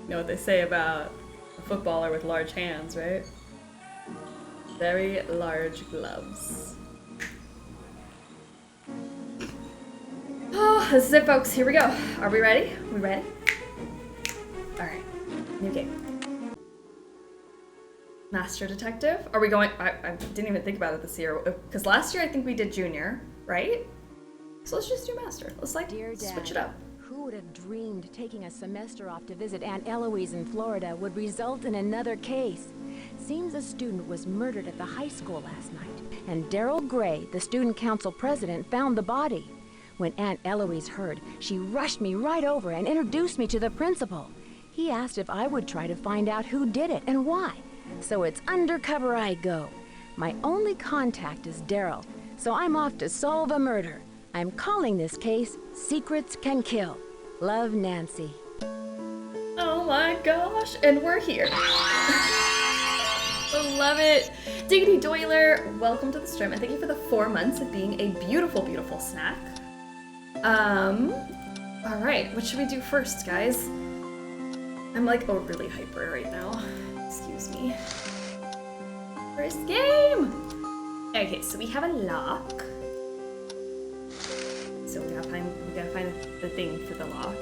You know what they say about a footballer with large hands, right? Very large gloves. Oh, this is it, folks. Here we go. Are we ready? We ready? Alright. New game. Master Detective? Are we going... I didn't even think about it this year. Because last year I think we did Junior, right? So let's just do Master. Let's like Dear Dad, switch it up. Who would have dreamed taking a semester off to visit Aunt Eloise in Florida would result in another case? Seems a student was murdered at the high school last night, and Daryl Gray, the student council president, found the body. When Aunt Eloise heard, she rushed me right over and introduced me to the principal. He asked if I would try to find out who did it and why. So it's undercover I go. My only contact is Daryl, so I'm off to solve a murder. I'm calling this case Secrets Can Kill. Love, Nancy. Oh my gosh, and we're here. I love it. Diggity Doiler, welcome to the stream, and thank you for the 4 months of being a beautiful, beautiful snack. All right, what should we do first, guys? I'm like, oh, really hyper right now. Excuse me. First game! Okay, so we have a lock. So we gotta find the thing for the lock.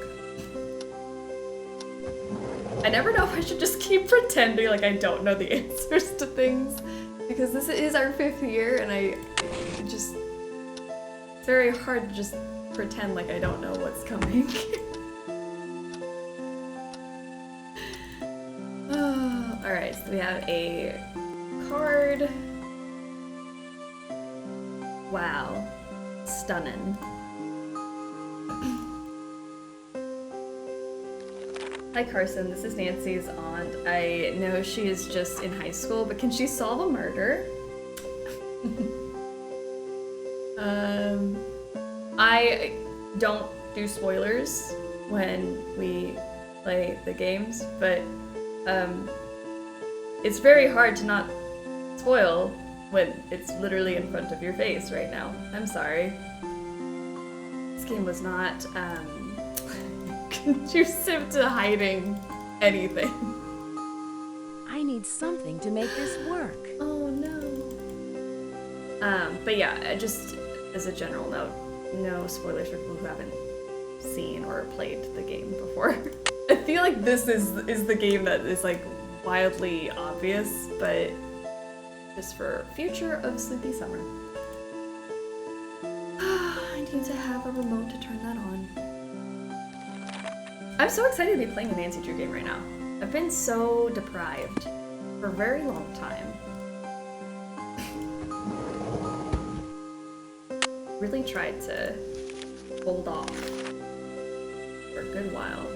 I never know if I should just keep pretending like I don't know the answers to things, because this is our 5th year, and it's very hard to just pretend like I don't know what's coming. Oh, all right, so we have a card. Wow, stunning. Hi Carson, this is Nancy's aunt. I know she is just in high school, but can she solve a murder? I don't do spoilers when we play the games, but it's very hard to not spoil when it's literally in front of your face right now. I'm sorry. This game was not conducive to hiding anything. I need something to make this work. Oh no. But yeah, just as a general note, no spoilers for people who haven't seen or played the game before. I feel like this is the game that is like wildly obvious, but just for future of Sleuthy Summer. I need to have a remote to turn that on. I'm so excited to be playing the Nancy Drew game right now. I've been so deprived for a very long time. Really tried to hold off for a good while.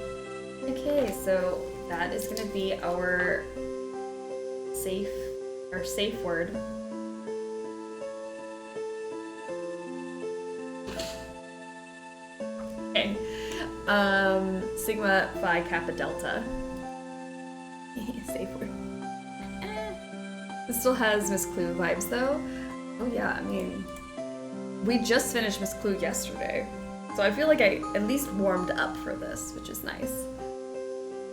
Okay, so that is gonna be our safe word. Okay. Sigma Phi Kappa Delta. Safe word. This still has Miss Clue vibes though. Oh yeah, I mean, we just finished Miss Clue yesterday, so I feel like I at least warmed up for this, which is nice.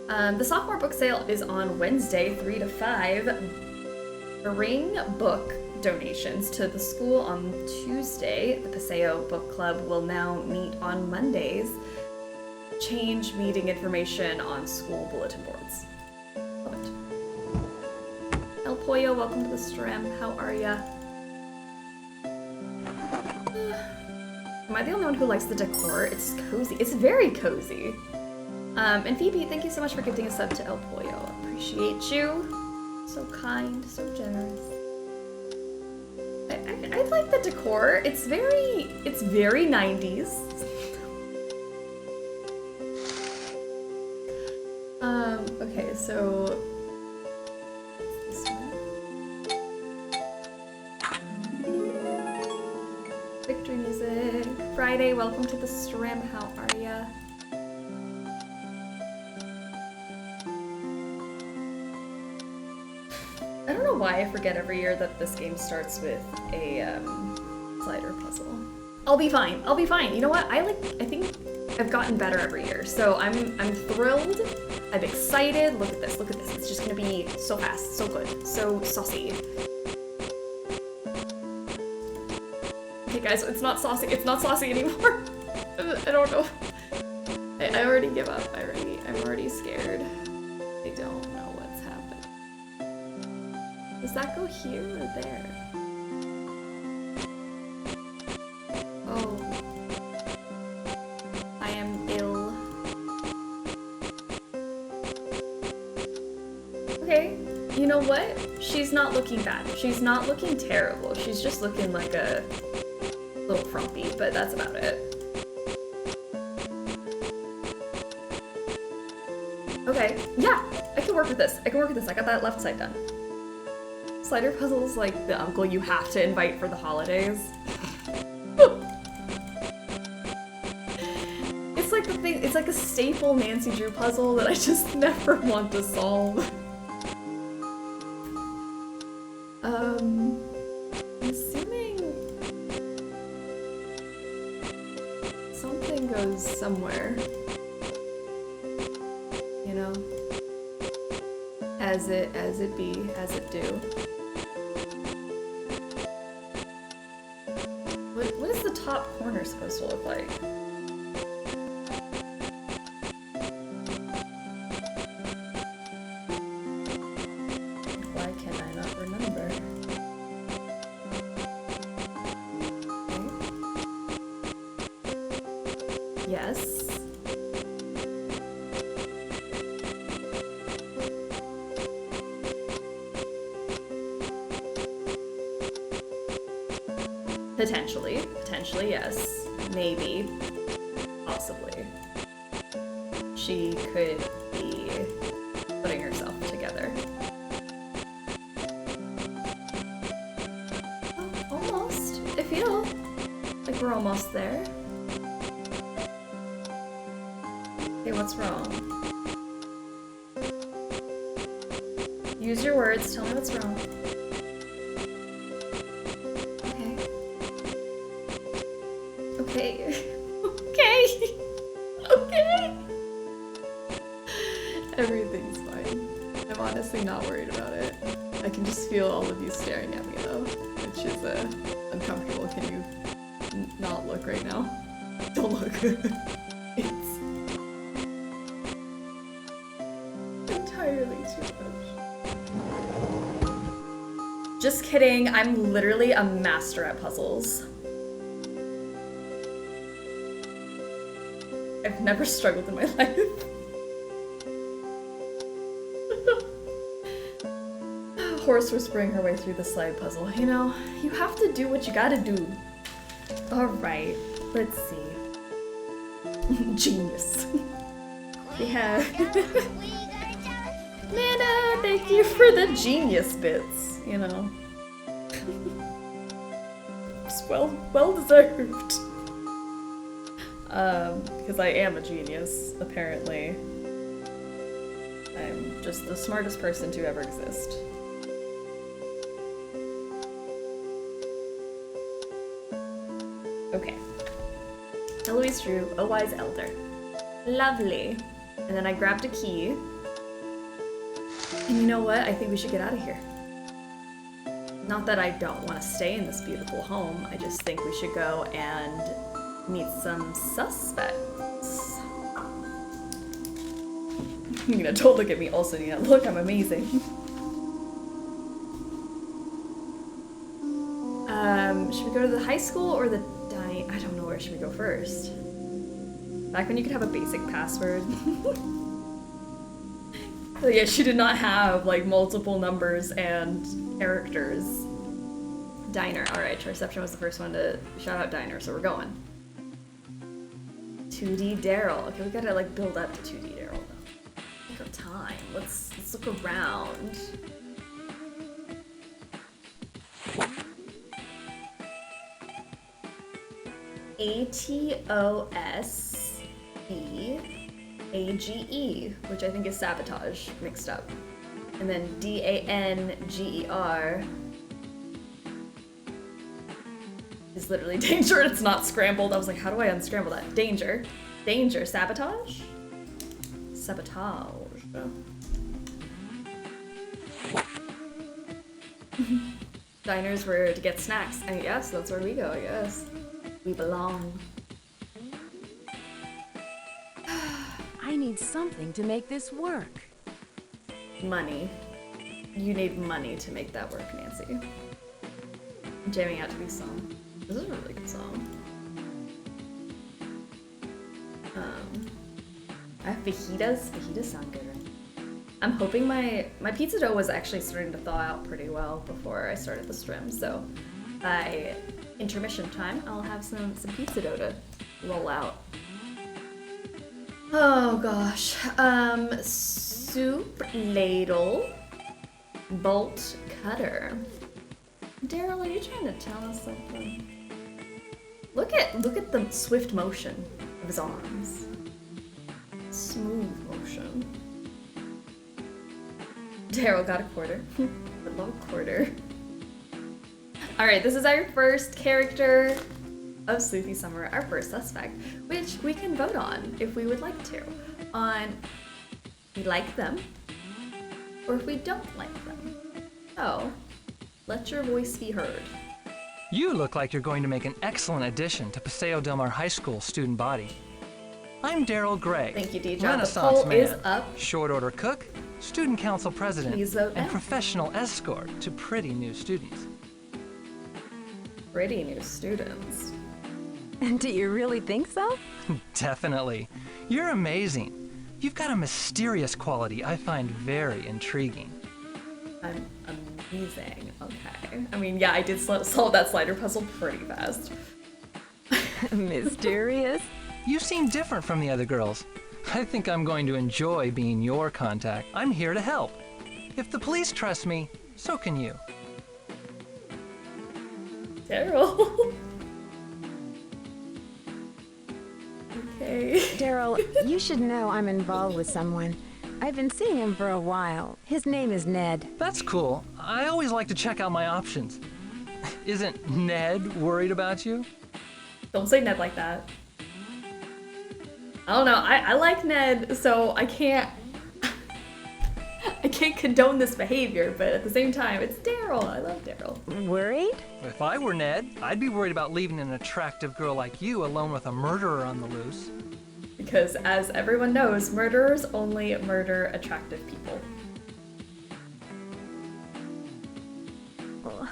The sophomore book sale is on Wednesday, 3 to 5. Bring book donations to the school on Tuesday. The Paseo Book Club will now meet on Mondays. Change meeting information on school bulletin boards. Love it. El Pollo, welcome to the stream. How are ya? Am I the only one who likes the decor? It's cozy. It's very cozy. And Phoebe, thank you so much for gifting a sub to El Pollo. Appreciate you. So kind, so generous. I like the decor. It's very 90s. Okay, so this one. Victory music. Friday, welcome to the stream. How are ya? I don't know why I forget every year that this game starts with a slider puzzle. I'll be fine. I'll be fine. You know what? I think I've gotten better every year, so I'm thrilled. I'm excited. Look at this, look at this. It's just gonna be so fast, so good, so saucy. Okay guys, it's not saucy anymore. I don't know. I already give up. I'm already scared. I don't know what's happening. Does that go here or there? Oh. I am ill. Okay, you know what? She's not looking bad. She's not looking terrible. She's just looking like a little frumpy, but that's about it. Okay, yeah, I can work with this. I got that left side done. Slider puzzles like the uncle you have to invite for the holidays. It's like the thing, it's like a staple Nancy Drew puzzle that I just never want to solve. I'm assuming something goes somewhere. You know, as it be, as it do. What is the top corner supposed to look like? Why can I not remember? Okay. Yes. Potentially, yes. Maybe. Possibly. She could be putting herself together. Oh, almost. I feel like we're almost there. Okay, what's wrong? Use your words, tell me what's wrong. Okay. Okay. Everything's fine. I'm honestly not worried about it. I can just feel all of you staring at me though, which is uncomfortable. Can you not look right now? Don't look. It's entirely too much. Just kidding. I'm literally a master at puzzles. I've never struggled in my life. Horse whispering her way through the slide puzzle. You know, you have to do what you gotta do. Alright, let's see. Genius. We have... Nana, thank you for the genius bits, you know. It's well deserved. Because I am a genius, apparently. I'm just the smartest person to ever exist. Okay. Eloise drew a wise elder. Lovely. And then I grabbed a key. And you know what? I think we should get out of here. Not that I don't want to stay in this beautiful home, I just think we should go and meet some suspects. Nina, don't look at me also, Nina. Look, I'm amazing. Should we go to the high school or the dining? I don't know, where should we go first? Back when you could have a basic password. Yeah, she did not have like multiple numbers and characters. Diner. Alright, Triception was the first one to shout out Diner, so we're going. 2D Daryl. Okay, we gotta like build up to 2D Daryl though. Take our time. Let's look around. ATOSBAGE, which I think is sabotage mixed up. And then DANGER is literally danger. It's not scrambled. I was like, how do I unscramble that? Danger. Danger. Sabotage? Sabotage. So. Diners were to get snacks, and yes, that's where we go, I guess. We belong. I need something to make this work. Money. You need money to make that work, Nancy. I'm jamming out to these songs. This is a really good song. I have fajitas. Fajitas sound good, right? I'm hoping my pizza dough was actually starting to thaw out pretty well before I started the stream, so by intermission time, I'll have some pizza dough to roll out. Oh gosh. Soup ladle, bolt cutter. Daryl, are you trying to tell us something? Look at the swift motion of his arms. Smooth motion. Daryl got a quarter. I love a quarter. Alright, this is our first character of Sleuthy Summer, our first suspect, which we can vote on if we would like to. On if we like them, or if we don't like them. So, let your voice be heard. You look like you're going to make an excellent addition to Paseo Del Mar High School student body. I'm Daryl Gray. Thank you, DJ. Renaissance the poll man, is up. short order cook, student council president, Please vote and now. professional escort to pretty new students. Pretty new students. Do you really think so? Definitely. You're amazing. You've got a mysterious quality I find very intriguing. I'm amazing. Okay. I mean, yeah, I did solve that slider puzzle pretty fast. Mysterious? You seem different from the other girls. I think I'm going to enjoy being your contact. I'm here to help. If the police trust me, so can you. Daryl. Okay. Daryl, you should know I'm involved with someone. I've been seeing him for a while. His name is Ned. That's cool. I always like to check out my options. Isn't Ned worried about you? Don't say Ned like that. I don't know. I like Ned, so I can't condone this behavior, but at the same time, it's Daryl. I love Daryl. Worried? If I were Ned, I'd be worried about leaving an attractive girl like you alone with a murderer on the loose. Because as everyone knows, murderers only murder attractive people.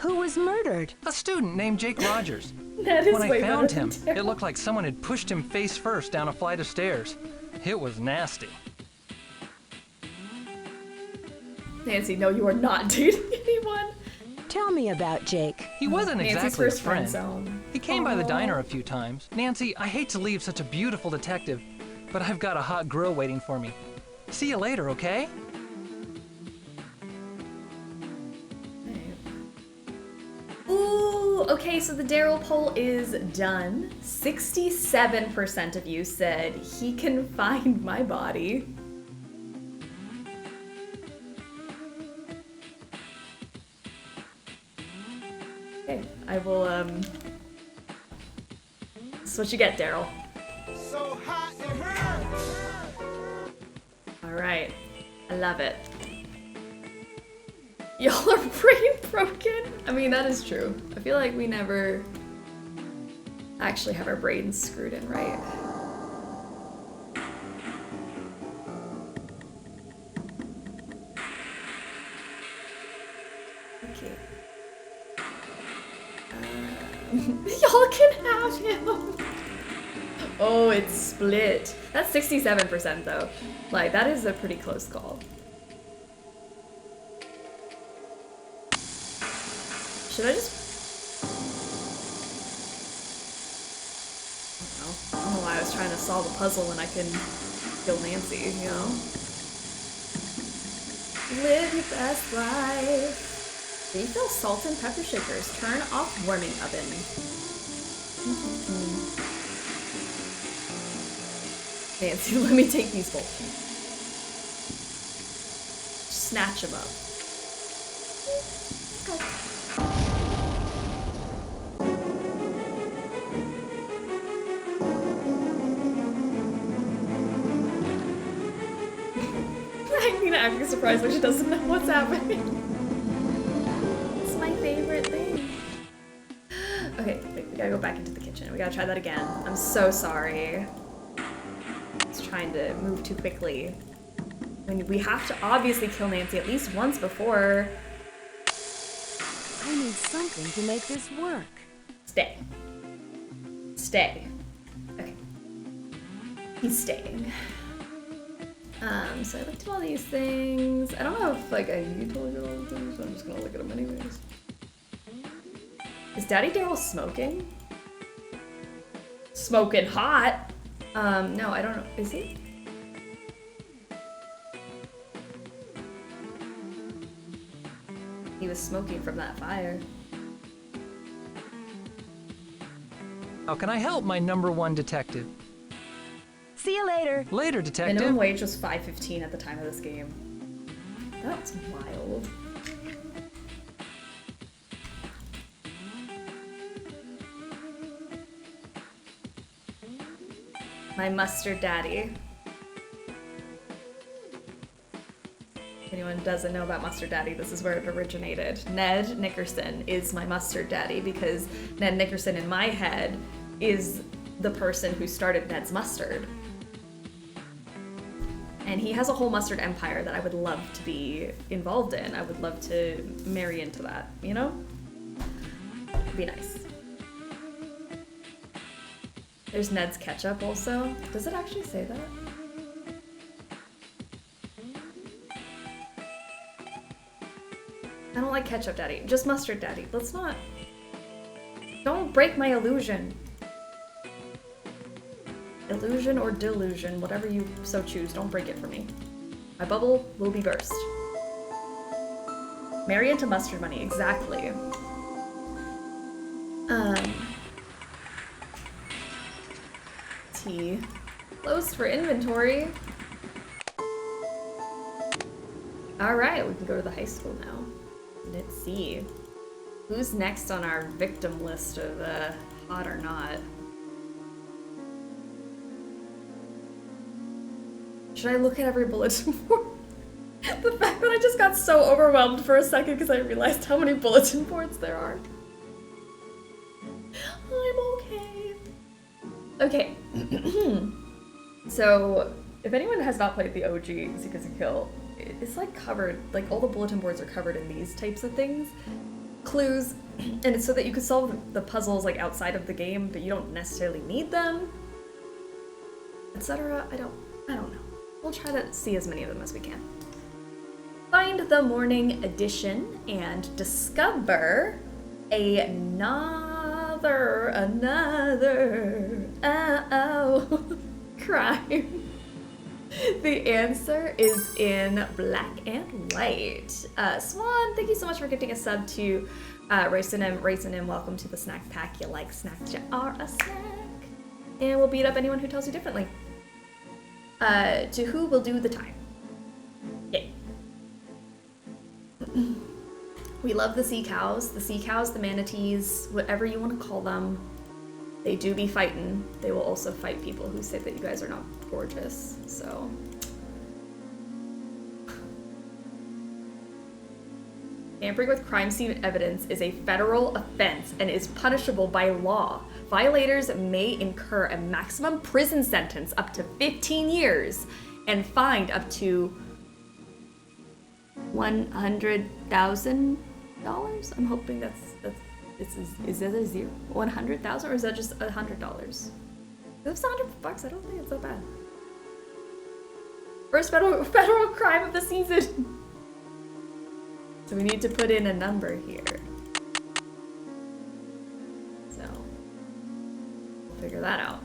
Who was murdered? A student named Jake Rogers. Ned is When I way found better him, than Daryl. it looked like someone had pushed him face first down a flight of stairs. It was nasty. Nancy, no, you are not dating anyone. Tell me about Jake. He wasn't Nancy's exactly a first friend friend. zone. He came by the Aw. diner a few times. Nancy, I hate to leave such a beautiful detective, but I've got a hot grill waiting for me. See you later, okay? Ooh, okay, so the Daryl poll is done. 67% of you said he can find my body. Okay, I will, This is what you get, Daryl. So hot it hurts. Alright, I love it. Y'all are brain broken? I mean, that is true. I feel like we never actually have our brains screwed in right. Okay. Y'all can have him! Oh, it's split. That's 67% though. Like, that is a pretty close call. Should I just... I don't know why I was trying to solve a puzzle when I can kill Nancy, you know? Live your best life. Refill salt and pepper shakers. Turn off warming oven. Nancy, let me take these both. Snatch them up. I acting surprised like she doesn't know what's happening. It's my favorite thing. Okay, wait, we gotta go back into the kitchen. We gotta try that again. I'm so sorry. I was trying to move too quickly. I mean, we have to obviously kill Nancy at least once before. I need something to make this work. Stay. Stay. Okay. He's staying. So I looked at all these things. I don't know if like I need to look at all the things, so I'm just gonna look at them anyways. Is Daddy Daryl smoking? Smoking hot? No, I don't know. Is he? He was smoking from that fire. How can I help, my #1 detective? See you later. Later, detective. Minimum wage was $5.15 at the time of this game. That's wild. My mustard daddy. If anyone doesn't know about Mustard Daddy, this is where it originated. Ned Nickerson is my mustard daddy because Ned Nickerson in my head is the person who started Ned's Mustard. And he has a whole mustard empire that I would love to be involved in. I would love to marry into that, you know? It'd be nice. There's Ned's ketchup also. Does it actually say that? I don't like ketchup daddy, just mustard daddy. Let's not. Don't break my illusion. Illusion or delusion, whatever you so choose, don't break it for me. My bubble will be burst. Marry into mustard money, exactly. T. Closed for inventory. Alright, we can go to the high school now. Let's see. Who's next on our victim list of hot or not? Should I look at every bulletin board? The fact that I just got so overwhelmed for a second because I realized how many bulletin boards there are. I'm okay. Okay. So, if anyone has not played the OG Secrets and Kill, it's like covered, like all the bulletin boards are covered in these types of things. Clues, and it's so that you can solve the puzzles like outside of the game, but you don't necessarily need them, etc. I don't know. We'll try to see as many of them as we can. Find the morning edition and discover another crime. The answer is in black and white. Swan, thank you so much for gifting a sub to Raisin. Welcome to the snack pack. You like snacks, you are a snack. And we'll beat up anyone who tells you differently. To who will do the time. Yay. We love the sea cows, the manatees, whatever you want to call them. They do be fighting. They will also fight people who say that you guys are not gorgeous, so. Tampering with crime scene evidence is a federal offense and is punishable by law. Violators may incur a maximum prison sentence up to 15 years and fined up to $100,000. I'm hoping that's is that a zero? 100,000 or is that just $100? If it's $100, I don't think it's that bad. First federal crime of the season. So we need to put in a number here. So we'll figure that out.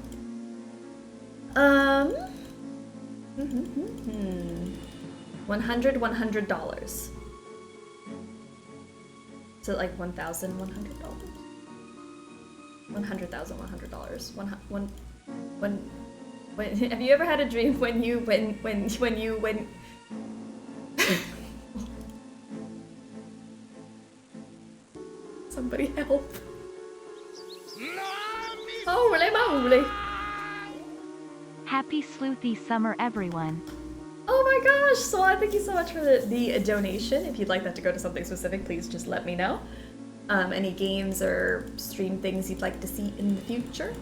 $100. So like $1,100. $100,100. When have you ever had a dream when you somebody help? Holy moly! Happy Sleuthy Summer, everyone. Oh my gosh, Swan, thank you so much for the donation. If you'd like that to go to something specific, please just let me know. Any games or stream things you'd like to see in the future.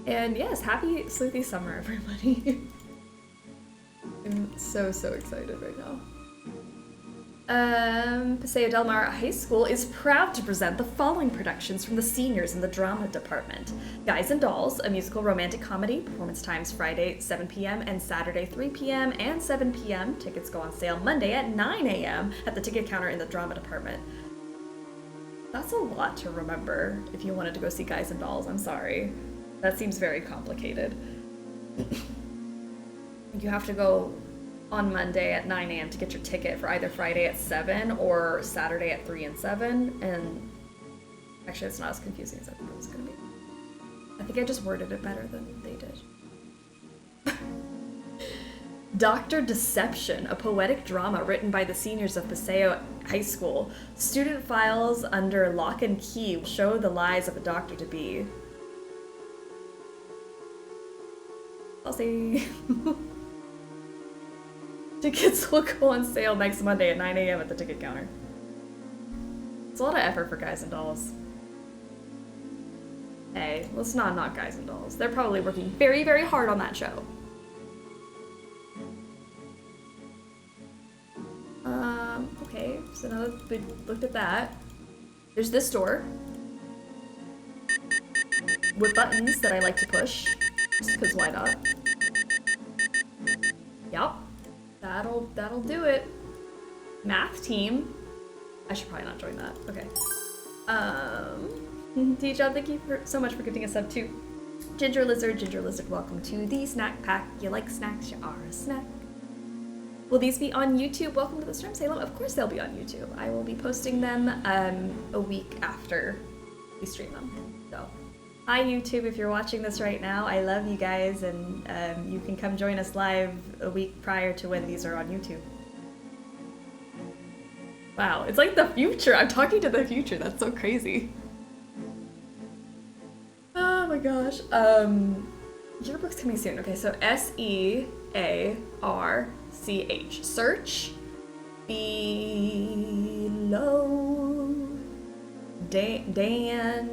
And yes, happy Sleuthy Summer, everybody. I'm so excited right now. Paseo Del Mar High School is proud to present the following productions from the seniors in the drama department. Guys and Dolls, a musical romantic comedy. Performance times Friday 7 p.m. and Saturday 3 p.m. and 7 p.m. Tickets go on sale Monday at 9 a.m. at the ticket counter in the drama department. That's a lot to remember if you wanted to go see Guys and Dolls. I'm sorry. That seems very complicated. You have to go on Monday at 9 a.m. to get your ticket for either Friday at 7 or Saturday at 3 and 7. And actually, it's not as confusing as I thought it was going to be. I think I just worded it better than they did. Dr. Deception, a poetic drama written by the seniors of Paseo High School. Student files under lock and key will show the lies of a doctor-to-be. I'll see. Tickets will go on sale next Monday at 9 a.m. at the ticket counter. It's a lot of effort for Guys and Dolls. Hey, let's not knock Guys and Dolls. They're probably working very hard on that show. Okay, so now that we looked at that, there's this door with buttons that I like to push, just because why not? Yep. That'll do it. Math team. I should probably not join that. Okay. T-John, thank you so much for giving us sub too. Ginger Lizard, welcome to the snack pack. You like snacks, you are a snack. Will these be on YouTube? Welcome to the stream, Salem. Of course they'll be on YouTube. I will be posting them a week after we stream them. So, hi YouTube, if you're watching this right now, I love you guys, and you can come join us live a week prior to when these are on YouTube. Wow, it's like the future. I'm talking to the future. That's so crazy. Oh my gosh. Yearbook's coming soon. Okay, so SEARCH. Search below danger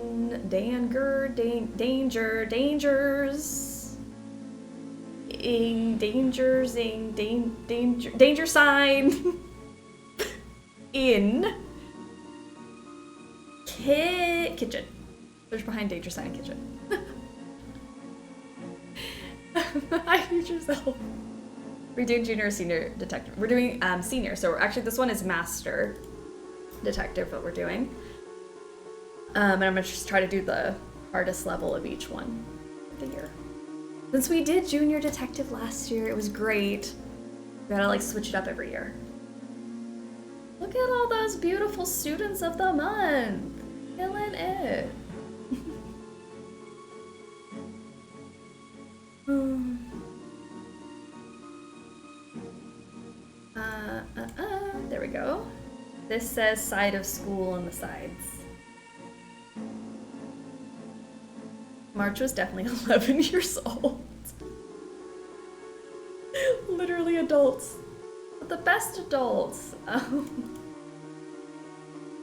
sign in kitchen. Search behind danger sign in kitchen. Hi, future self. We're doing junior or senior detective. We're doing senior, so actually this one is master detective, what we're doing. And I'm gonna just try to do the hardest level of each one of the year. Since we did junior detective last year, it was great. We gotta like switch it up every year. Look at all those beautiful students of the month. Killing it. There we go. This says side of school on the sides. March was definitely 11 years old. Literally adults. But the best adults.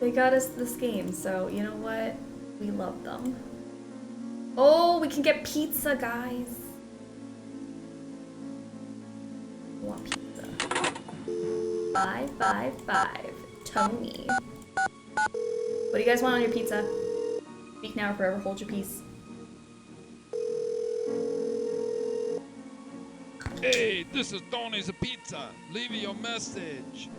They got us this game, so you know what? We love them. Oh, we can get pizza, guys. I want pizza. 555 Tony. What do you guys want on your pizza? Speak now or forever hold your peace. Hey, this is Tony's Pizza. Leave your message.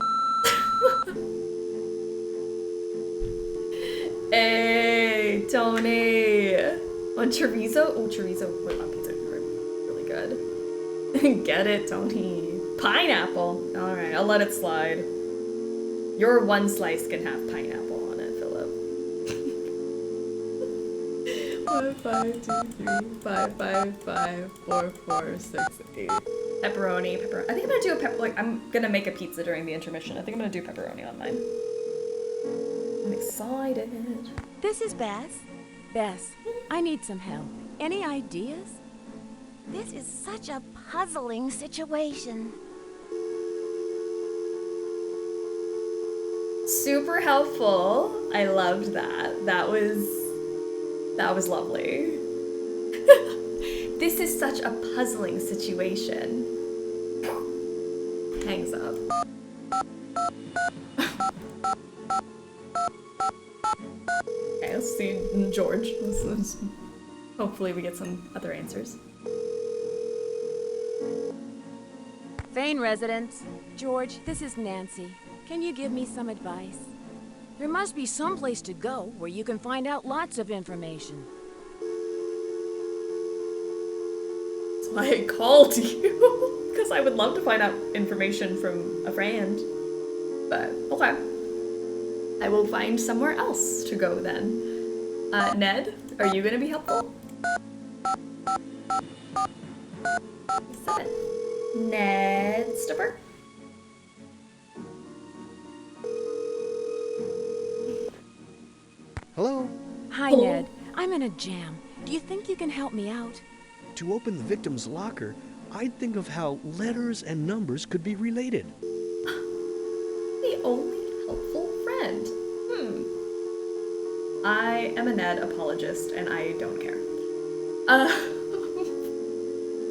Hey, Tony. On chorizo? Oh, chorizo put on pizza. Really good. Get it, Tony. Pineapple. All right, I'll let it slide. Your one slice can have pineapple on it, Philip. 1, 5, 2, 3, 5, 5, 5, 4, 4, 6, 8. Pepperoni. I think I'm gonna do I'm gonna make a pizza during the intermission. I think I'm gonna do pepperoni on mine. I'm excited. This is Bess. Bess, I need some help. Any ideas? This is such a puzzling situation. Super helpful. I loved that. That was lovely. This is such a puzzling situation. Hangs up. Okay, let's see George. Hopefully we get some other answers. Thane residence. George, this is Nancy. Can you give me some advice? There must be some place to go where you can find out lots of information. That's why I called you. Because I would love to find out information from a friend. But, okay. I will find somewhere else to go then. Ned, are you gonna be helpful? Is that Ned Stubber? Hello? Hi, Ned. I'm in a jam. Do you think you can help me out? To open the victim's locker, I'd think of how letters and numbers could be related. The only helpful friend. I am a Ned apologist and I don't care.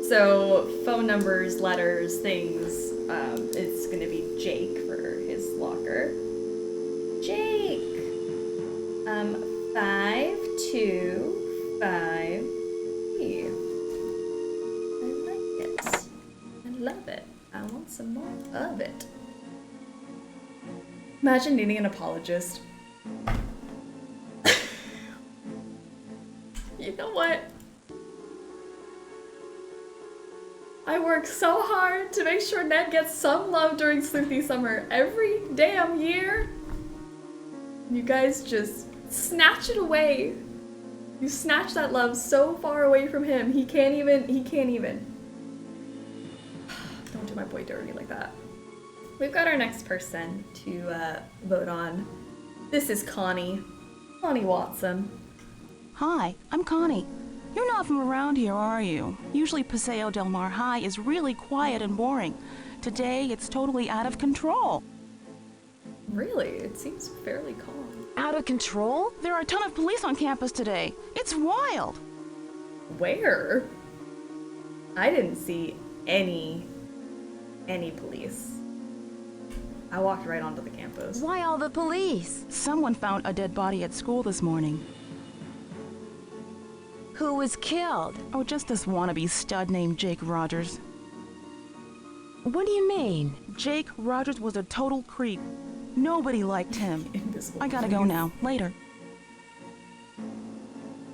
So phone numbers, letters, things. It's gonna be Jake for his locker. Jake. 5253. I like it. I love it. I want some more of it. Imagine needing an apologist. You know what? I work so hard to make sure Ned gets some love during Sleuthy Summer every damn year. You guys just snatch it away. You snatch that love so far away from him. He can't even. Don't do my boy dirty like that. We've got our next person to vote on. This is Connie. Connie Watson. Hi, I'm Connie. You're not from around here, are you? Usually Paseo del Mar High is really quiet and boring. Today, it's totally out of control. Really? It seems fairly calm. Out of control? There are a ton of police on campus today. It's wild. Where? I didn't see any police. I walked right onto the campus. Why all the police? Someone found a dead body at school this morning. Who was killed? Oh, just this wannabe stud named Jake Rogers. What do you mean? Jake Rogers was a total creep. Nobody liked him. Invisible I gotta go police. now. Later.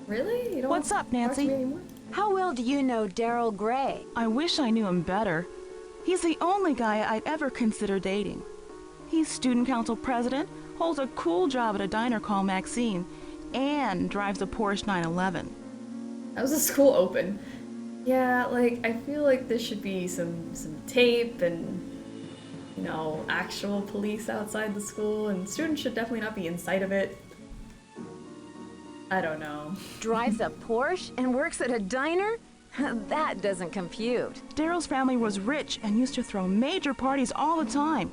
Really? You don't What's want up, to talk to Nancy? me anymore? How well do you know Daryl Gray? I wish I knew him better. He's the only guy I'd ever consider dating. He's student council president, holds a cool job at a diner called Maxine, and drives a Porsche 911. That was a school open. Yeah, like, I feel like there should be some tape and, you know, actual police outside the school, and students should definitely not be inside of it. I don't know. Drives a Porsche and works at a diner? That doesn't compute. Daryl's family was rich and used to throw major parties all the time,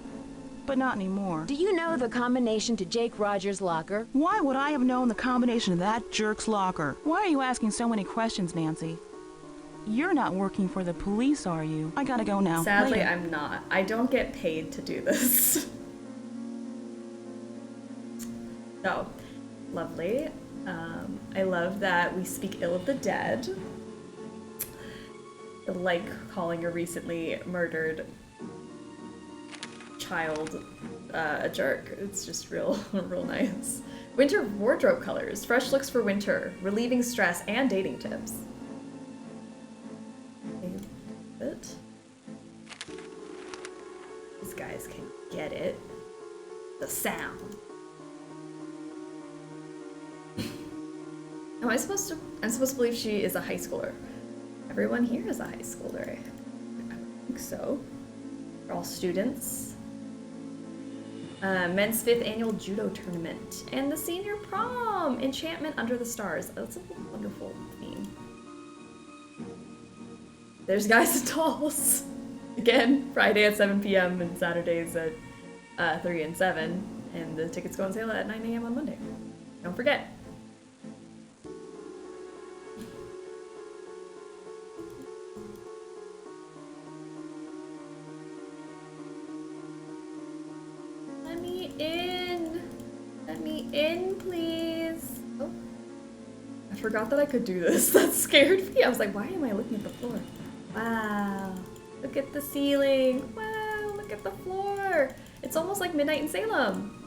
but not anymore. Do you know the combination to Jake Rogers' locker? Why would I have known the combination of that jerk's locker? Why are you asking so many questions, Nancy? You're not working for the police, are you? I gotta go now. Sadly, Later. I'm not. I don't get paid to do this. So, lovely. I love that we speak ill of the dead. I like calling a recently murdered child a jerk. It's just real nice. Winter wardrobe colors. Fresh looks for winter. Relieving stress and dating tips. It. These guys can get it. The sound. Am I supposed to? I'm supposed to believe she is a high schooler. Everyone here is a high schooler. I think so. They're all students. Men's 5th annual judo tournament and the senior prom. Enchantment under the stars. That's a wonderful theme. There's Guys and Dolls. Again, Friday at 7 p.m. and Saturdays at 3 and 7, and the tickets go on sale at 9 a.m. on Monday. Don't forget. Let me in. Let me in, please. Oh. I forgot that I could do this. That scared me. I was like, why am I looking at the floor? Wow. Look at the ceiling. Wow, look at the floor. It's almost like Midnight in Salem.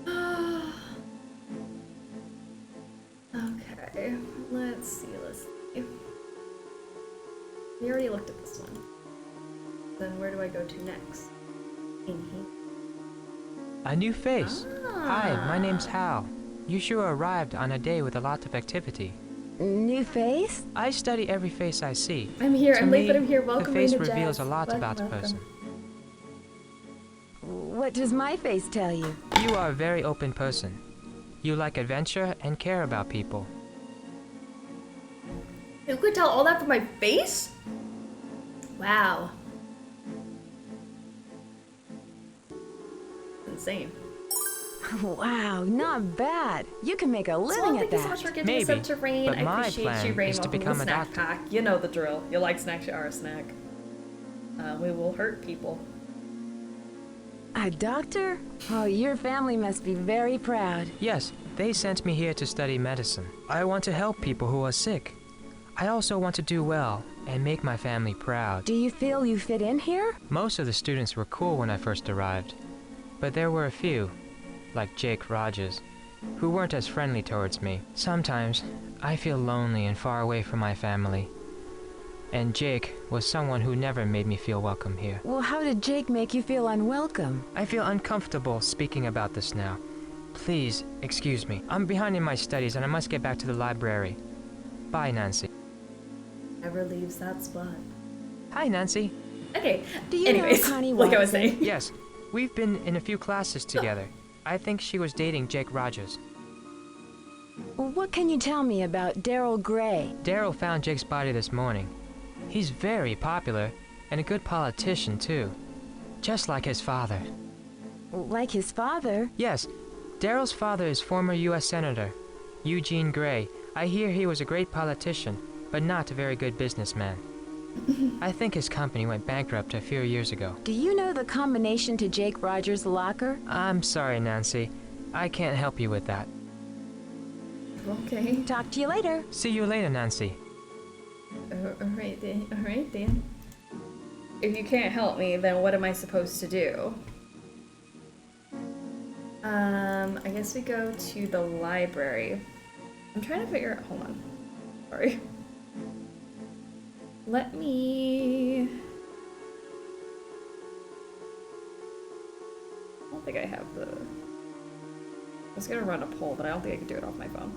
Ah! Okay, let's see. We already looked at this one. Then where do I go to next? In here. A new face. Hi, my name's Hal. You sure arrived on a day with a lot of activity. New face? I study every face I see. I'm here. To I'm late, me, but I'm here. Welcome, the face Raina reveals Jazz. a lot about the Welcome. person. What does my face tell you? You are a very open person. You like adventure and care about people. You could tell all that from my face? Wow. Insane. Wow, not bad. You can make a living Well, at thank you so that. much for giving Maybe, us up to Rain. but I my appreciate plan you, Rain. is to Welcome become the a snack doctor. pack. You know the drill. You like snacks, you are a snack. We will hurt people. A doctor? Oh, your family must be very proud. Yes, they sent me here to study medicine. I want to help people who are sick. I also want to do well and make my family proud. Do you feel you fit in here? Most of the students were cool when I first arrived, but there were a few, like Jake Rogers, who weren't as friendly towards me. Sometimes I feel lonely and far away from my family. And Jake was someone who never made me feel welcome here. Well, how did Jake make you feel unwelcome? I feel uncomfortable speaking about this now. Please, excuse me. I'm behind in my studies and I must get back to the library. Bye, Nancy. Never leaves that spot. Hi, Nancy. Okay. Do you Anyways, know Connie like I was Watson? saying. Yes, we've been in a few classes together. I think she was dating Jake Rogers. What can you tell me about Daryl Gray? Daryl found Jake's body this morning. He's very popular and a good politician, too. Just like his father. Like his father? Yes, Daryl's father is former U.S. Senator Eugene Gray. I hear he was a great politician, but not a very good businessman. I think his company went bankrupt a few years ago. Do you know the combination to Jake Rogers' locker? I'm sorry, Nancy. I can't help you with that. Okay. Talk to you later. See you later, Nancy. Alright then. Alright then. If you can't help me, then what am I supposed to do? I guess we go to the library. I'm trying to figure out. Hold on. Sorry. Let me. I don't think I have the. I was gonna run a poll, but I don't think I can do it off my phone.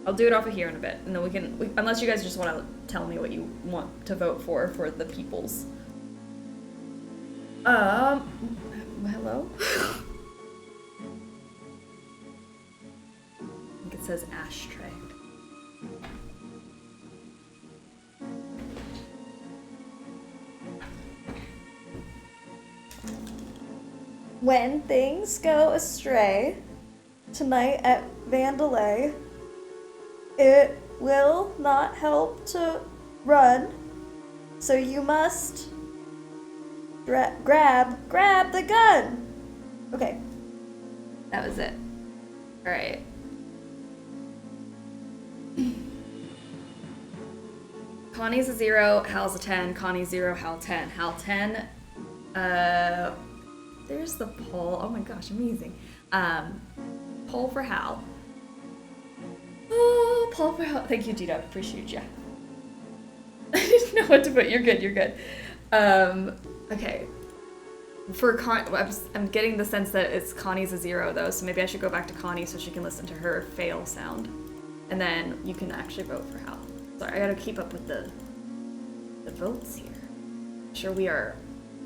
I'll do it off of here in a bit, and then we can. Unless you guys just want to tell me what you want to vote for the peoples. Hello. I think it says ashtray. When things go astray tonight at Vandalay, it will not help to run, so you must grab the gun. Okay, that was it. All right. Connie's a 0, Hal's a 10. Connie's 0, Hal 10. Hal 10. There's the poll. Oh my gosh, amazing. Poll for Hal. Oh, poll for Hal. Thank you, D-Dub. Appreciate ya. I didn't know what to put. You're good. You're good. Okay. For I'm getting the sense that it's Connie's a 0 though, so maybe I should go back to Connie so she can listen to her fail sound, and then you can actually vote for Hal. Sorry, I gotta keep up with the votes here. Sure, we are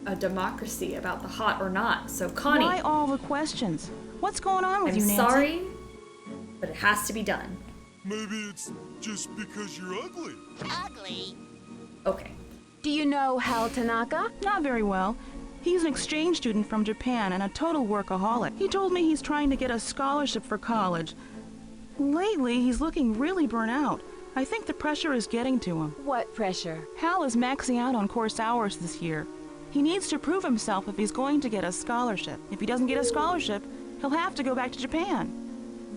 a democracy about the hot or not. So Connie, Why all the questions? What's going on with I'm you, Nancy? sorry, but it has to be done. Maybe it's just because you're ugly. Ugly? Okay. Do you know Hal Tanaka? Not very well. He's an exchange student from Japan and a total workaholic. He told me he's trying to get a scholarship for college. Lately, he's looking really burnt out. I think the pressure is getting to him. What pressure? Hal is maxing out on course hours this year. He needs to prove himself if he's going to get a scholarship. If he doesn't get a scholarship, he'll have to go back to Japan.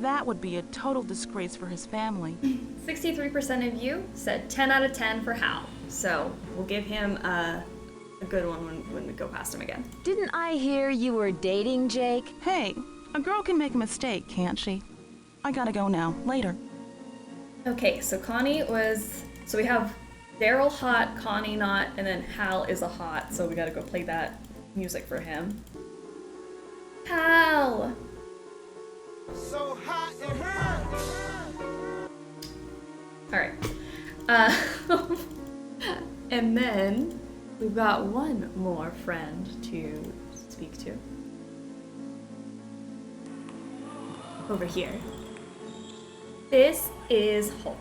That would be a total disgrace for his family. 63% of you said 10 out of 10 for Hal. So we'll give him a good one when we go past him again. Didn't I hear you were dating Jake? Hey, a girl can make a mistake, can't she? I gotta go now. Later. Okay, so Connie was... So we have Daryl hot, Connie not, and then Hal is a hot. So we gotta go play that music for him. Hal! So hot it hurts. Alright. And then we've got one more friend to speak to. Over here. This is Hulk.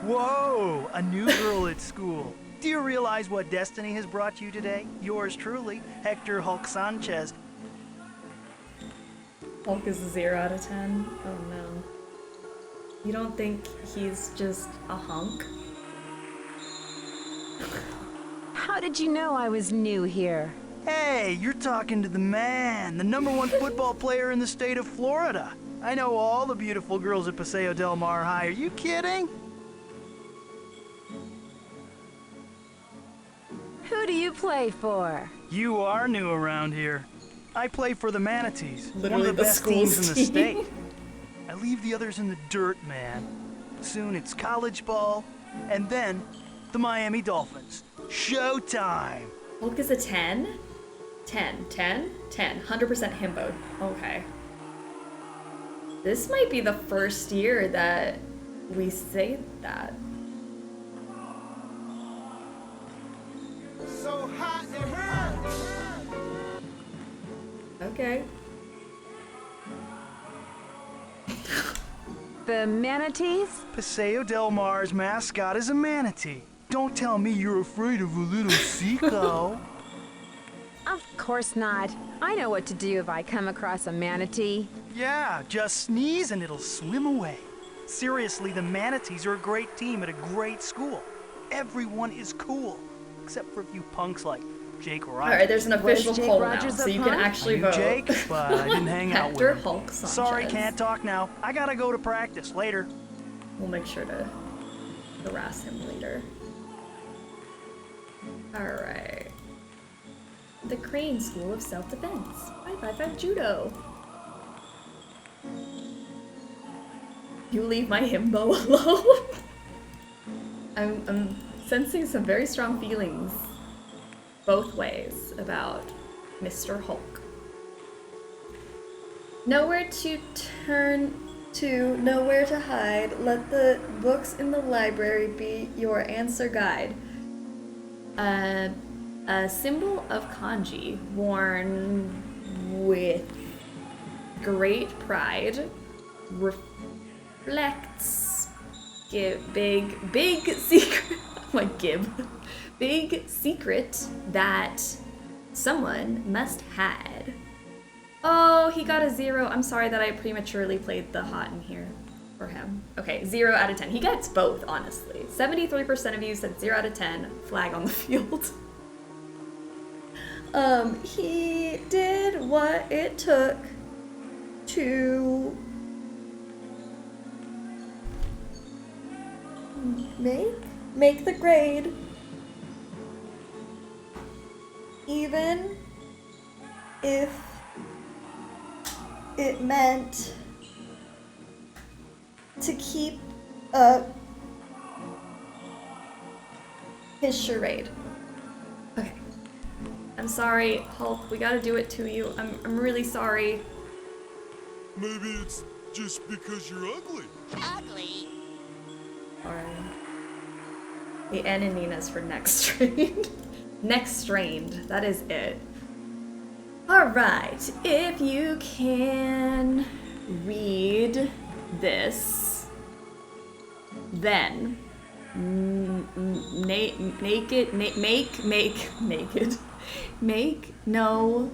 Whoa, a new girl at school. Do you realize what destiny has brought you today? Yours truly, Hector Hulk Sanchez. Hulk is a 0 out of 10. Oh no. You don't think he's just a hunk? How did you know I was new here? Hey, you're talking to the man, the #1 football player in the state of Florida. I know all the beautiful girls at Paseo Del Mar High. Are you kidding? Who do you play for? You are new around here. I play for the Manatees, one Literally of the the best teams in the school's team. state. I leave the others in the dirt, man. Soon it's college ball, and then the Miami Dolphins. Showtime! Hulk is a 10? 10, 10, 10. 100% himbo. Okay. This might be the first year that we say that. So hot it hurts. Okay. The Manatees? Paseo Del Mar's mascot is a manatee. Don't tell me you're afraid of a little Seco. Of course not. I know what to do if I come across a manatee. Yeah, just sneeze and it'll swim away. Seriously, the Manatees are a great team at a great school. Everyone is cool, except for a few punks like Jake Rogers. Alright, there's an official Jake poll Rogers now, a so you can punk? actually I knew vote. Jake, but I didn't hang out with Hector him. Hulk Sanchez. Sorry, can't talk now. I gotta go to practice. Later. We'll make sure to harass him later. Alright. The Crane School of Self-Defense. 555 Judo. You leave my himbo alone? I'm sensing some very strong feelings both ways about Mr. Hulk. Nowhere to turn to, nowhere to hide. Let the books in the library be your answer guide. A symbol of kanji worn with great pride reflects big secret. Like Gib. Big secret that someone must hide. Oh, he got a 0. I'm sorry that I prematurely played the hot in here for him. Okay, 0 out of 10. He gets both, honestly. 73% of you said 0 out of 10. Flag on the field. He did what it took to make the grade. Even if it meant to keep up his charade. Okay. I'm sorry, Hulk. We gotta do it to you. I'm really sorry. Maybe it's just because you're ugly. Ugly? Alright. The N in Nina's for next strained. Next strained. That is it. Alright, if you can read this, then make no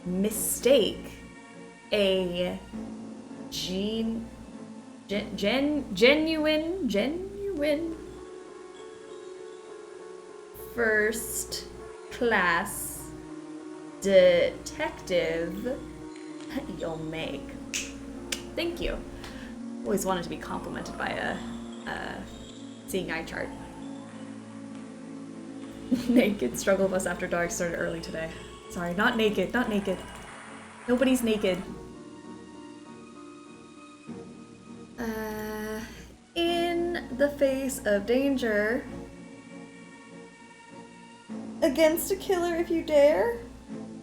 mistake, a genuine first class detective you'll make. Thank you. Always wanted to be complimented by a seeing eye chart. Naked struggle bus after dark started early today. Sorry, not naked, not naked. Nobody's naked. In the face of danger, against a killer if you dare,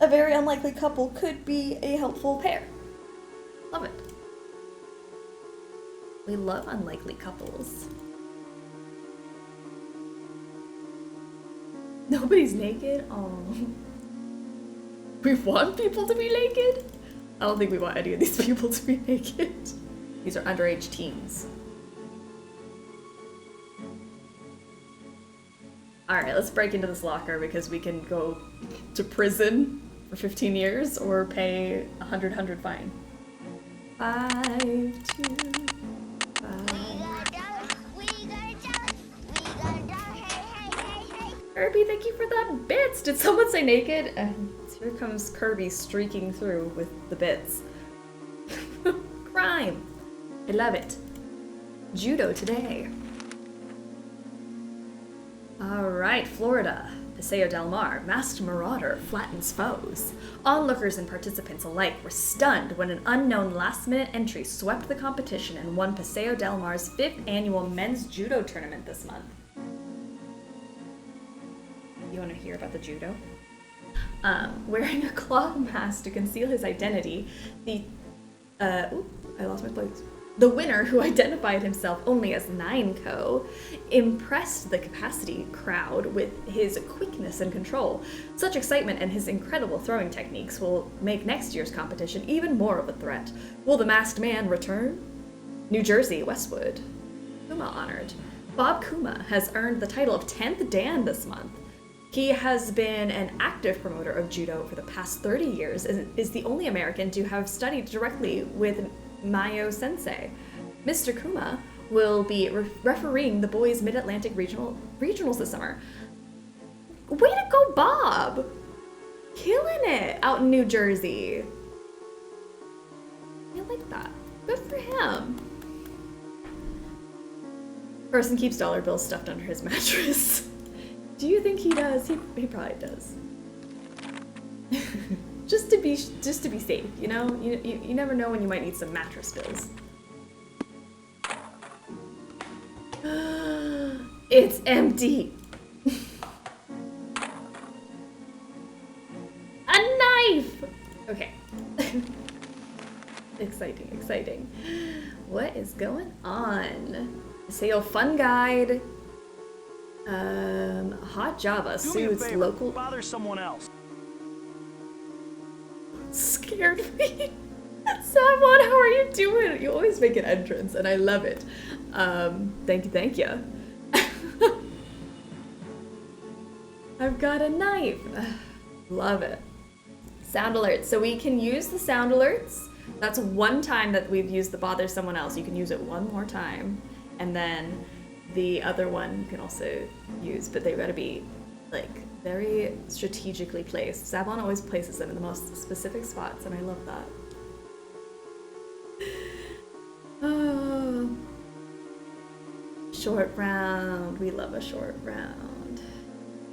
a very unlikely couple could be a helpful pair. Love it. We love unlikely couples. Nobody's naked? Oh. We want people to be naked? I don't think we want any of these people to be naked. These are underage teens. Alright, let's break into this locker because we can go to prison for 15 years or pay 100 fine. 5, 2, 5. Kirby, thank you for that bits! Did someone say naked? Here comes Kirby streaking through with the bits. Crime! I love it. Judo today. Alright, Florida. Paseo del Mar, masked marauder flattens foes. Onlookers and participants alike were stunned when an unknown last-minute entry swept the competition and won Paseo del Mar's 5th annual men's judo tournament this month. You want to hear about the judo? Wearing a cloth mask to conceal his identity, the I lost my place. The winner, who identified himself only as Nineco, impressed the capacity crowd with his quickness and control. Such excitement and his incredible throwing techniques will make next year's competition even more of a threat. Will the masked man return? New Jersey, Westwood. Kuma honored. Bob Kuma has earned the title of 10th Dan this month. He has been an active promoter of judo for the past 30 years and is the only American to have studied directly with Mayo Sensei. Mr. Kuma will be refereeing the boys' Mid-Atlantic regionals this summer. Way to go, Bob! Killing it out in New Jersey. I like that. Good for him. Person keeps dollar bills stuffed under his mattress. Do you think he does? He probably does. just to be safe, you know? You never know when you might need some mattress bills. It's empty. A knife. Okay. Exciting, exciting. What is going on? Sale fun guide. Hot Java suits local. Bother someone else. Scared me. Savon, how are you doing? You always make an entrance, and I love it. Thank you. I've got a knife. Love it. Sound alerts. So we can use the sound alerts. That's one time that we've used the bother someone else. You can use it one more time, and then the other one you can also use, but they've got to be like very strategically placed. Savon always places them in the most specific spots, and I love that. Oh. Short round. We love a short round.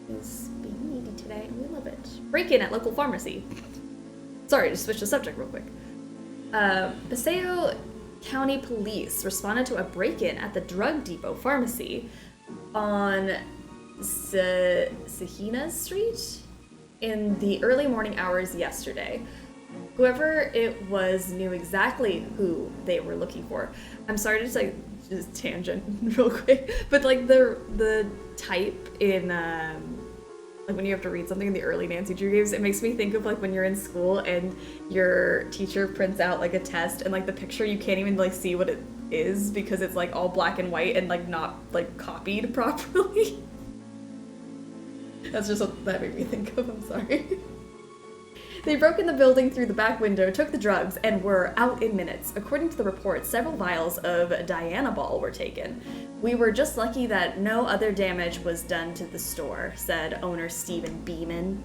He's being needy today, and we love it. Break-in at local pharmacy. Sorry, to switch the subject real quick. Paseo County Police responded to a break-in at the Drug Depot Pharmacy on Sahina Street in the early morning hours yesterday. Whoever it was knew exactly who they were looking for. I'm sorry to just tangent real quick, but like the type in like when you have to read something in the early Nancy Drew games, it makes me think of like when you're in school and your teacher prints out like a test and like the picture you can't even like see what it is because it's like all black and white and like not like copied properly. That's just what that made me think of, I'm sorry. They broke in the building through the back window, took the drugs, and were out in minutes. According to the report, several vials of Dianabol were taken. We were just lucky that no other damage was done to the store, said owner Stephen Beeman.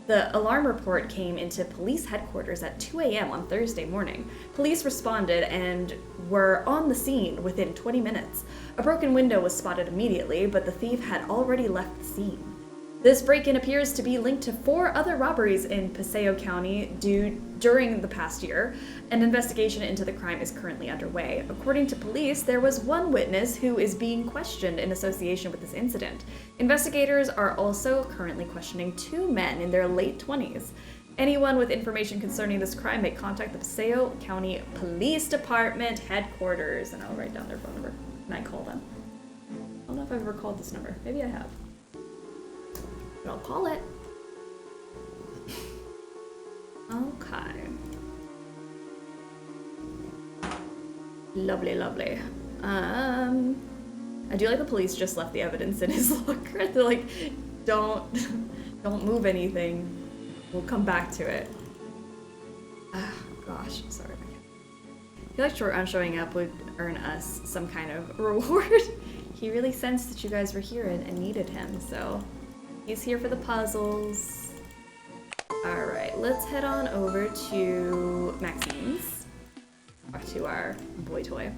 The alarm report came into police headquarters at 2 a.m. on Thursday morning. Police responded and were on the scene within 20 minutes. A broken window was spotted immediately, but the thief had already left the scene. This break-in appears to be linked to 4 other robberies in Paseo County during the past year. An investigation into the crime is currently underway. According to police, there was one witness who is being questioned in association with this incident. Investigators are also currently questioning 2 men in their late 20s. Anyone with information concerning this crime may contact the Paseo County Police Department headquarters. And I'll write down their phone number and I call them. I don't know if I've ever called this number. Maybe I have. But I'll call it. Okay. Lovely, lovely. I do like the police just left the evidence in his locker. They're like, don't move anything. We'll come back to it. Gosh, sorry. I feel like I'm showing up would earn us some kind of reward. He really sensed that you guys were here and needed him, so he's here for the puzzles. Alright, let's head on over to Maxine's. Back to our boy toy.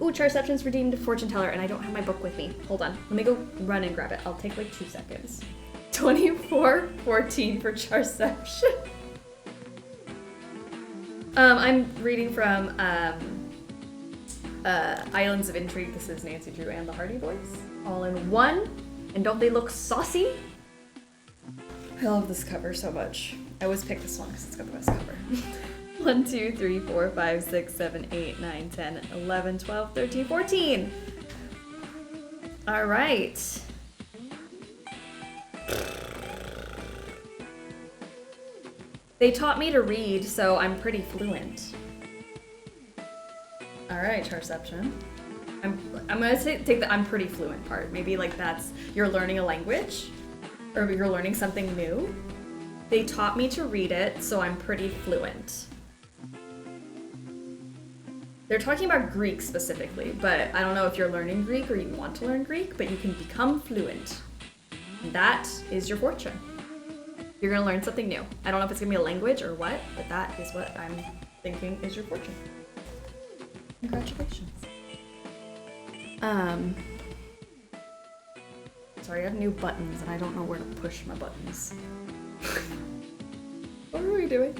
Ooh, Charception's redeemed Fortune Teller, and I don't have my book with me. Hold on. Let me go run and grab it. I'll take like 2 seconds. 2414 for Charception. I'm reading from Islands of Intrigue. This is Nancy Drew and the Hardy Boys. All in one. And don't they look saucy? I love this cover so much. I always pick this one because it's got the best cover. 1, 2, 3, 4, 5, 6, 7, 8, 9, 10, 11, 12, 13, 14. All right. They taught me to read, so I'm pretty fluent. All right, Charception. I'm gonna take the I'm pretty fluent part. Maybe like that's you're learning a language, or you're learning something new. They taught me to read it, so I'm pretty fluent. They're talking about Greek specifically, but I don't know if you're learning Greek or you want to learn Greek, but you can become fluent. And that is your fortune. You're gonna learn something new. I don't know if it's gonna be a language or what, but that is what I'm thinking is your fortune. Congratulations. Sorry, I have new buttons and I don't know where to push my buttons. What are we doing?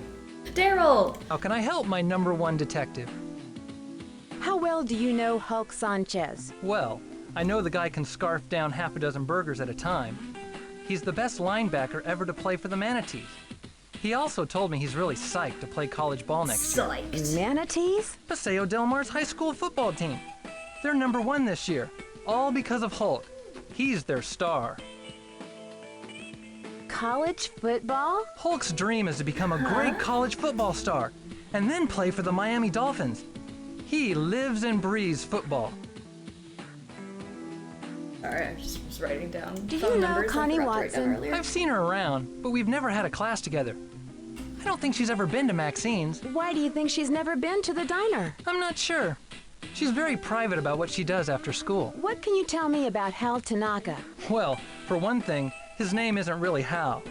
Daryl! How can I help, my #1 detective? How well do you know Hulk Sanchez? Well, I know the guy can scarf down half a dozen burgers at a time. He's the best linebacker ever to play for the Manatees. He also told me he's really psyched to play college ball next year. Psyched. Manatees? Paseo Del Mar's high school football team. They're #1 this year, all because of Hulk. He's their star. College football? Hulk's dream is to become a great college football star and then play for the Miami Dolphins. He lives and breathes football. Alright, I'm just writing down. Do you phone know numbers I Connie forgot to write down Watson? earlier. I've seen her around, but we've never had a class together. I don't think she's ever been to Maxine's. Why do you think she's never been to the diner? I'm not sure. She's very private about what she does after school. What can you tell me about Hal Tanaka? Well, for one thing, his name isn't really Hal.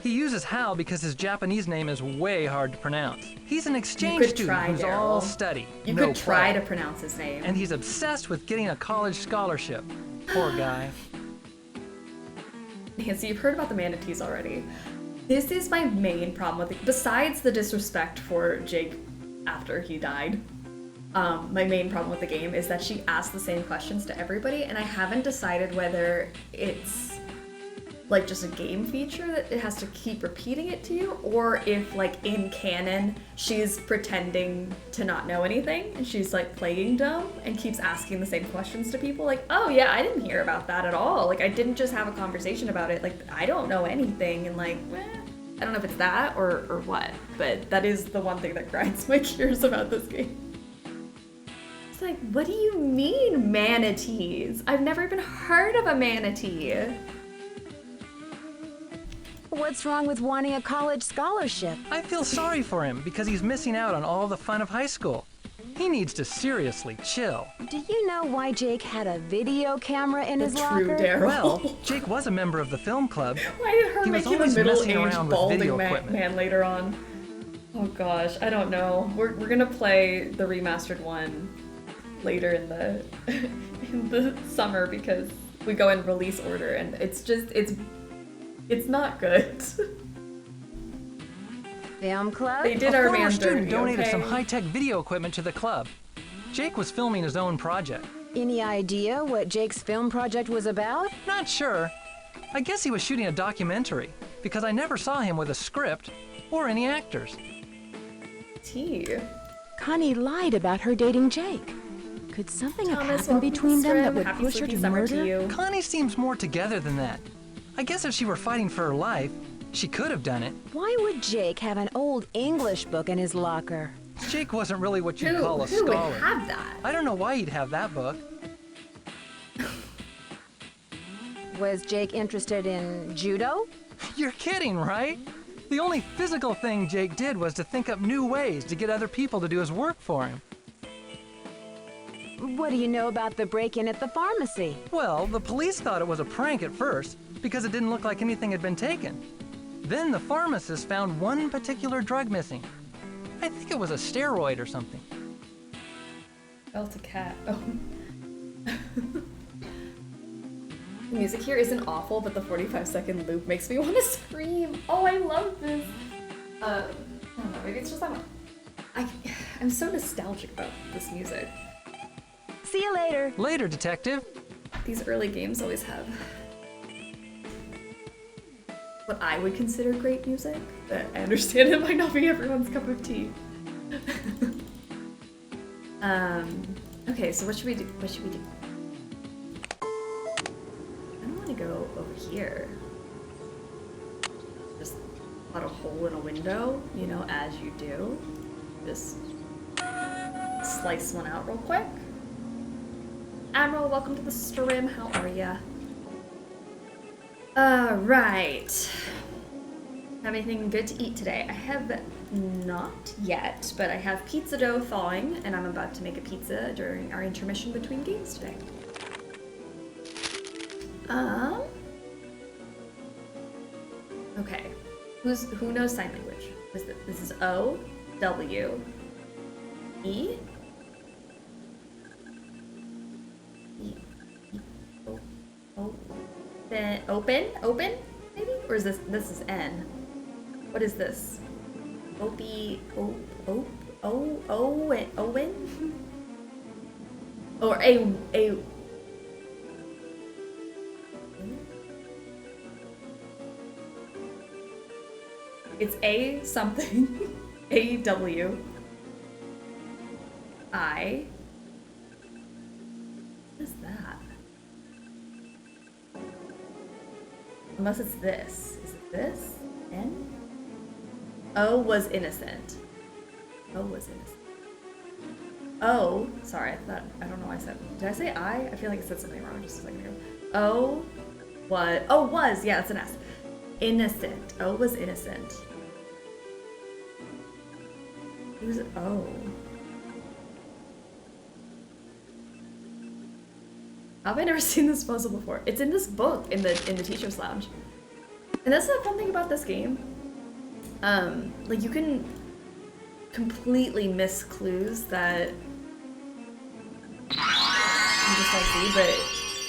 He uses Hal because his Japanese name is way hard to pronounce. He's an exchange could student try, who's Daryl. all study. You no could try play. to pronounce his name. And he's obsessed with getting a college scholarship. Poor guy. Nancy, you've heard about the manatees already. This is my main problem with it. Besides the disrespect for Jake after he died, my main problem with the game is that she asks the same questions to everybody, and I haven't decided whether it's like just a game feature that it has to keep repeating it to you, or if like in canon she's pretending to not know anything and she's like playing dumb and keeps asking the same questions to people, like, oh yeah, I didn't hear about that at all, like I didn't just have a conversation about it, like I don't know anything, and like I don't know if it's that or what, but that is the one thing that grinds my gears about this game. It's like, what do you mean manatees? I've never even heard of a manatee. What's wrong with wanting a college scholarship? I feel sorry for him because he's missing out on all the fun of high school. He needs to seriously chill. Do you know why Jake had a video camera in his locker? Daryl. Well, Jake was a member of the film club. Why did her He make was him a always messing middle-aged around with video balding equipment. man later on? Oh gosh, I don't know. We're gonna play the remastered one later in the in the summer because we go in release order, and it's just it's not good. Film club? They did A our former man student dirty, donated okay? some high-tech video equipment to the club. Jake was filming his own project. Any idea what Jake's film project was about? Not sure. I guess he was shooting a documentary because I never saw him with a script or any actors. Connie lied about her dating Jake. Could something have Thomas, happened welcome to between them that Scrim. would Happy push her Sleuthy to Summer murder? to you. Connie seems more together than that. I guess if she were fighting for her life, she could have done it. Why would Jake have an old English book in his locker? Jake wasn't really what you'd Who call a would scholar. have that? I don't know why he'd have that book. Was Jake interested in judo? You're kidding, right? The only physical thing Jake did was to think up new ways to get other people to do his work for him. What do you know about the break-in at the pharmacy? Well, the police thought it was a prank at first because it didn't look like anything had been taken. Then the pharmacist found one particular drug missing. I think it was a steroid or something. Delta cat. Oh. The music here isn't awful, but the 45-second loop makes me want to scream. Oh, I love this. I don't know, maybe it's just I'm so nostalgic about this music. See you later. Later, detective. These early games always have what I would consider great music, but I understand it might not be everyone's cup of tea. Okay, so what should we do? What should we do? I don't want to go over here. Just cut a hole in a window, you know, as you do. Just slice one out real quick. Admiral, welcome to the stream. How are ya? Right. Have anything good to eat today? I have not yet, but I have pizza dough thawing, and I'm about to make a pizza during our intermission between games today. Okay. Who knows sign language? This is O, W, E. Open, maybe? Or is this is N? What is this? Owen? Or a it's A something. A W I. What is that? Unless it's this. Is it this? N? O was innocent. O was innocent. O, sorry, I don't know why I said, did I say I? I feel like I said something wrong just a second ago. O was, yeah, it's an S. Innocent. O was innocent. Who's O? How have I never seen this puzzle before? It's in this book in the teacher's lounge. And that's the fun thing about this game. Like you can completely miss clues that you just don't see,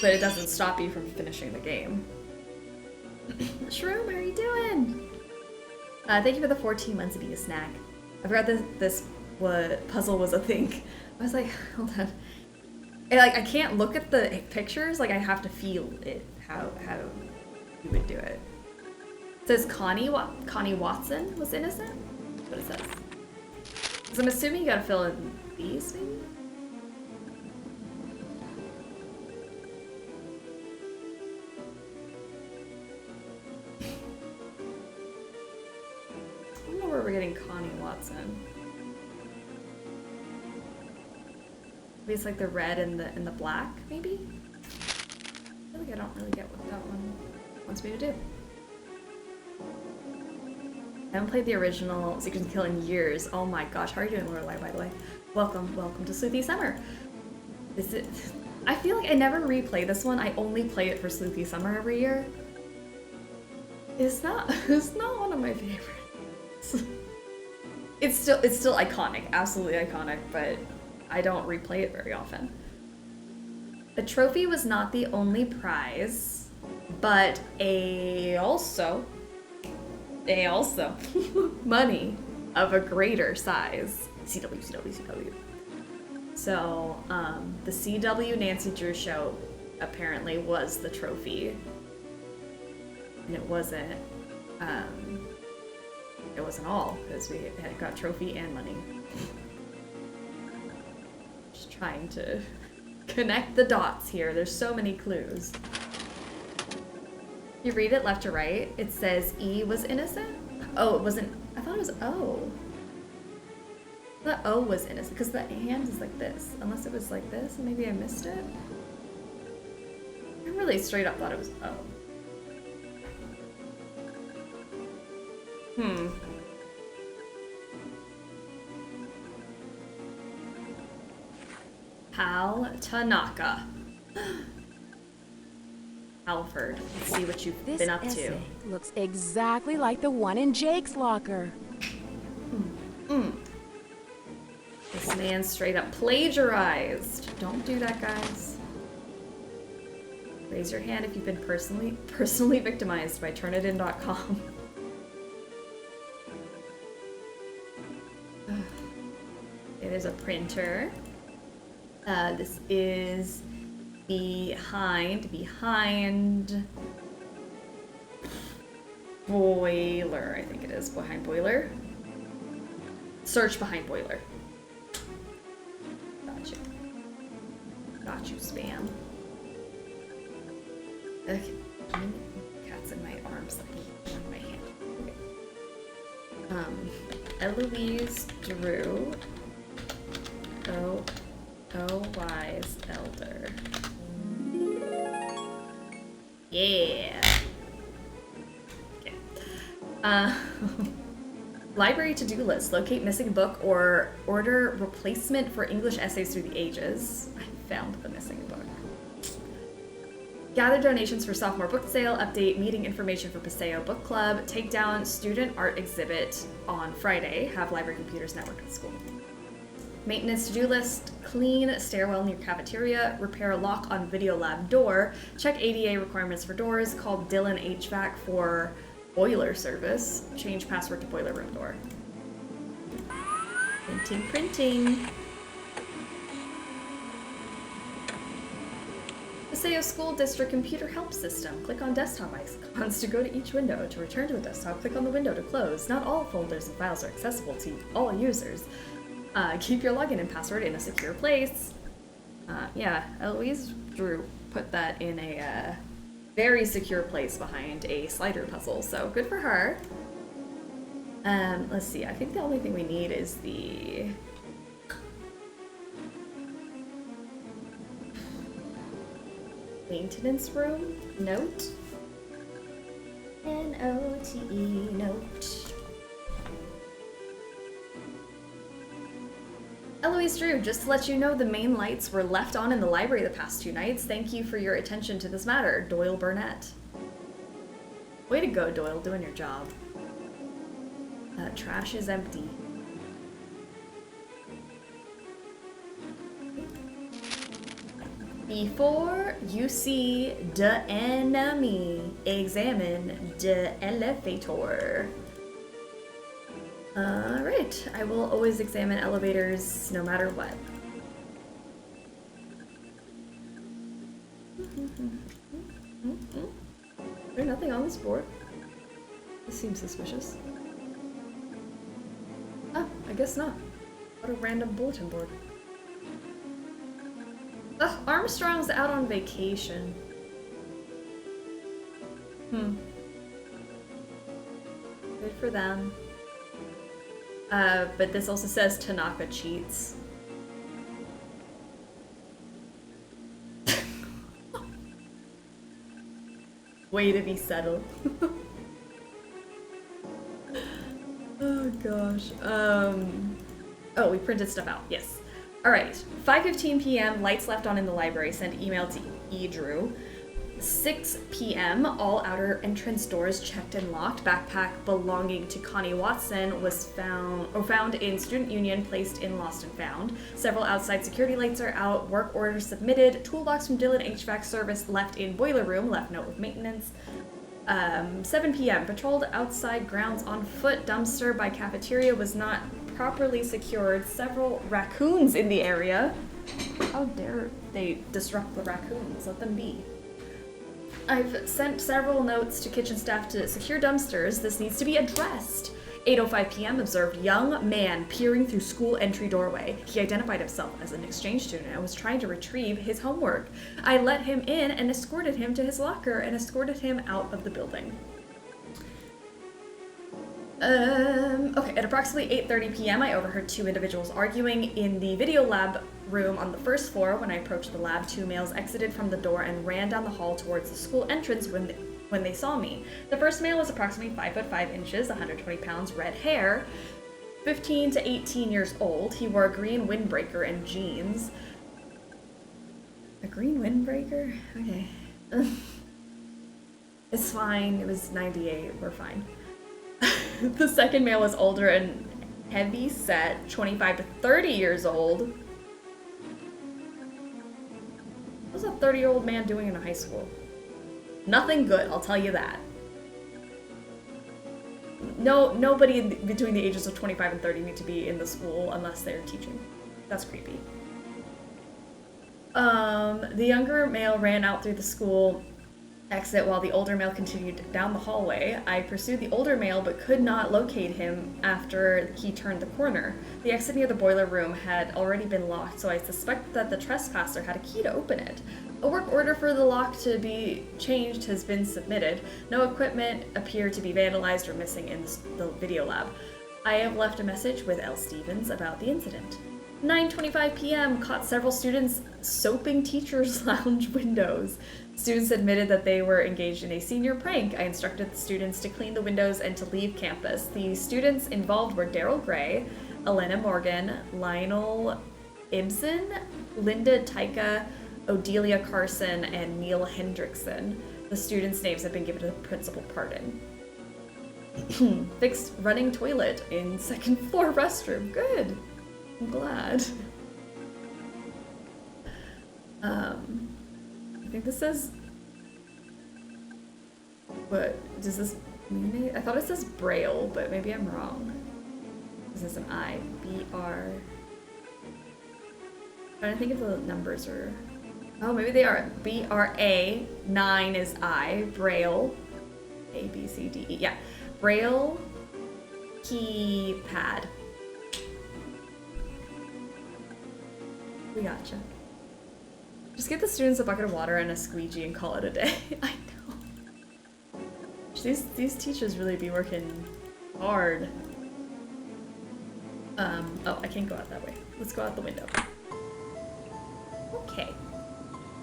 but it doesn't stop you from finishing the game. Shroom, how are you doing? Thank you for the 14 months of being a snack. I forgot this puzzle was a thing. I was like, hold on. And, like I can't look at the pictures. Like I have to feel it. How we would do it. It says Connie Watson was innocent? That's what it says. Because I'm assuming you gotta fill in these, maybe? I don't know where we're getting Connie Watson. Maybe it's like the red and the black, maybe? I feel like I don't really get what that one wants me to do. I haven't played the original Secret and Kill in years. Oh my gosh, how are you doing, Lorelai, by the way? Welcome to Sleuthy Summer. I feel like I never replay this one. I only play it for Sleuthy Summer every year. It's not one of my favorites. It's still iconic, absolutely iconic, but I don't replay it very often. The trophy was not the only prize, but also money of a greater size. CW. So, the CW Nancy Drew show apparently was the trophy. And it wasn't all, because we had got trophy and money. Just trying to connect the dots here. There's so many clues. You read it left to right, it says E was innocent? Oh, it wasn't. I thought it was O. I thought O was innocent, because the hand is like this. Unless it was like this, and maybe I missed it. I really straight up thought it was O. Hal Tanaka. Alfred, let's see what you've been up to. This essay looks exactly like the one in Jake's locker. This man straight up plagiarized. Don't do that, guys. Raise your hand if you've been personally victimized by Turnitin.com. Okay, there's a printer. This is behind boiler, I think it is. Behind boiler. Search behind boiler. Got you, spam. Okay. Cat's in my arms, like on my hand. Okay. Eloise Drew. Oh, wise elder. Yeah. Okay. Library to-do list. Locate missing book or order replacement for English essays through the ages. I found the missing book. Gather donations for sophomore book sale. Update meeting information for Paseo Book Club. Take down student art exhibit on Friday. Have library computers network at school. Maintenance to-do list, clean stairwell near cafeteria, repair lock on video lab door, check ADA requirements for doors, call Dylan HVAC for boiler service, change password to boiler room door. Printing. Paseo School District Computer Help System. Click on desktop icons to go to each window. To return to the desktop, click on the window to close. Not all folders and files are accessible to all users. Keep your login and password in a secure place. Yeah, Eloise Drew put that in a very secure place behind a slider puzzle, so good for her. Let's see, I think the only thing we need is the... maintenance room note. N-O-T-E note. Eloise Drew, just to let you know, the main lights were left on in the library the past 2 nights. Thank you for your attention to this matter. Doyle Burnett. Way to go, Doyle, doing your job. Trash is empty. Before you see the enemy, examine the elevator. Alright, I will always examine elevators no matter what. There's nothing on this board. This seems suspicious. Oh, I guess not. What a random bulletin board. Ugh, Armstrong's out on vacation. Good for them. But this also says Tanaka cheats. Way to be settled. Oh gosh. Oh, we printed stuff out. Yes. All right. 5:15 p.m. Lights left on in the library. Send email to Drew. 6 p.m. All outer entrance doors checked and locked. Backpack belonging to Connie Watson was found in Student Union, placed in Lost and Found. Several outside security lights are out. Work orders submitted. Toolbox from Dylan HVAC service left in boiler room. Left note with maintenance. 7 p.m. Patrolled outside grounds on foot. Dumpster by cafeteria was not properly secured. Several raccoons in the area. How dare they disrupt the raccoons? Let them be. I've sent several notes to kitchen staff to secure dumpsters. This needs to be addressed. 8:05 p.m. Observed young man peering through school entry doorway. He identified himself as an exchange student and was trying to retrieve his homework. I let him in and escorted him to his locker and escorted him out of the building. Okay, at approximately 8:30 p.m. I overheard two individuals arguing in the video lab room on the first floor. When I approached the lab, two males exited from the door and ran down the hall towards the school entrance when they saw me. The first male was approximately 5'5", 120 pounds, red hair, 15 to 18 years old. He wore a green windbreaker and jeans. A green windbreaker? Okay. It's fine. It was 98. We're fine. The second male was older and heavy set, 25 to 30 years old. What was a 30-year-old man doing in a high school? Nothing good, I'll tell you that. Nobody between the ages of 25 and 30 need to be in the school unless they're teaching. That's creepy. The younger male ran out through the school exit while the older male continued down the hallway. I pursued the older male but could not locate him after he turned the corner. The exit near the boiler room had already been locked, so I suspect that the trespasser had a key to open it. A work order for the lock to be changed has been submitted. No equipment appeared to be vandalized or missing in the video lab. I have left a message with L. Stevens about the incident. 9:25 p.m. Caught several students soaping teachers' lounge windows. Students admitted that they were engaged in a senior prank. I instructed the students to clean the windows and to leave campus. The students involved were Daryl Gray, Elena Morgan, Lionel Ibsen, Linda Tyka, Odelia Carson, and Neil Hendrickson. The students' names have been given to the principal pardon. Fixed running toilet in second floor restroom. Good. I'm glad. I think this says... What? Does this mean it? I thought it says Braille, but maybe I'm wrong. Is this an I? B-R... I'm trying to think if the numbers are... Oh, maybe they are. B-R-A, 9 is I, Braille, A, B, C, D, E. Yeah. Braille keypad. We gotcha. Just get the students a bucket of water and a squeegee and call it a day. I know. These teachers really be working hard. Oh, I can't go out that way. Let's go out the window. Okay.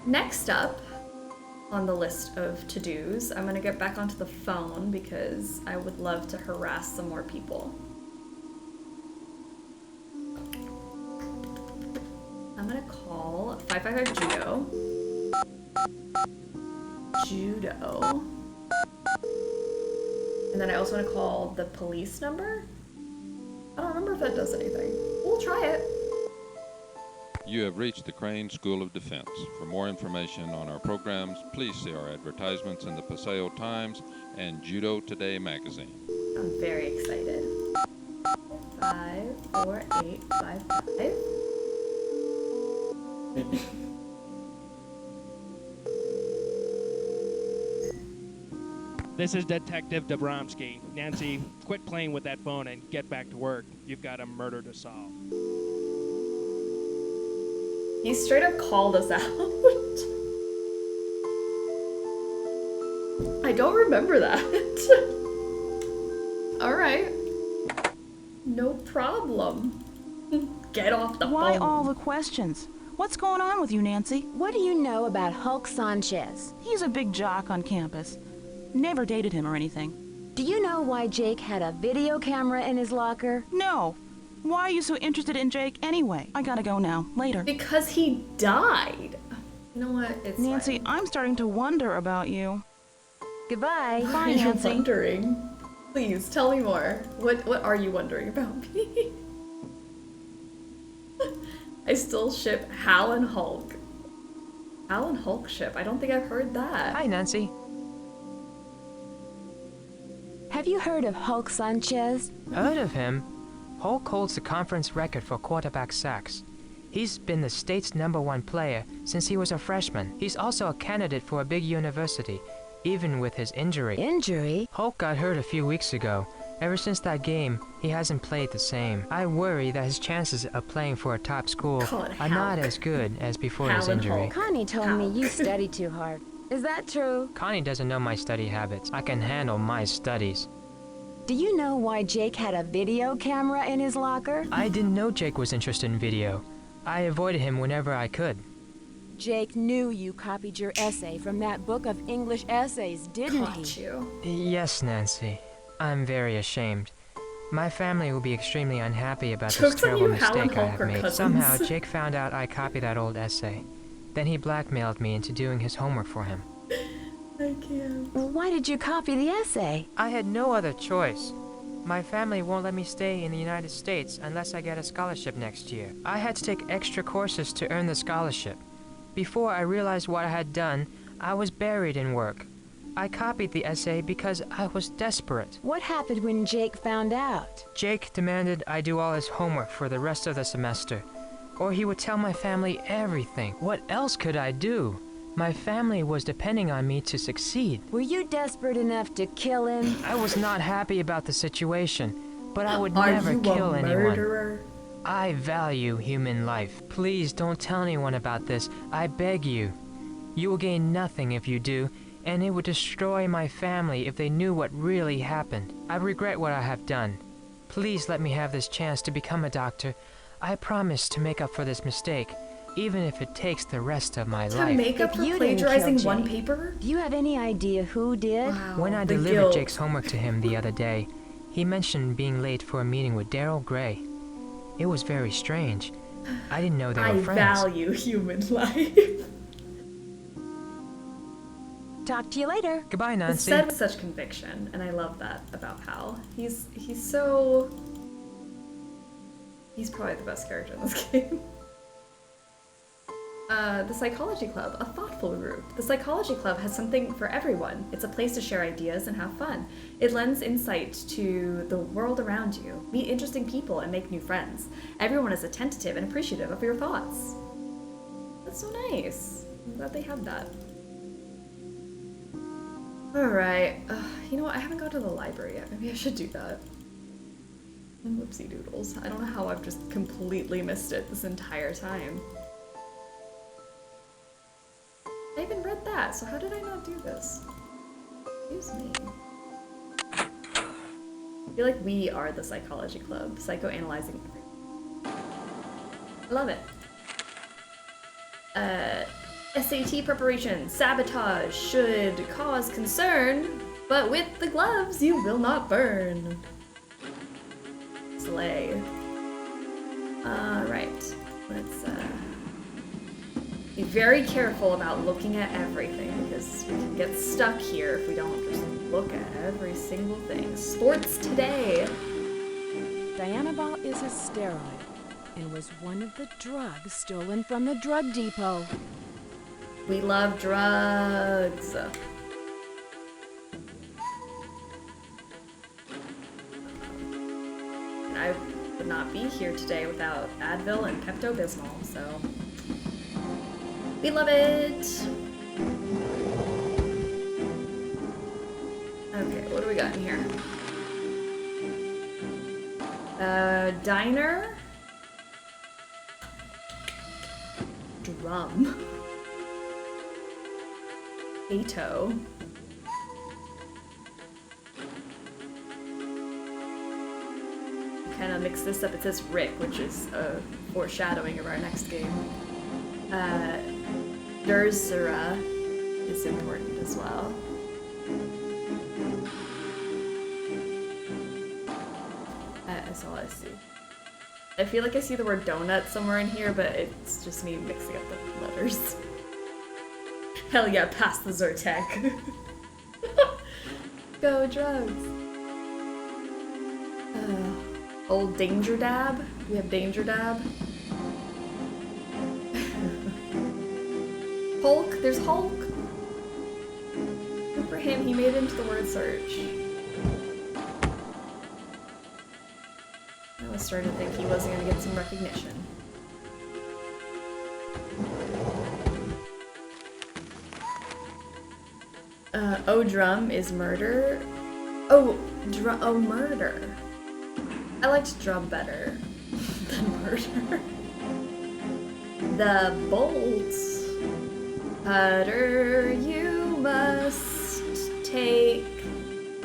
Next up on the list of to-dos, I'm gonna get back onto the phone because I would love to harass some more people. I'm gonna call 555 Judo. And then I also want to call the police number. I don't remember if that does anything. We'll try it. You have reached the Crane School of Defense. For more information on our programs, please see our advertisements in the Paseo Times and Judo Today magazine. I'm very excited. 54855. This is Detective Dabrowski. Nancy, quit playing with that phone and get back to work. You've got a murder to solve. He straight up called us out. I don't remember that. Alright. No problem. Get off the phone. Why all the questions? What's going on with you, Nancy? What do you know about Hulk Sanchez? He's a big jock on campus. Never dated him or anything. Do you know why Jake had a video camera in his locker? No. Why are you so interested in Jake anyway? I gotta go now. Later. Because he died. You know what? It's Nancy, fine. I'm starting to wonder about you. Goodbye. What Bye, are you Nancy. wondering? Please, tell me more. What are you wondering about me? I still ship Hal and Hulk. Hal and Hulk ship? I don't think I've heard that. Hi, Nancy. Have you heard of Hulk Sanchez? Heard of him? Hulk holds the conference record for quarterback sacks. He's been the state's #1 player since he was a freshman. He's also a candidate for a big university, even with his injury. Injury? Hulk got hurt a few weeks ago. Ever since that game, he hasn't played the same. I worry that his chances of playing for a top school are not as good as before his injury. Connie told me you study too hard. Is that true? Connie doesn't know my study habits. I can handle my studies. Do you know why Jake had a video camera in his locker? I didn't know Jake was interested in video. I avoided him whenever I could. Jake knew you copied your essay from that book of English essays, didn't he? Yes, Nancy. I'm very ashamed. My family will be extremely unhappy about this Jokes on terrible you, Hal and mistake I Hulk have are made. cousins. Somehow, Jake found out I copied that old essay. Then he blackmailed me into doing his homework for him. I can't. Why did you copy the essay? I had no other choice. My family won't let me stay in the United States unless I get a scholarship next year. I had to take extra courses to earn the scholarship. Before I realized what I had done, I was buried in work. I copied the essay because I was desperate. What happened when Jake found out? Jake demanded I do all his homework for the rest of the semester, or he would tell my family everything. What else could I do? My family was depending on me to succeed. Were you desperate enough to kill him? I was not happy about the situation, but I would Are never you kill a anyone. murderer? I value human life. Please don't tell anyone about this. I beg you. You will gain nothing if you do, and it would destroy my family if they knew what really happened. I regret what I have done. Please let me have this chance to become a doctor. I promise to make up for this mistake, even if it takes the rest of my To life. make up If for you didn't plagiarizing kill one Jake, paper? Do you have any idea who did? Wow, When I the delivered guilt. Jake's homework to him the other day, he mentioned being late for a meeting with Daryl Gray. It was very strange. I didn't know they were I friends. value human life. Talk to you later. Goodbye, It's Nancy. said with such conviction, and I love that about Hal. He's so... He's probably the best character in this game. The Psychology Club, a thoughtful group. The Psychology Club has something for everyone. It's a place to share ideas and have fun. It lends insight to the world around you. Meet interesting people and make new friends. Everyone is attentive and appreciative of your thoughts. That's so nice. I'm glad they have that. Alright. You know what? I haven't gone to the library yet. Maybe I should do that. Whoopsie doodles. I don't know how I've just completely missed it this entire time. I even read that, so how did I not do this? Excuse me. I feel like we are the Psychology Club, psychoanalyzing everything. I love it. SAT preparation. Sabotage should cause concern, but with the gloves you will not burn. Slay. Alright. Let's be very careful about looking at everything because we can get stuck here if we don't just look at every single thing. Sports today. Dianabol is a steroid and was one of the drugs stolen from the drug depot. We love drugs. And I would not be here today without Advil and Pepto-Bismol, so we love it. Okay, what do we got in here? Diner. Drum. Ato. Kind of mix this up. It says Rick, which is a foreshadowing of our next game. Dursura is important as well. That's all I see. I feel like I see the word donut somewhere in here, but it's just me mixing up the letters. Hell yeah, pass the Zyrtec. Go drugs. Old Danger Dab. We have Danger Dab. Hulk. There's Hulk. Good for him. He made it into the word search. I was starting to think he wasn't going to get some recognition. Oh, drum is murder. Oh, murder. I liked drum better than murder. The bolts. Putter you must take,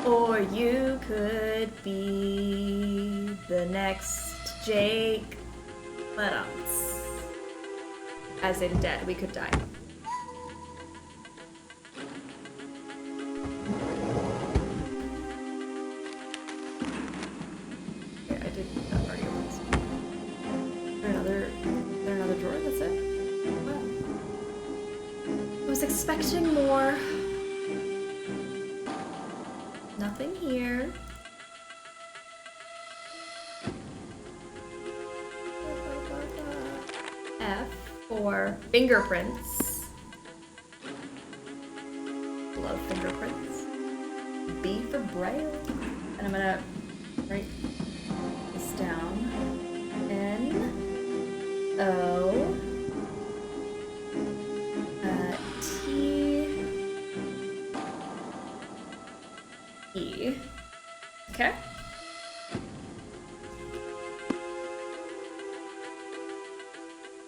or you could be the next Jake. But as in dead, we could die. Expecting more. Nothing here. F for fingerprints. Love fingerprints. B for braille. And I'm gonna write this down. N O E. Okay.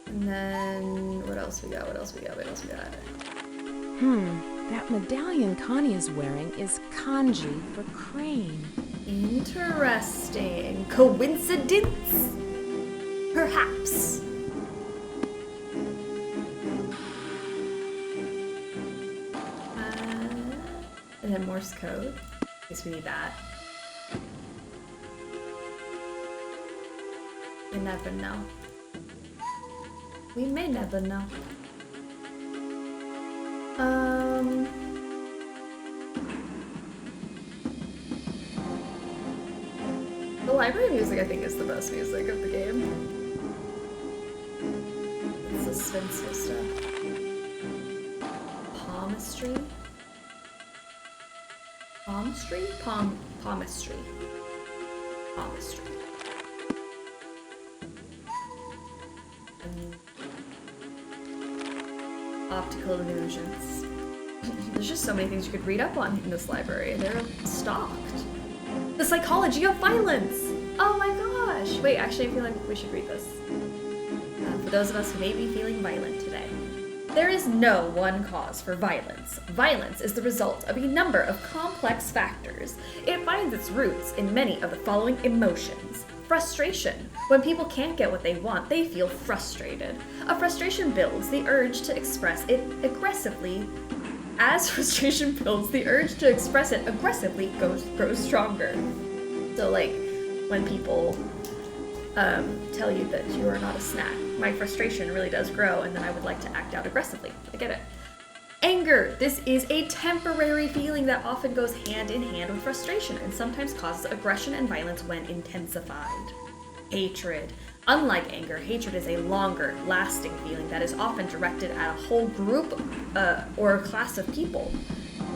And then what else we got? What else we got? That medallion Connie is wearing is kanji for crane. Interesting. Coincidence? Perhaps. And then Morse code. I guess we need that. We never know. We may never know. The library music, I think, is the best music of the game. It's the suspenseful stuff. Palmistry. Palmistry? Palmistry. Palmistry. Optical illusions. There's just so many things you could read up on in this library. They're stocked. The psychology of violence! Oh my gosh! Wait, actually I feel like we should read this. For those of us who may be feeling violent today. There is no one cause for violence. Violence is the result of a number of complex factors. It finds its roots in many of the following emotions. Frustration. When people can't get what they want, they feel frustrated. A frustration builds, the urge to express it aggressively. As frustration builds, the urge to express it aggressively grows stronger. So like, when people tell you that you are not a snack, my frustration really does grow, and then I would like to act out aggressively. I get it. Anger. This is a temporary feeling that often goes hand in hand with frustration and sometimes causes aggression and violence when intensified. Hatred. Unlike anger, hatred is a longer, lasting feeling that is often directed at a whole group or a class of people.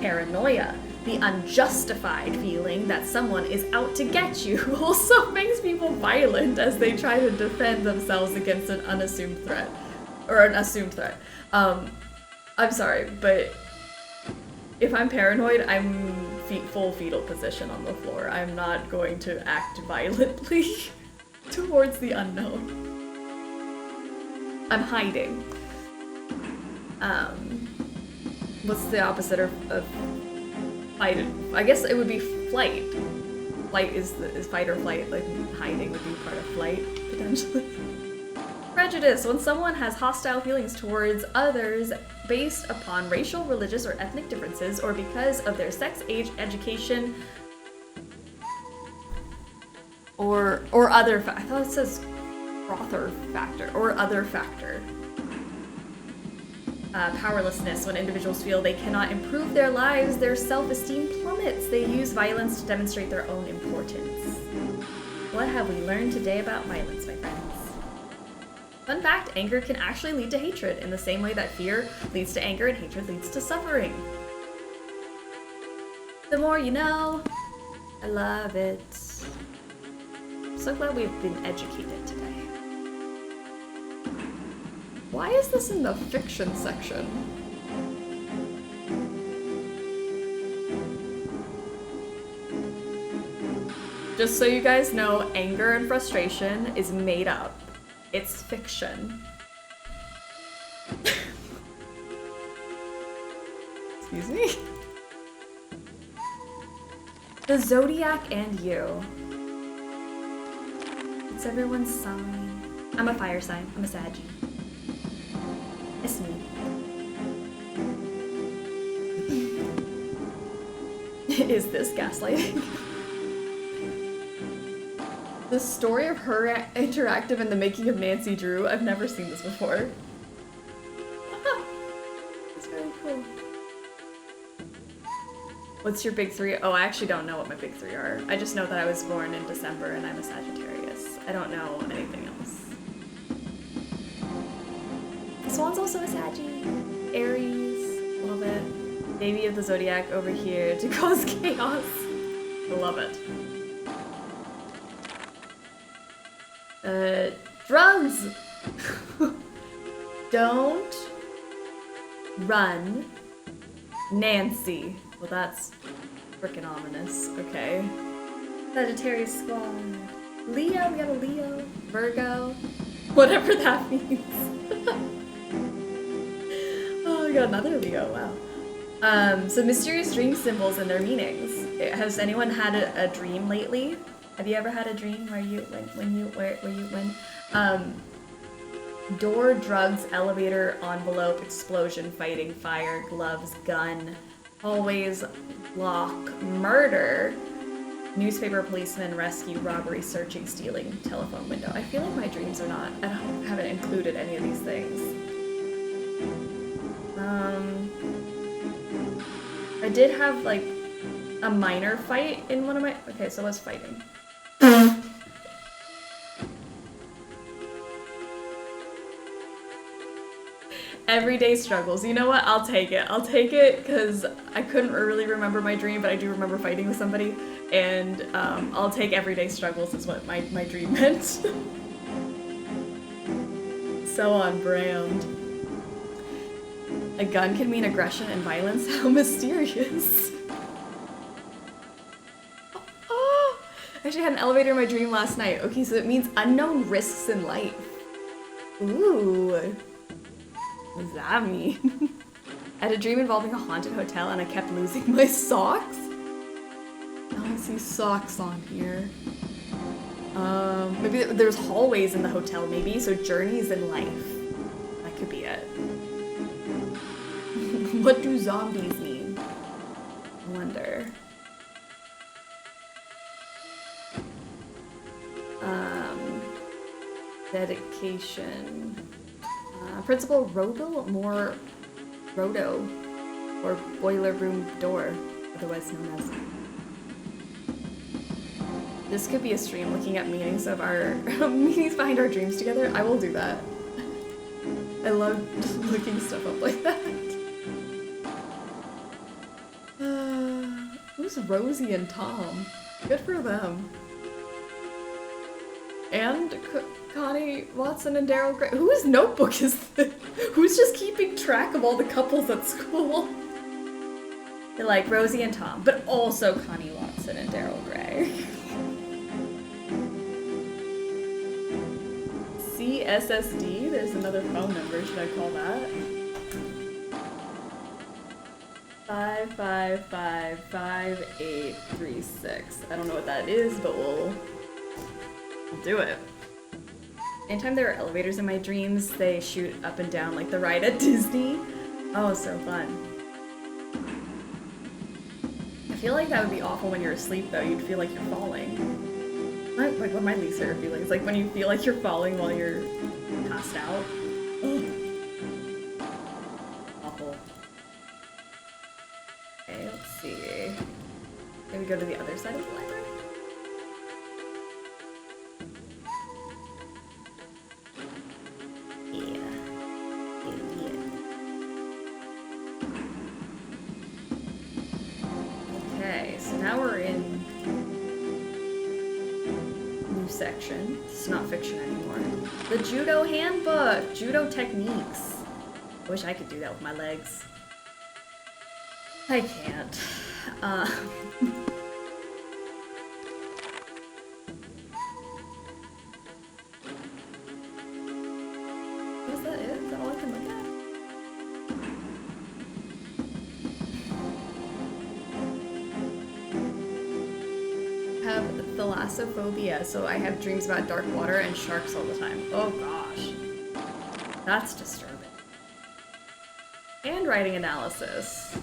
Paranoia. The unjustified feeling that someone is out to get you also makes people violent as they try to defend themselves against an unassumed threat. Or an assumed threat. I'm sorry, but if I'm paranoid, I'm full fetal position on the floor. I'm not going to act violently towards the unknown. I'm hiding. What's the opposite of fight? I guess it would be flight. Flight is fight or flight. Like hiding would be part of flight potentially. Prejudice: when someone has hostile feelings towards others based upon racial, religious, or ethnic differences, or because of their sex, age, education, or other. I thought it says author factor or other factor. Powerlessness: when individuals feel they cannot improve their lives, their self-esteem plummets. They use violence to demonstrate their own importance. What have we learned today about violence, my friends? Fun fact: anger can actually lead to hatred in the same way that fear leads to anger and hatred leads to suffering. The more you know. I love it. I'm so glad we've been educated today. Why is this in the fiction section? Just so you guys know, anger and frustration is made up. It's fiction. Excuse me? The Zodiac and you. It's everyone's sign. I'm a fire sign. I'm a Saggy. It's me. Is this gaslighting? The story of her interactive in the making of Nancy Drew. I've never seen this before. It's very cool. What's your big three? Oh, I actually don't know what my big three are. I just know that I was born in December and I'm a Sagittarius. I don't know anything else. Swan's also a Saggy. Aries. Love it. Baby of the Zodiac over here to cause chaos. I love it. Drugs! Don't run Nancy. Well, that's freaking ominous. Okay. Sagittarius squad. Leo, we got a Leo. Virgo. Whatever that means. Oh, we got another Leo, wow. So mysterious dream symbols and their meanings. Has anyone had a dream lately? Have you ever had a dream where you went? Door, drugs, elevator, envelope, explosion, fighting, fire, gloves, gun, hallways, lock, murder, newspaper, policeman, rescue, robbery, searching, stealing, telephone window. I feel like my dreams are not, haven't included any of these things. I did have like a minor fight in one of my, okay, so what's fighting? Everyday struggles. You know what? I'll take it. I'll take it because I couldn't really remember my dream, but I do remember fighting with somebody. And I'll take everyday struggles is what my dream meant. So on brand. A gun can mean aggression and violence. How mysterious. Oh, I actually had an elevator in my dream last night. Okay, so it means unknown risks in life. Ooh. What does that mean? I had a dream involving a haunted hotel and I kept losing my socks. I don't see socks on here. Maybe there's hallways in the hotel, maybe, so journeys in life. That could be it. What do zombies mean? I wonder. Dedication. Principal Robo, more Roto, or boiler room door, otherwise known as. This could be a stream looking at meanings of our meanings behind our dreams together. I will do that. I love looking stuff up like that. Who's Rosie and Tom? Good for them. And Connie Watson and Daryl Gray. Whose notebook is this? Who's just keeping track of all the couples at school? They're like Rosie and Tom, but also Connie Watson and Daryl Gray. CSSD? There's another phone number, should I call that? 5555836. I don't know what that is, but we'll do it. Anytime there are elevators in my dreams, they shoot up and down like the ride at Disney. Oh, so fun. I feel like that would be awful when you're asleep, though. You'd feel like you're falling. Like what my least favorite feeling is, like when you feel like you're falling while you're passed out. Ugh. Awful. Okay, let's see. Maybe go to the other side of the library? Okay, so now we're in new section. It's not fiction anymore. The judo handbook! Judo techniques. I wish I could do that with my legs. I can't. Is that it? Is that all I can look at? Have thalassophobia, so I have dreams about dark water and sharks all the time. Oh gosh. That's disturbing. Handwriting analysis.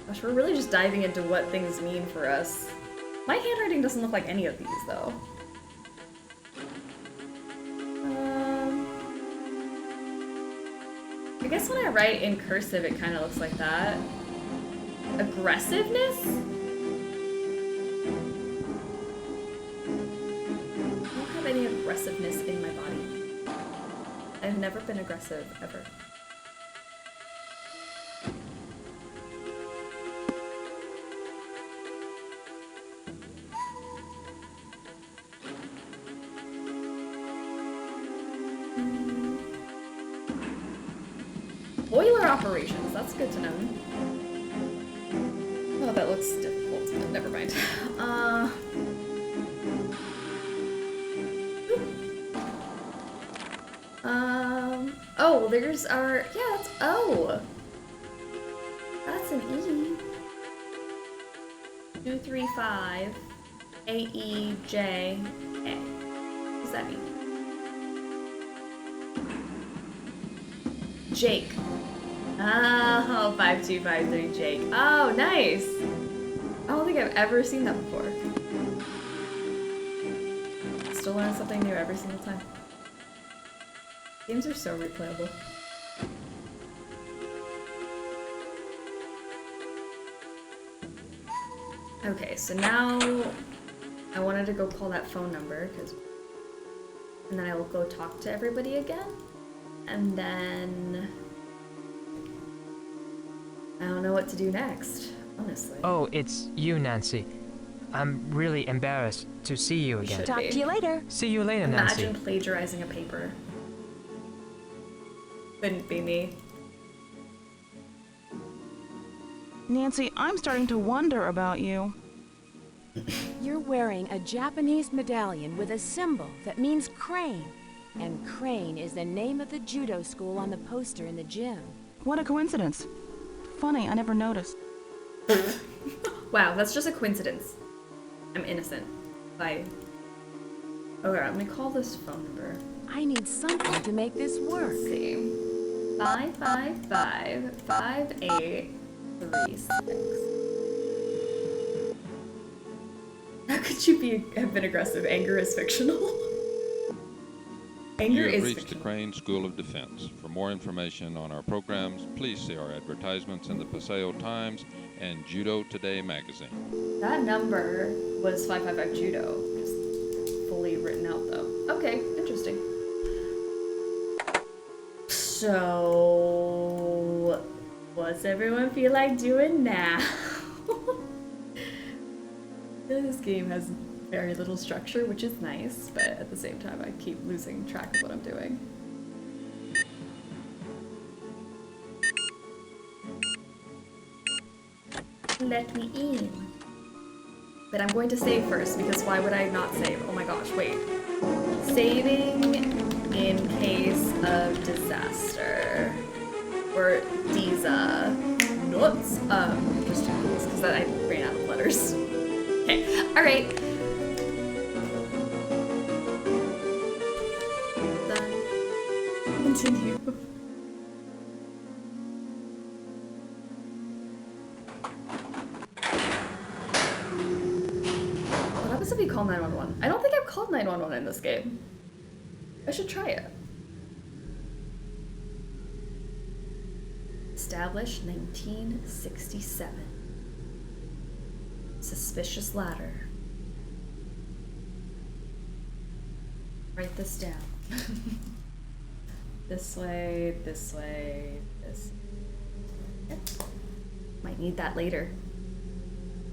Gosh, we're really just diving into what things mean for us. My handwriting doesn't look like any of these, though. I guess when I write in cursive, it kind of looks like that. Aggressiveness? I don't have any aggressiveness in my body. I've never been aggressive, ever. Boiler operations, that's good to know. Oh, that looks difficult, but never mind. Oh, well, there's our, yeah, that's O. That's an E. 235 AEJ A. What does that mean? Jake. Oh, 5253 Jake. Oh, nice. I don't think I've ever seen that before. Still learn something new every single time. Games are so replayable. Okay, so now I wanted to go call that phone number, and then I will go talk to everybody again. And then I don't know what to do next, honestly. Oh, it's you, Nancy. I'm really embarrassed to see you again. Talk to you later. See you later, Nancy. Imagine plagiarizing a paper. Couldn't be me. Nancy, I'm starting to wonder about you. You're wearing a Japanese medallion with a symbol that means crane. And Crane is the name of the judo school on the poster in the gym. What a coincidence. Funny, I never noticed. Wow, that's just a coincidence. I'm innocent. Bye. Okay, I'm gonna call this phone number. I need something to make this work. Let's see. 5555836. How could you have been aggressive? Anger is fictional. Anger You have is reached the fictional. Crane School of Defense. For more information on our programs, please see our advertisements in the Paseo Times and Judo Today magazine. That number was 555 Judo, just fully written out though. Okay, interesting. So, what's everyone feel like doing now? I feel like this game has very little structure, which is nice, but at the same time I keep losing track of what I'm doing. let me in. But I'm going to save first, because why would I not save? Oh my gosh, wait. Saving in case of disaster. Or Diza. Nuts. Just rules, because I ran out of letters. Okay, alright. Done. Continue. What happens if you call 911? I don't think I've called 911 in this game. I should try it. Established 1967. Suspicious ladder. Write this down. This way, this way, this. Yep. Might need that later.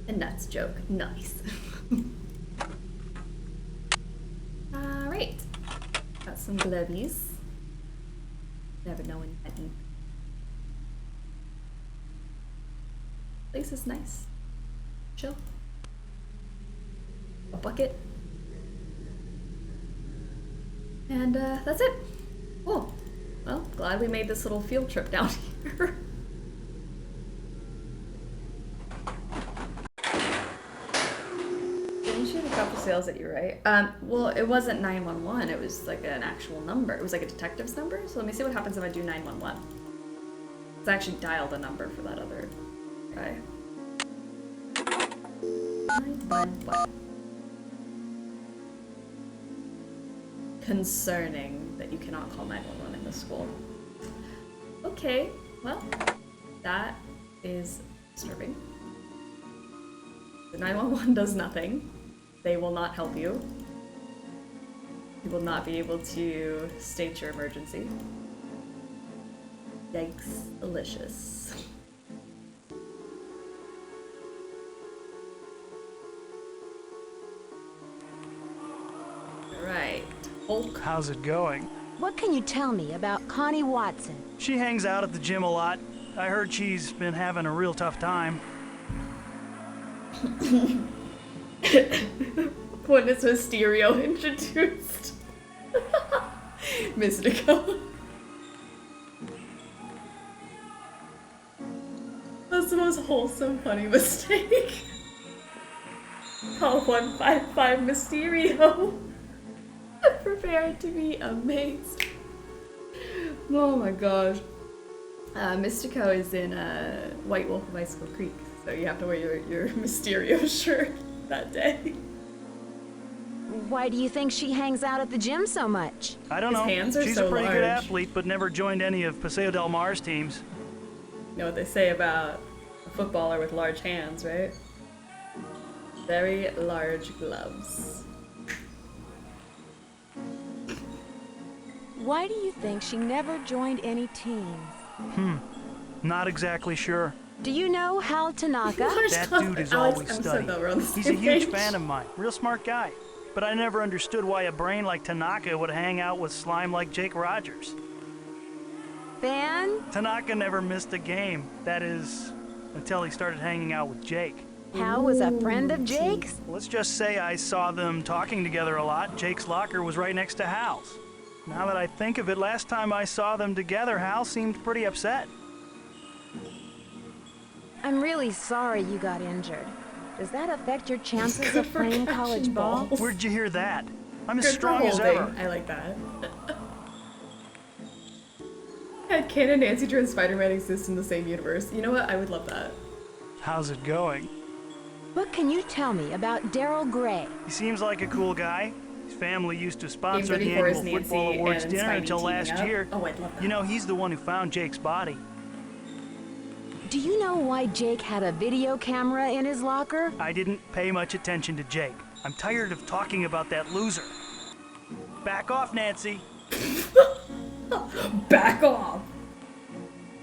A nuts joke. Nice. Alright. Got some glovies. Never know when I need. Place is nice. Chill. A bucket. And that's it. Cool. Well, glad we made this little field trip down here. Didn't you have a couple sales at you, right? Well, it wasn't 911. It was like an actual number. It was like a detective's number. So let me see what happens if I do 911. I actually dialed a number for that other guy. 911. Concerning that you cannot call 911 in this school. Okay, well, that is disturbing. The 911 does nothing. They will not help you. You will not be able to state your emergency. Yikes, delicious. Alright. Hulk. How's it going? What can you tell me about Connie Watson? She hangs out at the gym a lot. I heard she's been having a real tough time. When is Mysterio introduced? Mystico. That's the most wholesome, funny mistake. Call 155 Mysterio. Prepare to be amazed. Oh my gosh. Mystico is in White Wolf of Icicle Creek, so you have to wear your Mysterio shirt that day. Why do you think she hangs out at the gym so much? I don't know. Hands are She's so a pretty good large. athlete, but never joined any of Paseo Del Mar's teams. You know what they say about a footballer with large hands, right? Very large gloves. Why do you think she never joined any teams? Not exactly sure. Do you know Hal Tanaka? That dude is always studying. He's a huge fan of mine. Real smart guy. But I never understood why a brain like Tanaka would hang out with slime like Jake Rogers. Fan? Tanaka never missed a game. That is, until he started hanging out with Jake. Hal was a friend of Jake's? Let's just say I saw them talking together a lot. Jake's locker was right next to Hal's. Now that I think of it, last time I saw them together, Hal seemed pretty upset. I'm really sorry you got injured. Does that affect your chances of playing college ball? Where'd you hear that? I'm as Good strong for as holding. ever. I like that. Can and Nancy Drew and Spider-Man exist in the same universe? You know what? I would love that. How's it going? What can you tell me about Daryl Gray? He seems like a cool guy. His family used to sponsor the 34 is annual Nancy Football Awards and dinner Spidey until teaming last up. year. Oh, I'd love that. You know, he's the one who found Jake's body. Do you know why Jake had a video camera in his locker? I didn't pay much attention to Jake. I'm tired of talking about that loser. Back off, Nancy. Back off.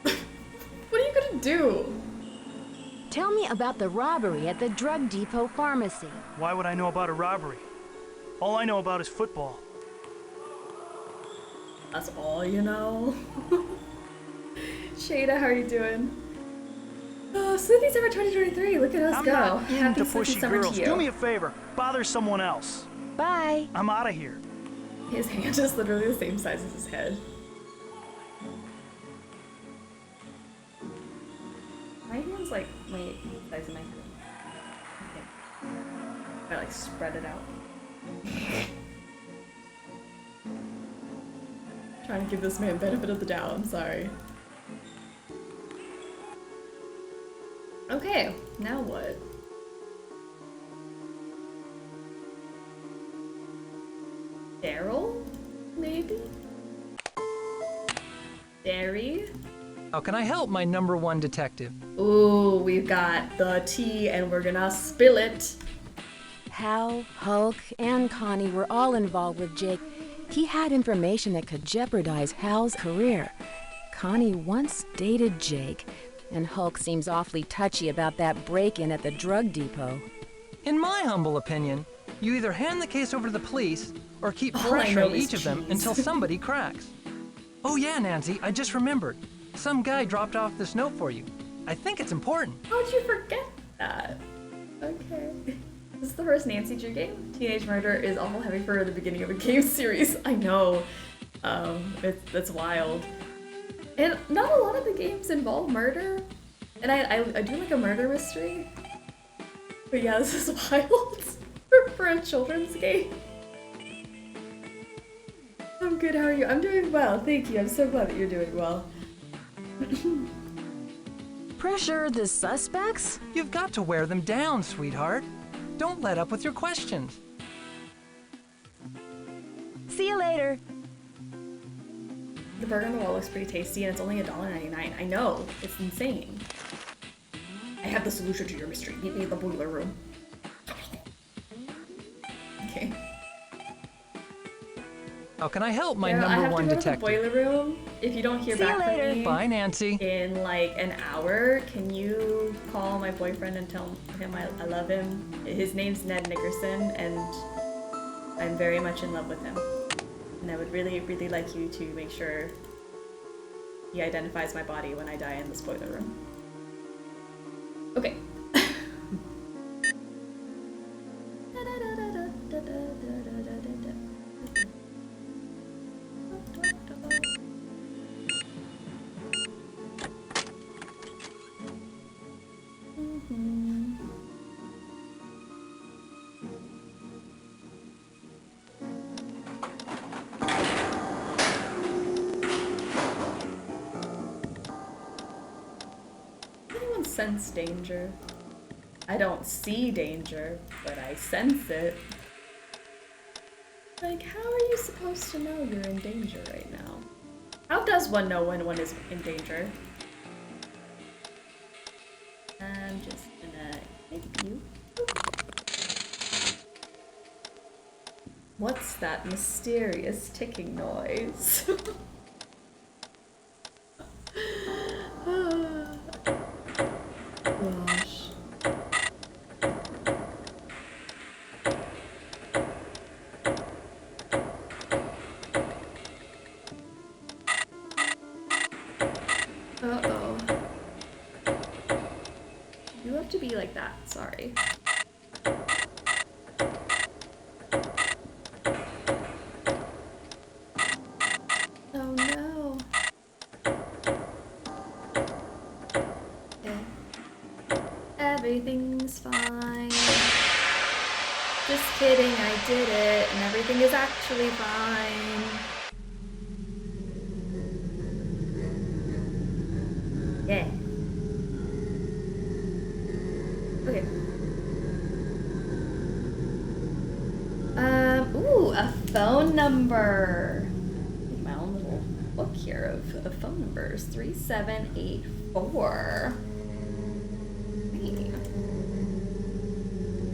What are you gonna do? Tell me about the robbery at the drug depot pharmacy. Why would I know about a robbery? All I know about is football. That's all you know? Shada, how are you doing? Oh, Sleuthy Summer 2023. Look at us I'm go. not Happy into Sleuthy pushy Summer girls. to you. Do me a favor. Bother someone else. Bye. Bother someone else. Bye. I'm out of here. His hand is literally the same size as his head. My hand's like, wait, the size of my hand. Okay. I like spread it out. Trying to give this man benefit of the doubt, I'm sorry. Okay, now what? Daryl? Maybe? Derry? How can I help, my #1 detective? Ooh, we've got the tea and we're gonna spill it. Hal, Hulk, and Connie were all involved with Jake. He had information that could jeopardize Hal's career. Connie once dated Jake, and Hulk seems awfully touchy about that break-in at the drug depot. In my humble opinion, you either hand the case over to the police or keep All I know pressuring is each of them cheese. until somebody cracks. Oh yeah, Nancy, I just remembered. Some guy dropped off this note for you. I think it's important. How'd you forget that? Okay. This is the first Nancy Drew game. Teenage murder is awful heavy for the beginning of a game series. I know. That's wild. And not a lot of the games involve murder. And I do like a murder mystery. But yeah, this is wild for a children's game. I'm good, how are you? I'm doing well, thank you. I'm so glad that you're doing well. Pressure the suspects? You've got to wear them down, sweetheart. Don't let up with your questions. See you later. The burger on the wall looks pretty tasty and it's only $1.99. I know, it's insane. I have the solution to your mystery. Meet me in the boiler room. Okay. How can I help, my Daryl, I have to #1 go detective? to the boiler room. If you don't hear See you back later. from me Bye, Nancy. in like an hour, can you call my boyfriend and tell him I love him? His name's Ned Nickerson and I'm very much in love with him. And I would really, really like you to make sure he identifies my body when I die in this boiler room. Okay. Anyone sense danger? I don't see danger, but I sense it. Like, how are you supposed to know you're in danger right now? How does one know when one is in danger? I'm just gonna hit you. What's that mysterious ticking noise? Gosh. Uh-oh. You have to be like that, sorry. Oh no. Okay. Everything's fine. Just kidding, I did it, and everything is actually fine. Yeah. Okay. Ooh, a phone number. Make my own little book here of phone numbers. 3784. Hey.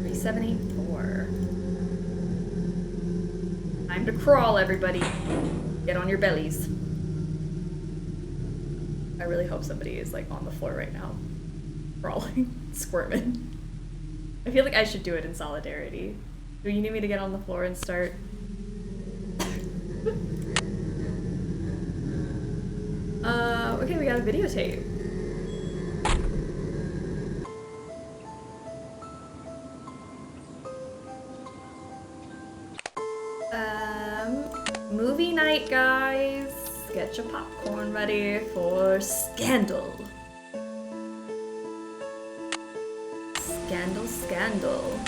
3784. Time to crawl, everybody. Get on your bellies. I really hope somebody is like on the floor right now. Crawling, squirming. I feel like I should do it in solidarity. Do you need me to get on the floor and start? Okay, we got a videotape. guys, get your popcorn ready for Scandal. Scandal, Scandal.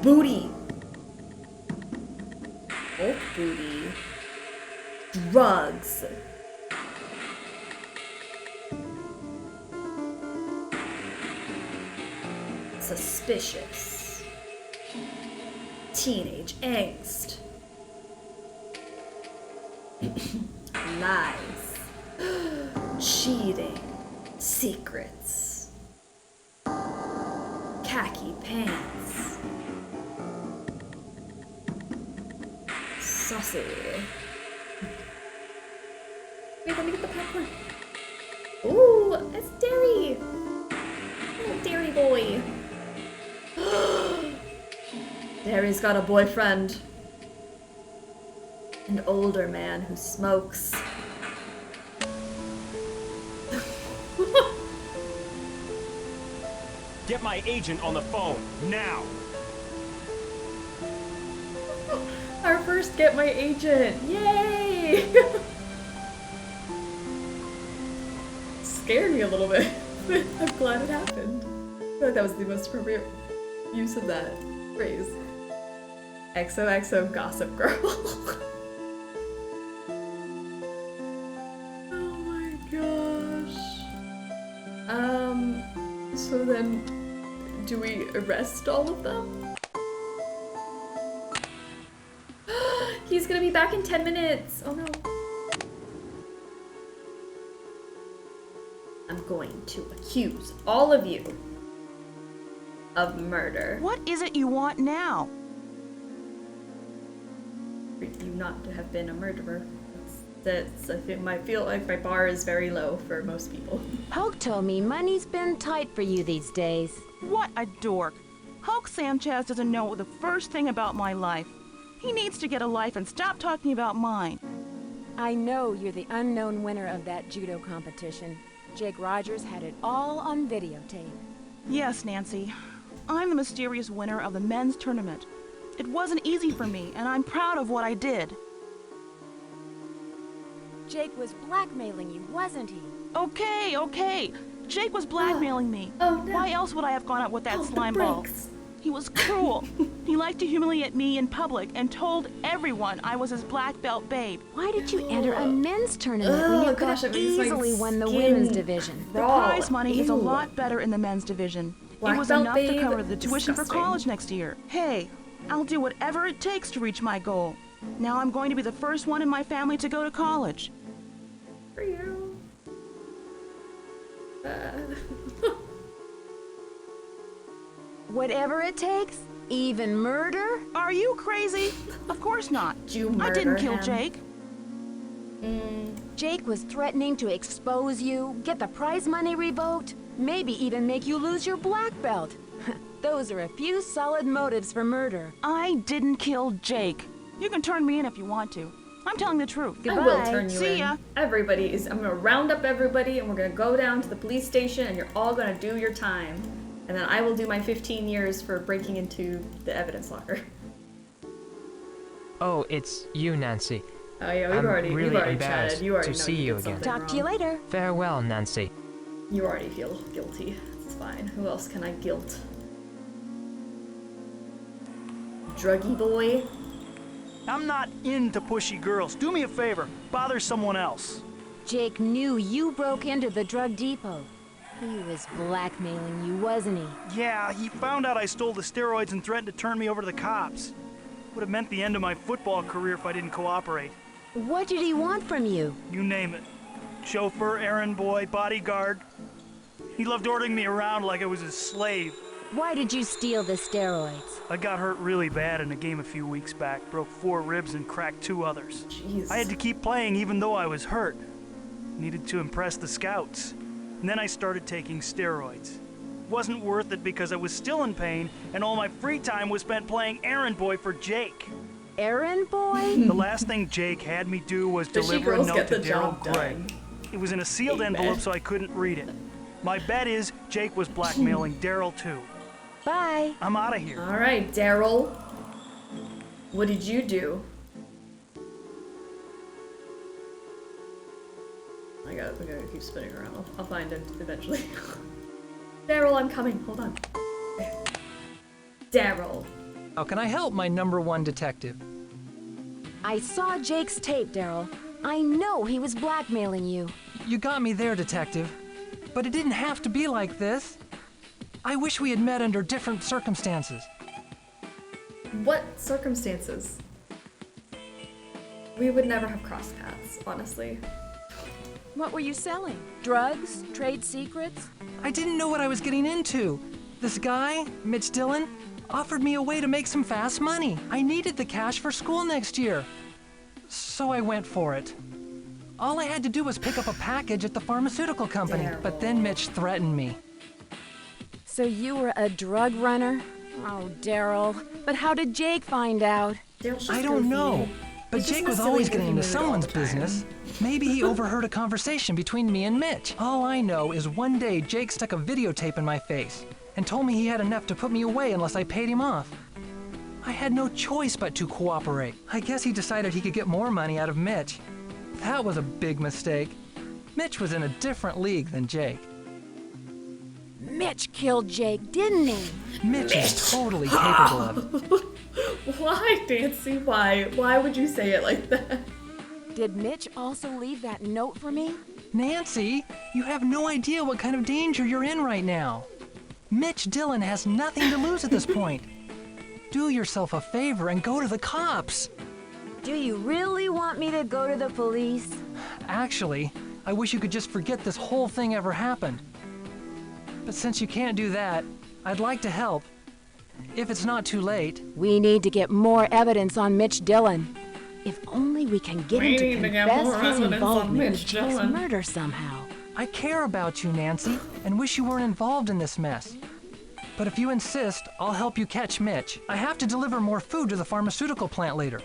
Booty. Oak booty. Drugs. Suspicious. Teenage angst. Lies. Cheating. Secrets. Khaki pants. Saucy. Wait, let me get the popcorn. Ooh, it's dairy. Oh, dairy boy. Dairy's got a boyfriend. An older man who smokes. Get my agent on the phone, now! Our first Get My Agent! Yay! Scared me a little bit, but I'm glad it happened. I feel like that was the most appropriate use of that phrase. XOXO Gossip Girl. Oh my gosh. So then, do we arrest all of them? He's gonna be back in 10 minutes. Oh no. I'm going to accuse all of you of murder. What is it you want now? For you not to have been a murderer. I feel like my bar is very low for most people. Hulk told me money's been tight for you these days. What a dork. Hulk Sanchez doesn't know the first thing about my life. He needs to get a life and stop talking about mine. I know you're the unknown winner of that judo competition. Jake Rogers had it all on videotape. Yes, Nancy. I'm the mysterious winner of the men's tournament. It wasn't easy for me, and I'm proud of what I did. Jake was blackmailing you, wasn't he? Okay. Jake was blackmailing me. Oh, no. Why else would I have gone out with that slime ball? He was cruel. He liked to humiliate me in public and told everyone I was his black belt babe. Why did you enter a men's tournament when you could have easily won the women's division? The prize money is a lot better in the men's division. It was enough to cover the tuition for college next year. Hey, I'll do whatever it takes to reach my goal. Now I'm going to be the first one in my family to go to college. For you. Whatever it takes? Even murder? Are you crazy? Of course not. I didn't kill Jake. Jake was threatening to expose you, get the prize money revoked, maybe even make you lose your black belt. Those are a few solid motives for murder. I didn't kill Jake. You can turn me in if you want to. I'm telling the truth. Goodbye. I will turn you See in. ya. I'm gonna round up everybody and we're gonna go down to the police station and you're all gonna do your time. And then I will do my 15 years for breaking into the evidence locker. Oh, it's you, Nancy. Oh yeah, we've I'm already really embarrassed chatted. You already to know see you did again. something Talk to you wrong. later. Farewell, Nancy. You already feel guilty. It's fine. Who else can I guilt? Druggy boy? I'm not into pushy girls. Do me a favor. Bother someone else. Jake knew you broke into the drug depot. He was blackmailing you, wasn't he? Yeah, he found out I stole the steroids and threatened to turn me over to the cops. Would have meant the end of my football career if I didn't cooperate. What did he want from you? You name it. Chauffeur, errand boy, bodyguard. He loved ordering me around like I was his slave. Why did you steal the steroids? I got hurt really bad in a game a few weeks back. Broke 4 ribs and cracked 2 others. Jeez. I had to keep playing even though I was hurt. Needed to impress the scouts. And then I started taking steroids. Wasn't worth it because I was still in pain and all my free time was spent playing errand boy for Jake. Errand boy? The last thing Jake had me do was deliver a note to Daryl Gray. It was in a sealed envelope so I couldn't read it. My bet is Jake was blackmailing Daryl too. Bye. I'm out of here. Alright, Daryl. What did you do? I gotta keep spinning around. I'll find him eventually. Daryl, I'm coming. Hold on. Daryl. How can I help, my #1 detective? I saw Jake's tape, Daryl. I know he was blackmailing you. You got me there, detective. But it didn't have to be like this. I wish we had met under different circumstances. What circumstances? We would never have crossed paths, honestly. What were you selling? Drugs? Trade secrets? I didn't know what I was getting into. This guy, Mitch Dillon, offered me a way to make some fast money. I needed the cash for school next year. So I went for it. All I had to do was pick up a package at the pharmaceutical company, but then Mitch threatened me. So you were a drug runner? Oh, Daryl. But how did Jake find out? I don't know. But Jake was always getting into someone's business. Maybe he overheard a conversation between me and Mitch. All I know is one day Jake stuck a videotape in my face and told me he had enough to put me away unless I paid him off. I had no choice but to cooperate. I guess he decided he could get more money out of Mitch. That was a big mistake. Mitch was in a different league than Jake. Mitch killed Jake, didn't he? Mitch is totally capable of it. Why, Nancy? Why? Why would you say it like that? Did Mitch also leave that note for me? Nancy, you have no idea what kind of danger you're in right now. Mitch Dillon has nothing to lose at this point. Do yourself a favor and go to the cops. Do you really want me to go to the police? Actually, I wish you could just forget this whole thing ever happened. But since you can't do that, I'd like to help. If it's not too late. We need to get more evidence on Mitch Dillon. If only we can get him to confess his involvement with Jake's murder somehow. I care about you, Nancy, and wish you weren't involved in this mess. But if you insist, I'll help you catch Mitch. I have to deliver more food to the pharmaceutical plant later.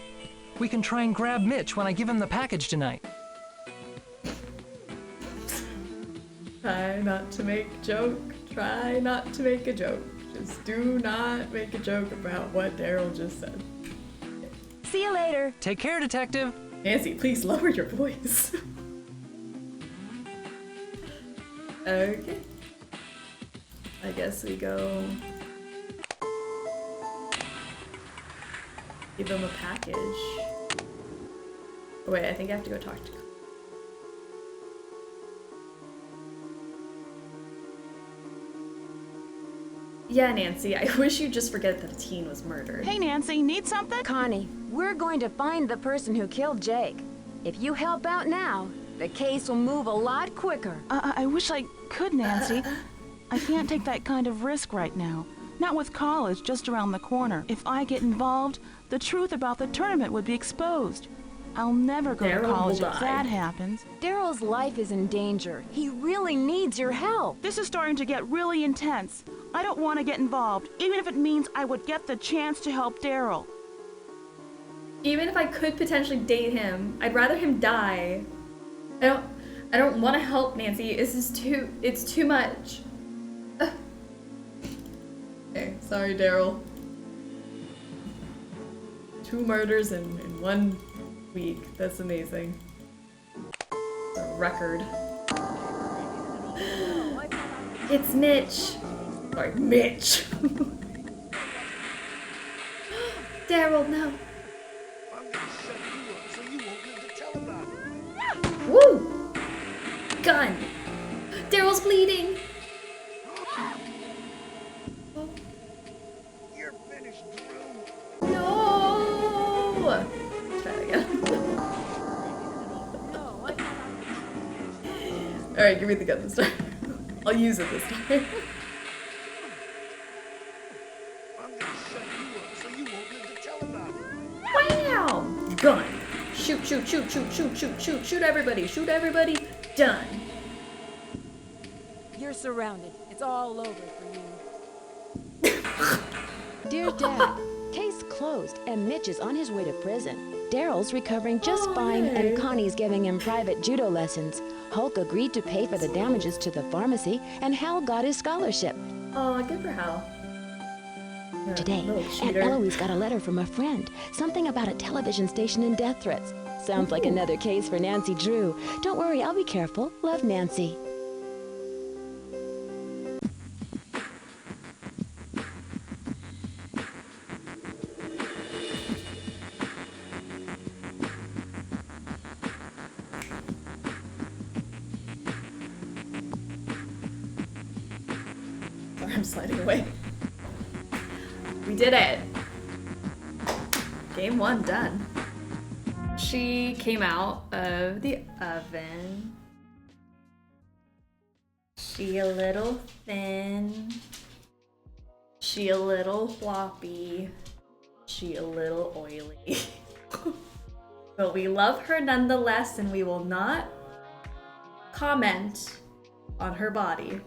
We can try and grab Mitch when I give him the package tonight. Try not to make a joke. Try not to make a joke. Just do not make a joke about what Daryl just said. See you later. Take care, detective. Nancy, please lower your voice. Okay. I guess we go give him a package. Oh, wait, I think I have to go talk to. Yeah, Nancy, I wish you'd just forget that a teen was murdered. Hey, Nancy, need something? Connie, we're going to find the person who killed Jake. If you help out now, the case will move a lot quicker. I wish I could, Nancy. I can't take that kind of risk right now. Not with college just around the corner. If I get involved, the truth about the tournament would be exposed. I'll never go to college if that happens. Daryl's life is in danger. He really needs your help. This is starting to get really intense. I don't want to get involved, even if it means I would get the chance to help Daryl. Even if I could potentially date him, I'd rather him die. I don't want to help, Nancy. It's too much. Okay, sorry, Daryl. 2 murders in 1 week. That's amazing. It's a record. It's Mitch. Sorry, Mitch. Daryl, no. Woo! Gun! Daryl's bleeding! You're finished, Drew. No! Let's try that again. Alright, give me the gun this time. I'll use it this time. I'm gonna shut you up so you won't live to tell about it. Wow! Gun! Shoot, shoot, shoot, shoot, shoot, shoot, shoot, shoot everybody, shoot everybody. Done. You're surrounded. It's all over for you. Dear Dad, case closed and Mitch is on his way to prison. Daryl's recovering just fine and Connie's giving him private judo lessons. Hulk agreed to pay for the damages to the pharmacy and Hal got his scholarship. Oh, good for Hal. Today, little Aunt cheater. Eloise got a letter from a friend. Something about a television station and death threats. Sounds like another case for Nancy Drew. Don't worry, I'll be careful. Love, Nancy. Sorry, I'm sliding away. We did it. Game 1 done. She came out of the oven. She a little thin. She a little floppy. She a little oily. But we love her nonetheless, and we will not comment on her body.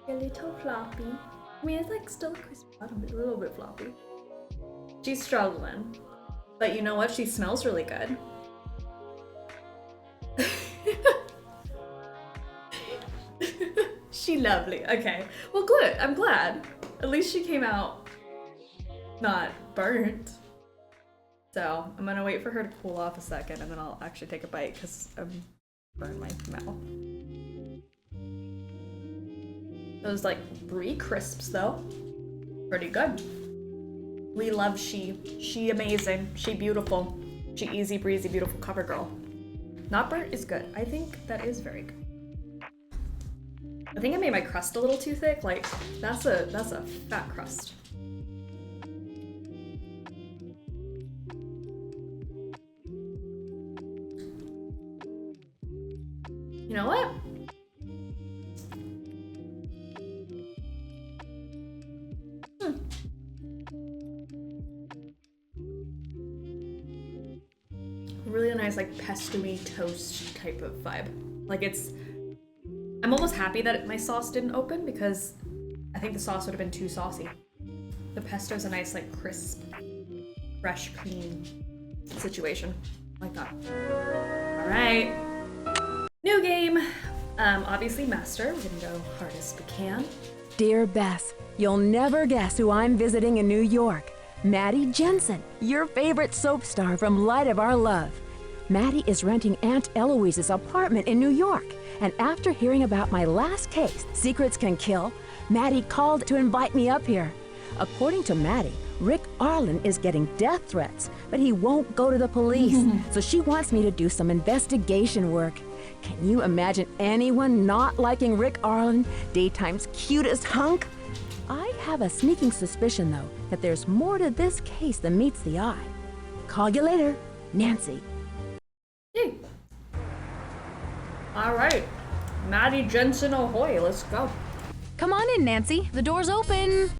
A little floppy. I mean, it's like still a crispy bottom, but a little bit floppy. She's struggling. But you know what? She smells really good. She lovely. Okay. Well, good. I'm glad. At least she came out not burnt. So I'm gonna wait for her to cool off a second, and then I'll actually take a bite because I've burned my mouth. Those like brie crisps though, pretty good. We love she. She amazing. She beautiful. She easy breezy beautiful cover girl. Not burnt is good. I think that is very good. I think I made my crust a little too thick. Like that's a fat crust. You know what? Really nice like pesto-y toast type of vibe. Like I'm almost happy that my sauce didn't open because I think the sauce would have been too saucy. The pesto's a nice like crisp, fresh, clean situation. Like that. All right. New game. Obviously master. We're gonna go hardest we can. Dear Bess, you'll never guess who I'm visiting in New York. Maddie Jensen, your favorite soap star from Light of Our Love. Maddie is renting Aunt Eloise's apartment in New York, and after hearing about my last case, Secrets Can Kill, Maddie called to invite me up here. According to Maddie, Rick Arlen is getting death threats, but he won't go to the police, so she wants me to do some investigation work. Can you imagine anyone not liking Rick Arlen, daytime's cutest hunk? I have a sneaking suspicion, though, that there's more to this case than meets the eye. Call you later, Nancy. Yay. All right. Maddie Jensen ahoy, let's go. Come on in, Nancy. The door's open.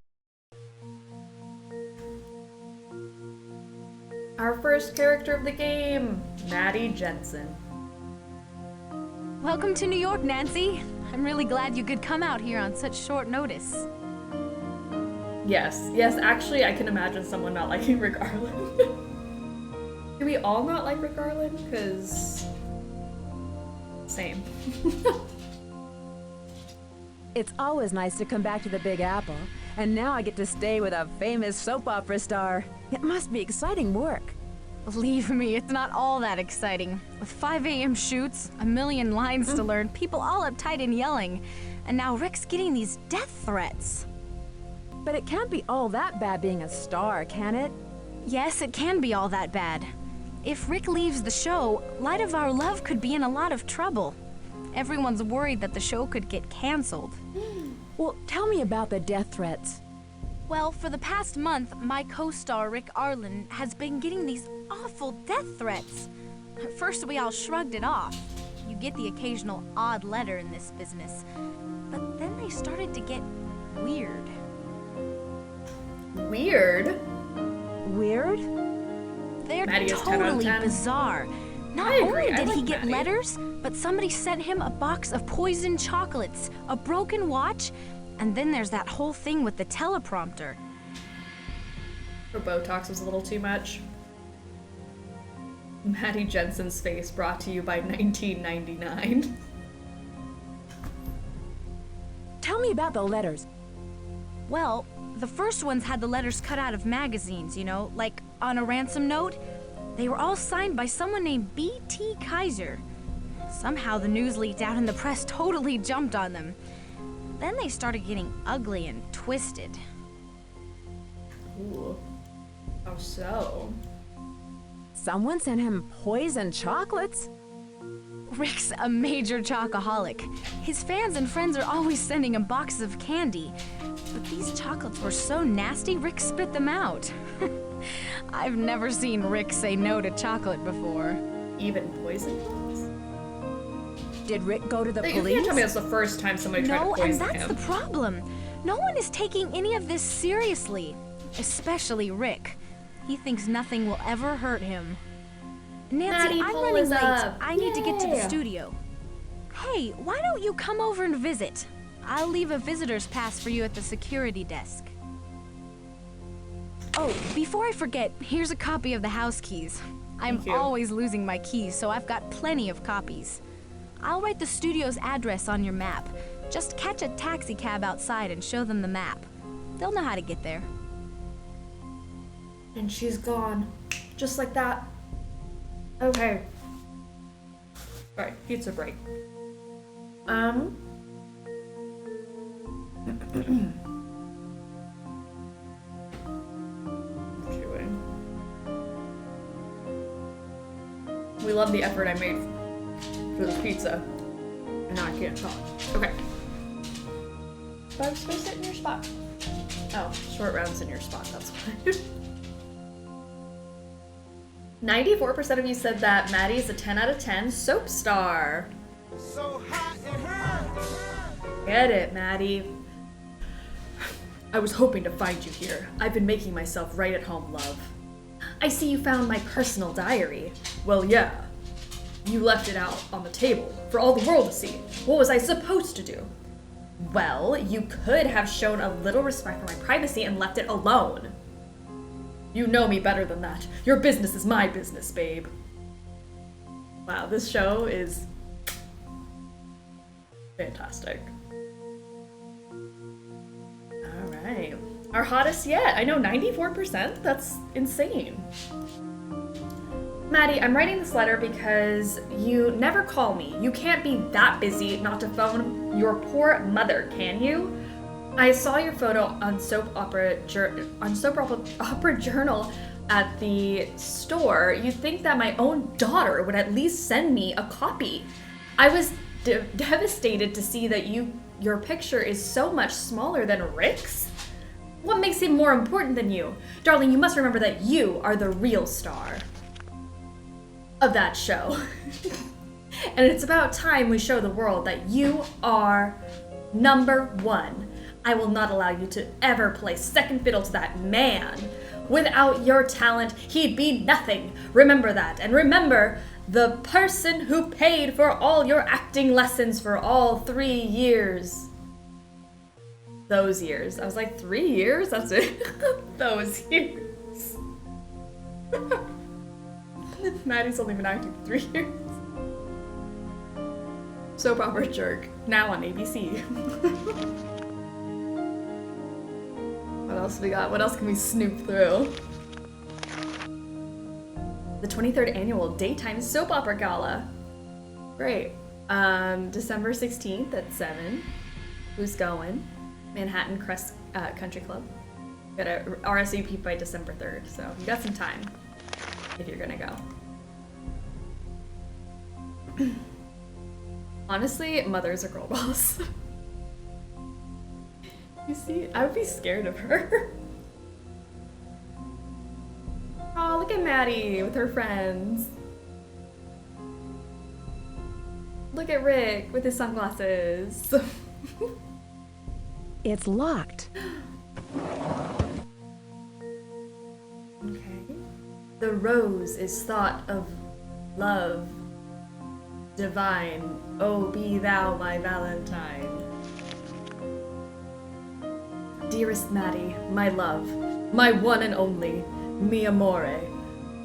Our first character of the game, Maddie Jensen. Welcome to New York, Nancy. I'm really glad you could come out here on such short notice. Yes, actually I can imagine someone not liking Rick Arlen. Do we all not like Rick Arlen? Because... same. It's always nice to come back to the Big Apple, and now I get to stay with a famous soap opera star. It must be exciting work. Believe me, it's not all that exciting. With 5 a.m. shoots, a million lines to learn, people all uptight and yelling, and now Rick's getting these death threats. But it can't be all that bad being a star, can it? Yes, it can be all that bad. If Rick leaves the show, Light of Our Love could be in a lot of trouble. Everyone's worried that the show could get canceled. Well, tell me about the death threats. Well, for the past month, my co-star Rick Arlen has been getting these awful death threats. At first, we all shrugged it off. You get the occasional odd letter in this business. But then they started to get weird. Weird? Weird? They're Maddie is 10 out of totally 10. bizarre. Not I agree. only I did he like get Maddie. letters, but somebody sent him a box of poisoned chocolates, a broken watch, and then there's that whole thing with the teleprompter. Her Botox was a little too much. Maddie Jensen's face brought to you by 1999. me about the letters. Well, the first ones had the letters cut out of magazines, you know, like on a ransom note. They were all signed by someone named B.T. Kaiser. Somehow the news leaked out and the press totally jumped on them. Then they started getting ugly and twisted. Ooh. How so? Someone sent him poison chocolates? Rick's a major chocoholic. His fans and friends are always sending him boxes of candy. But these chocolates were so nasty, Rick spit them out. I've never seen Rick say no to chocolate before. Even poison ones? Did Rick go to the You police? can't tell me that's the first time somebody tried to poison him. No, and that's the problem. No one is taking any of this seriously. Especially Rick. He thinks nothing will ever hurt him. Nancy, Maddie, I'm pull running us late. up. I need to get to the Yay. studio. Hey, why don't you come over and visit? I'll leave a visitor's pass for you at the security desk. Oh, before I forget, here's a copy of the house keys. I'm Thank you. always losing my keys, so I've got plenty of copies. I'll write the studio's address on your map. Just catch a taxi cab outside and show them the map. They'll know how to get there. And she's gone. Just like that. Okay. Alright, pizza break. Chewing. We love the effort I made for the pizza. And now I can't talk. Okay. But I'm supposed to sit in your spot. Oh, short round's in your spot, that's why. 94% of you said that Maddie is a 10 out of 10 soap star. So hot it hurts. Get it, Maddie. I was hoping to find you here. I've been making myself right at home, love. I see you found my personal diary. Well, yeah. You left it out on the table for all the world to see. What was I supposed to do? Well, you could have shown a little respect for my privacy and left it alone. You know me better than that. Your business is my business, babe. Wow, this show is fantastic. Alright. Our hottest yet. I know, 94%? That's insane. Maddie, I'm writing this letter because you never call me. You can't be that busy not to phone your poor mother, can you? I saw your photo on Soap Opera Journal at the store. You'd think that my own daughter would at least send me a copy. I was devastated to see that your picture is so much smaller than Rick's. What makes him more important than you? Darling, you must remember that you are the real star of that show. And it's about time we show the world that you are #1. I will not allow you to ever play second fiddle to that man. Without your talent, he'd be nothing. Remember that, and remember the person who paid for all your acting lessons for all 3 years. Those years. I was like, 3 years? That's it. Those years. Maddie's only been acting for 3 years. Soap Opera Jerk, now on ABC. What else we got? What else can we snoop through? The 23rd annual Daytime Soap Opera Gala. Great. December 16th at 7. Who's going? Manhattan Crest Country Club. Got a RSVP by December 3rd, so you got some time if you're gonna go. Honestly, mothers are girl boss. You see, I would be scared of her. Oh, look at Maddie with her friends. Look at Rick with his sunglasses. It's locked. Okay. The rose is thought of love divine. Oh, be thou my Valentine. Dearest Maddie, my love, my one and only, mi amore,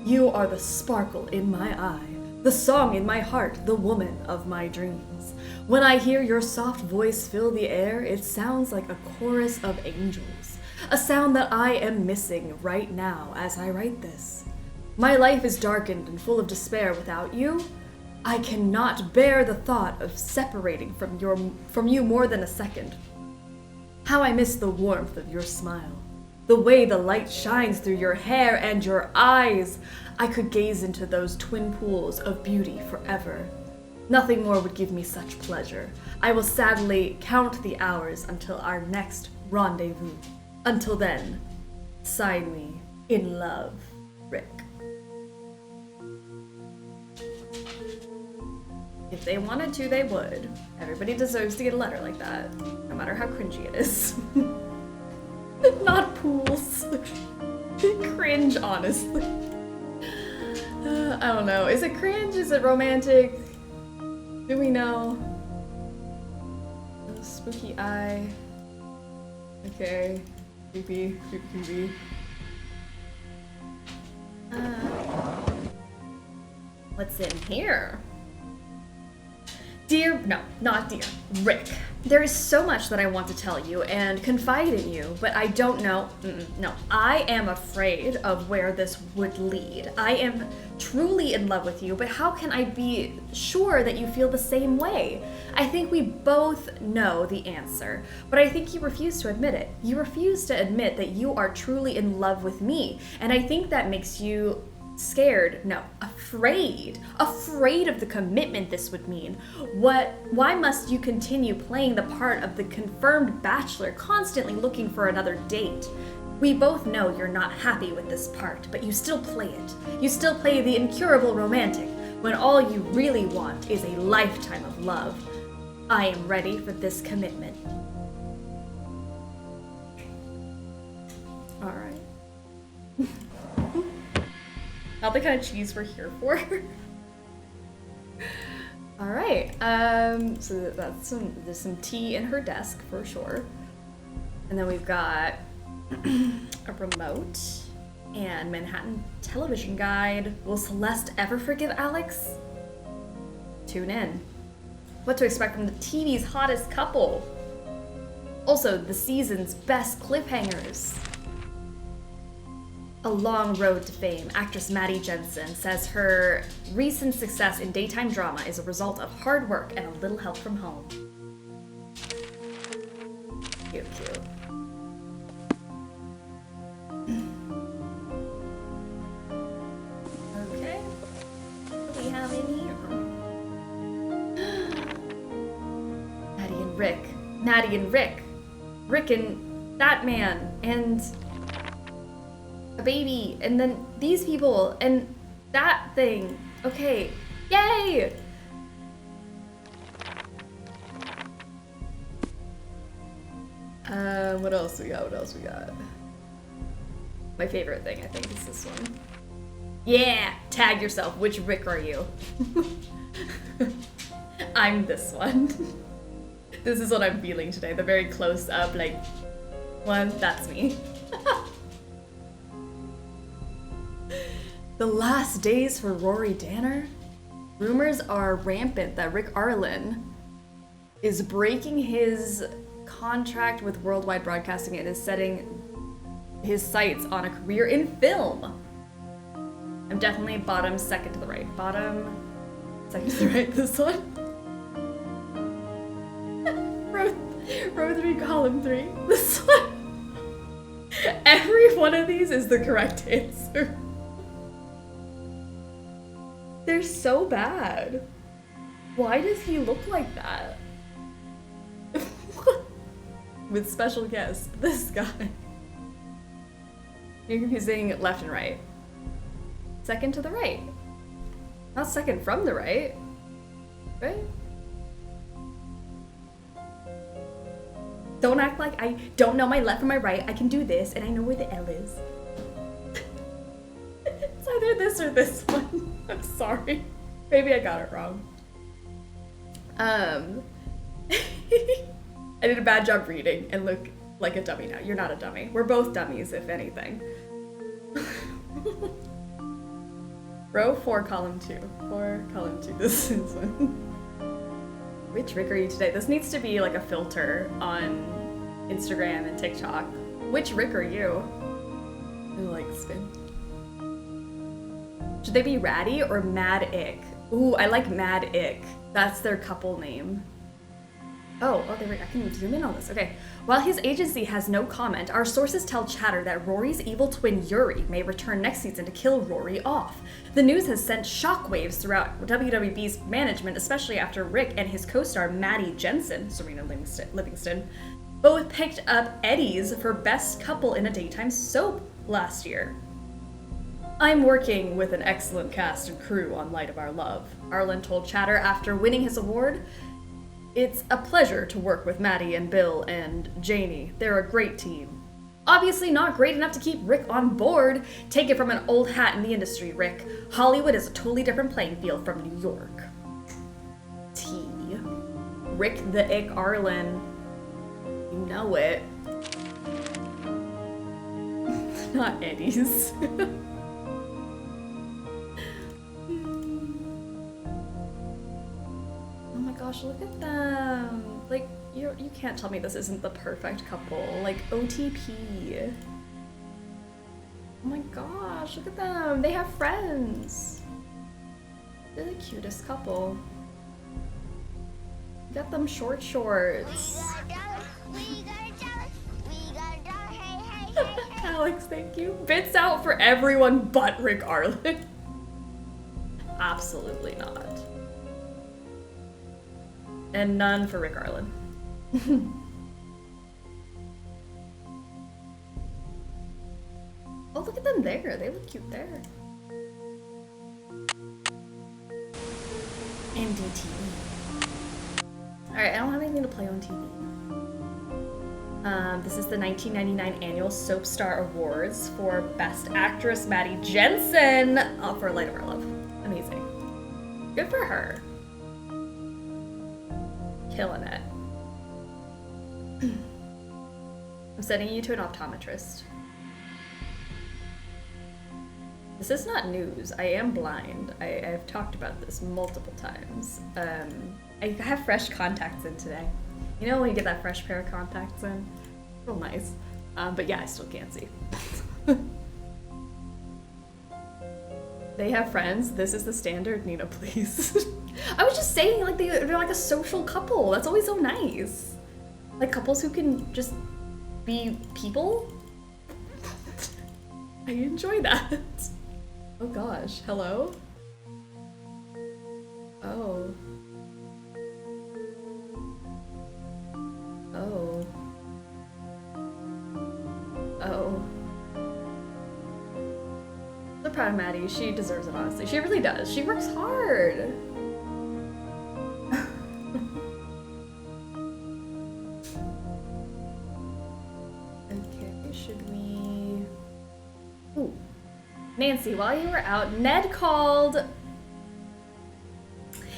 you are the sparkle in my eye, the song in my heart, the woman of my dreams. When I hear your soft voice fill the air, it sounds like a chorus of angels. A sound that I am missing right now as I write this. My life is darkened and full of despair without you. I cannot bear the thought of separating from you more than a second. How I miss the warmth of your smile. The way the light shines through your hair and your eyes. I could gaze into those twin pools of beauty forever. Nothing more would give me such pleasure. I will sadly count the hours until our next rendezvous. Until then, sign me in love, Rick. If they wanted to, they would. Everybody deserves to get a letter like that, no matter how cringy it is. Not pools. Cringe, honestly. I don't know. Is it cringe? Is it romantic? Do we know? Spooky eye. Okay. Creepy. Creepy. What's in here? Dear, no, not dear, Rick. There is so much that I want to tell you and confide in you, but I don't know. No, I am afraid of where this would lead. I am truly in love with you, but how can I be sure that you feel the same way? I think we both know the answer, but I think you refuse to admit it. You refuse to admit that you are truly in love with me, and I think that makes you scared, no, afraid of the commitment this would mean. Why must you continue playing the part of the confirmed bachelor, constantly looking for another date? We both know you're not happy with this part, but you still play it. You still play the incurable romantic, when all you really want is a lifetime of love. I am ready for this commitment. All right. Not the kind of cheese we're here for. All right. So that's there's some tea in her desk for sure, and then we've got a remote and Manhattan television guide. Will Celeste ever forgive Alex? Tune in. What to expect from the TV's hottest couple. Also, the season's best cliffhangers. A long road to fame. Actress Maddie Jensen says her recent success in daytime drama is a result of hard work and a little help from home. Cute, cute. Okay. What do we have in here? Maddie and Rick. Maddie and Rick. Rick and that man. And a baby, and then these people, and that thing. Okay, yay! What else we got? My favorite thing, I think, is this one. Yeah! Tag yourself. Which Rick are you? I'm this one. This is what I'm feeling today. The very close up, like, one, that's me. The last days for Rory Danner? Rumors are rampant that Rick Arlen is breaking his contract with Worldwide Broadcasting and is setting his sights on a career in film. I'm definitely bottom second to the right. Bottom second to the right, this one. row 3, column 3. This one. Every one of these is the correct answer. They're so bad. Why does he look like that? With special guest, this guy. You're confusing left and right. Second to the right. Not second from the right. Right? Don't act like I don't know my left from my right. I can do this, and I know where the L is. It's either this or this one. I'm sorry. Maybe I got it wrong. I did a bad job reading and look like a dummy now. You're not a dummy. We're both dummies, if anything. Row 4, column 2. 4, column 2. This is one. Which Rick are you today? This needs to be like a filter on Instagram and TikTok. Which Rick are you? I like spin. Should they be Ratty or Mad Ick? Ooh, I like Mad Ick. That's their couple name. Oh, I can zoom in on this. Okay. While his agency has no comment, our sources tell Chatter that Rory's evil twin Yuri may return next season to kill Rory off. The news has sent shockwaves throughout WWB's management, especially after Rick and his co-star Maddie Jensen, Serena Livingston, both picked up Eddies for Best Couple in a Daytime Soap last year. I'm working with an excellent cast and crew on Light of Our Love, Arlen told Chatter after winning his award. It's a pleasure to work with Maddie and Bill and Janie. They're a great team. Obviously not great enough to keep Rick on board. Take it from an old hat in the industry, Rick. Hollywood is a totally different playing field from New York. T. Rick the Ick Arlen. You know it. Not Eddie's. Oh my gosh, look at them. Like, you can't tell me this isn't the perfect couple. Like, OTP. Oh my gosh, look at them. They have friends. They're the cutest couple. Get them short shorts. Alex, thank you. Bits out for everyone but Rick Arlen. Absolutely not. And none for Rick Arlen. Oh, look at them there. They look cute there. MDTV. Alright, I don't have anything to play on TV. This is the 1999 Annual Soap Star Awards for Best Actress Maddie Jensen for Light of Our Love. Amazing. Good for her. Killing it. I'm sending you to an optometrist. This is not news. I am blind. I've talked about this multiple times. I have fresh contacts in today. You know when you get that fresh pair of contacts in? Real nice. But yeah, I still can't see. They have friends. This is the standard. Nina, please. I was just saying, like, they're like a social couple. That's always so nice. Like, couples who can just be people. I enjoy that. Oh gosh. Hello? Oh. Oh. Oh. So proud of Maddie. She deserves it, honestly. She really does. She works hard. Okay, should we... Ooh. Nancy, while you were out, Ned called.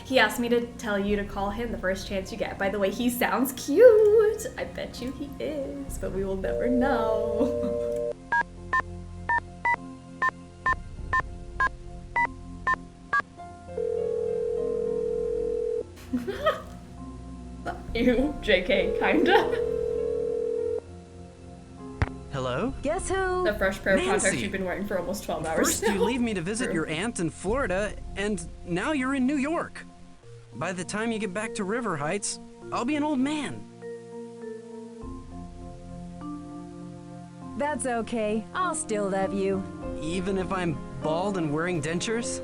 He asked me to tell you to call him the first chance you get. By the way, he sounds cute. I bet you he is, but we will never know. Ew, JK, kinda. Hello? Guess who? The fresh pair of contacts Nancy. you've been wearing for almost 12 hours. First you leave me to visit your aunt in Florida, and now you're in New York. By the time you get back to River Heights, I'll be an old man. That's okay. I'll still love you. Even if I'm bald and wearing dentures?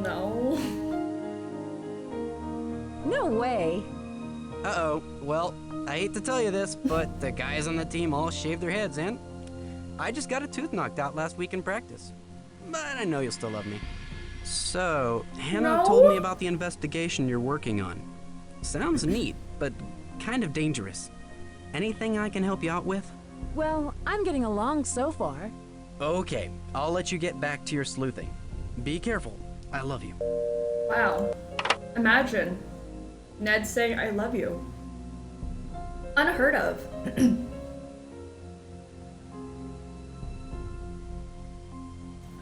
No. No way. Uh-oh. Well, I hate to tell you this, but the guys on the team all shaved their heads, and I just got a tooth knocked out last week in practice. But I know you'll still love me. So, Hannah told me about the investigation you're working on. Sounds neat, but kind of dangerous. Anything I can help you out with? Well, I'm getting along so far. Okay, I'll let you get back to your sleuthing. Be careful. I love you. Wow. Imagine Ned saying, I love you. Unheard of.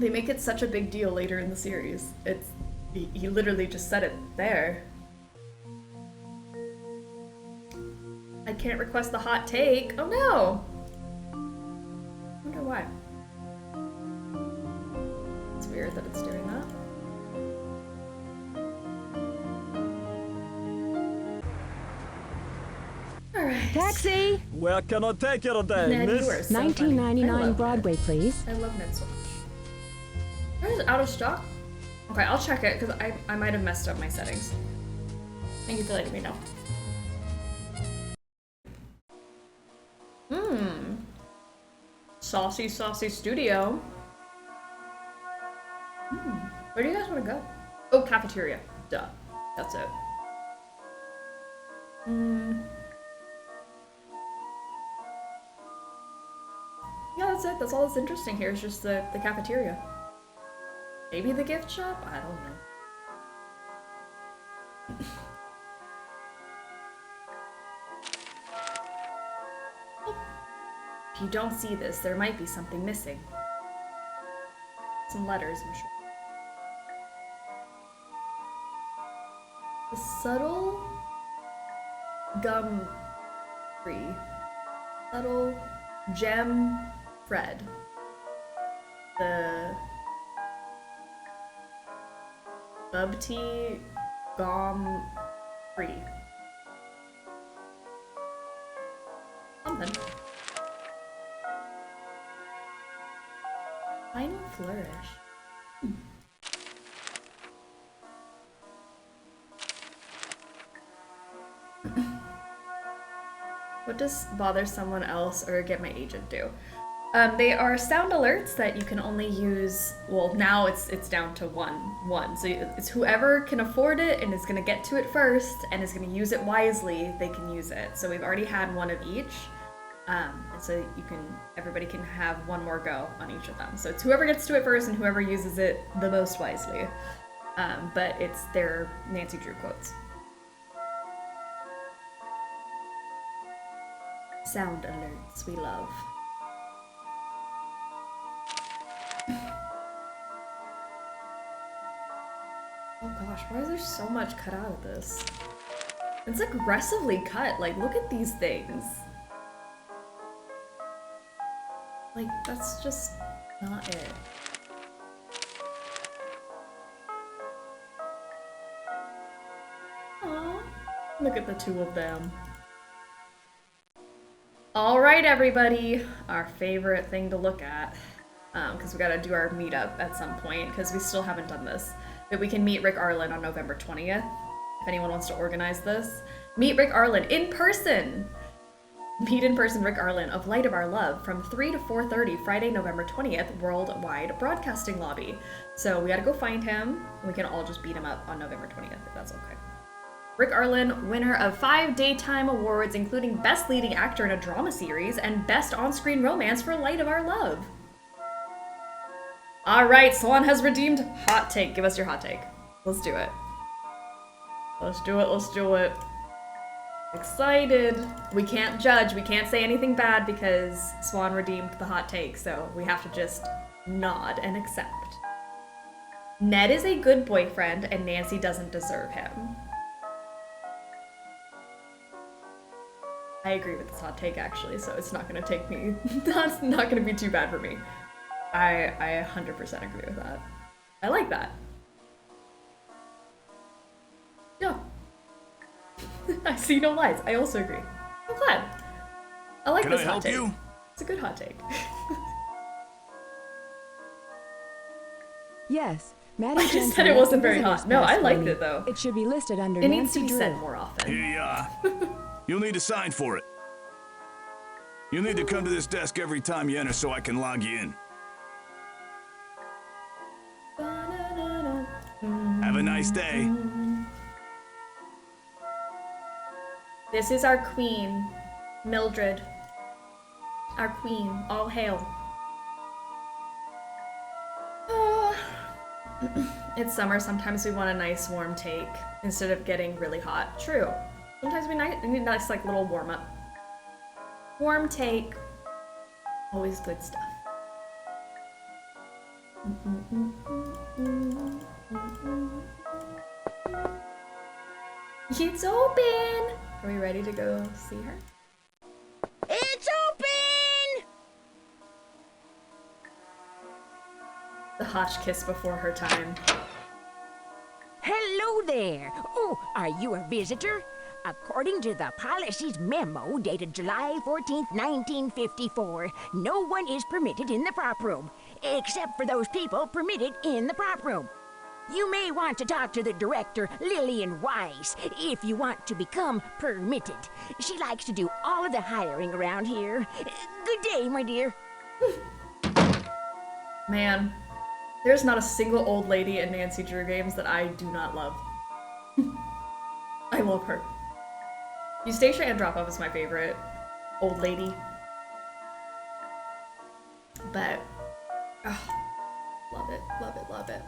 They make it such a big deal later in the series. It's He literally just said it there. I can't request the hot take. Oh no! I wonder why. It's weird that it's doing that. Alright. Taxi! Where can I take you today, Ned, miss? you are so funny. I $19.99 love Broadway, Ned. please. I love Ned so much. Where is it out of stock? Okay, I'll check it because I might have messed up my settings. Thank you for letting me know. Saucy studio. Where do you guys want to go? Oh, cafeteria. Duh. That's it. Yeah, that's it. That's all that's interesting here is just the cafeteria. Maybe the gift shop? I don't know. If you don't see this, there might be something missing. Some letters, I'm sure. The subtle gum free. Subtle gem Fred. The bub tea gum free. Something. Final flourish. What does bother someone else or get my agent do? They are sound alerts that you can only use. Well, now it's down to one. So it's whoever can afford it and is gonna get to it first and is gonna use it wisely. They can use it. So we've already had one of each, and so everybody can have one more go on each of them. So it's whoever gets to it first and whoever uses it the most wisely. But it's their Nancy Drew quotes. Sound alerts we love. Oh gosh, why is there so much cut out of this? It's aggressively cut, like look at these things. Like, that's just not it. Aww. Look at the two of them. Alright everybody, our favorite thing to look at. Because we gotta do our meetup at some point, because we still haven't done this. But we can meet Rick Arlen on November 20th, if anyone wants to organize this. Meet Rick Arlen in person! Meet in person Rick Arlen of Light of Our Love from 3 to 4:30 Friday, November 20th, Worldwide Broadcasting Lobby. So we gotta go find him, and we can all just beat him up on November 20th, if that's okay. Rick Arlen, winner of 5 Daytime Awards, including Best Leading Actor in a Drama Series and Best On-Screen Romance for Light of Our Love. Alright, Swan has redeemed hot take. Give us your hot take. Let's do it. Let's do it, let's do it. Excited. We can't judge, we can't say anything bad because Swan redeemed the hot take, so we have to just nod and accept. Ned is a good boyfriend and Nancy doesn't deserve him. I agree with this hot take actually, so it's not gonna take me, that's not gonna be too bad for me. I 100% agree with that. I like that. Yeah. I see no lies. I also agree. I'm glad. I like this hot take. Can I help you? It's a good hot take. Yes, Maddie just said it wasn't very hot. No, I liked it though. It should be listed under It needs to Nancy be Drew. said more often. Here you are. You'll need to sign for it. You'll need to come to this desk every time you enter so I can log you in. Have a nice day. This is our queen, Mildred. Our queen. All hail. It's summer. Sometimes we want a nice warm take instead of getting really hot. True. Sometimes we need a nice like little warm up. Warm take. Always good stuff. It's open! Are we ready to go see her? It's open! The hotch kiss before her time. Hello there. Oh, are you a visitor? According to the policy's memo dated July 14th, 1954, no one is permitted in the prop room, except for those people permitted in the prop room. You may want to talk to the director, Lillian Weiss, if you want to become permitted. She likes to do all of the hiring around here. Good day, my dear. Man, there's not a single old lady in Nancy Drew games that I do not love. I love her. Eustacia Andropov is my favorite old lady. But, oh, love it, love it, love it.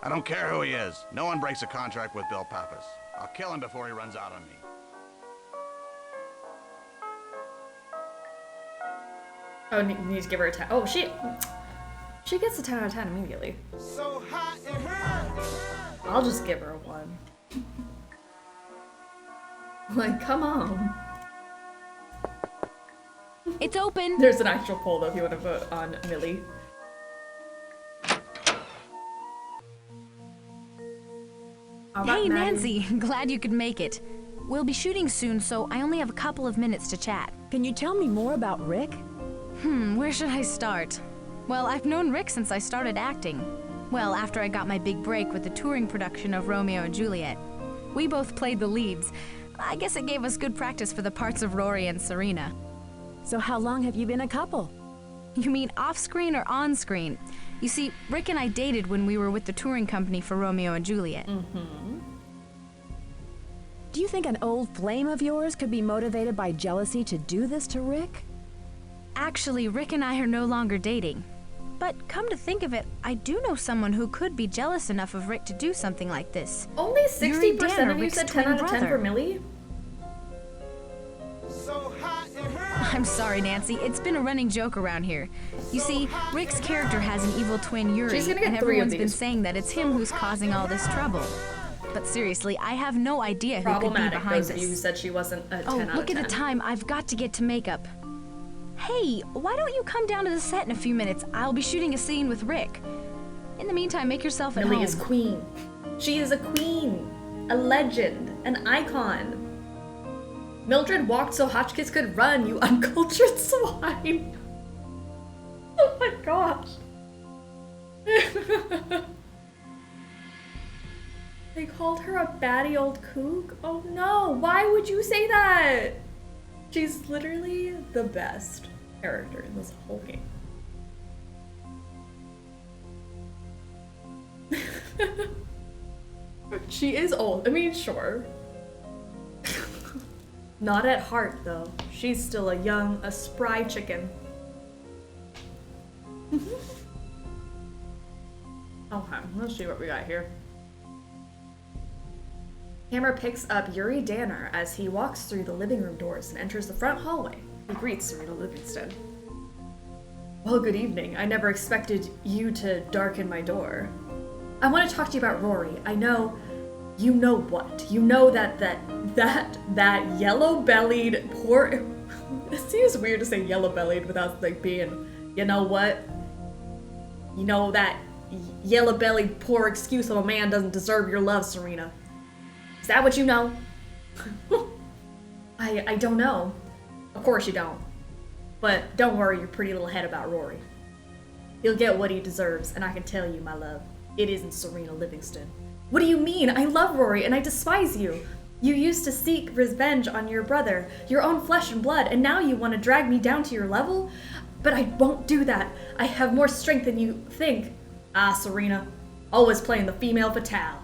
I don't care who he is. No one breaks a contract with Bill Pappas. I'll kill him before he runs out on me. Oh, need to give her a 10. Oh, she gets a 10 out of 10 immediately. So hot in here. I'll just give her a 1. Like, come on. It's open. There's an actual poll though if you want to vote on Millie. Hey, Nancy. Glad you could make it. We'll be shooting soon, so I only have a couple of minutes to chat. Can you tell me more about Rick? Where should I start? Well, I've known Rick since I started acting. Well, after I got my big break with the touring production of Romeo and Juliet. We both played the leads. I guess it gave us good practice for the parts of Rory and Serena. So how long have you been a couple? You mean off-screen or on-screen? You see, Rick and I dated when we were with the touring company for Romeo and Juliet. Do you think an old flame of yours could be motivated by jealousy to do this to Rick? Actually, Rick and I are no longer dating. But come to think of it, I do know someone who could be jealous enough of Rick to do something like this. Only 60% of you Rick's said 10 twin out of 10 for brother. Millie? So hot in here. I'm sorry, Nancy. It's been a running joke around here. You see, Rick's character has an evil twin, Yuri, She's gonna get and 3 of everyone's been these. saying that it's him who's causing all this trouble. But seriously, I have no idea who could be Problematic, behind those of you who this. said she wasn't a 10 Oh, out of look 10. at the time. I've got to get to makeup. Hey, why don't you come down to the set in a few minutes? I'll be shooting a scene with Rick. In the meantime, make yourself at Millie home. is queen. She is a queen, a legend, an icon. Mildred walked so Hotchkiss could run, you uncultured swine. Oh my gosh. They called her a batty old kook? Oh no, why would you say that? She's literally the best character in this whole game. She is old. I mean, sure. Not at heart, though. She's still a young, a spry chicken. Okay, let's see what we got here. Camera picks up Yuri Danner as he walks through the living room doors and enters the front hallway. He greets Serena Livingston. Well, good evening. I never expected you to darken my door. I want to talk to you about Rory. I know, you know what? You know that yellow-bellied poor... It seems weird to say yellow-bellied without like being, you know what? You know that yellow-bellied poor excuse of a man doesn't deserve your love, Serena. Is that what you know? I don't know. Of course you don't. But don't worry your pretty little head about Rory. He'll get what he deserves, and I can tell you, my love, it isn't Serena Livingston. What do you mean? I love Rory, and I despise you. You used to seek revenge on your brother, your own flesh and blood, and now you want to drag me down to your level? But I won't do that. I have more strength than you think. Ah, Serena, always playing the female fatale.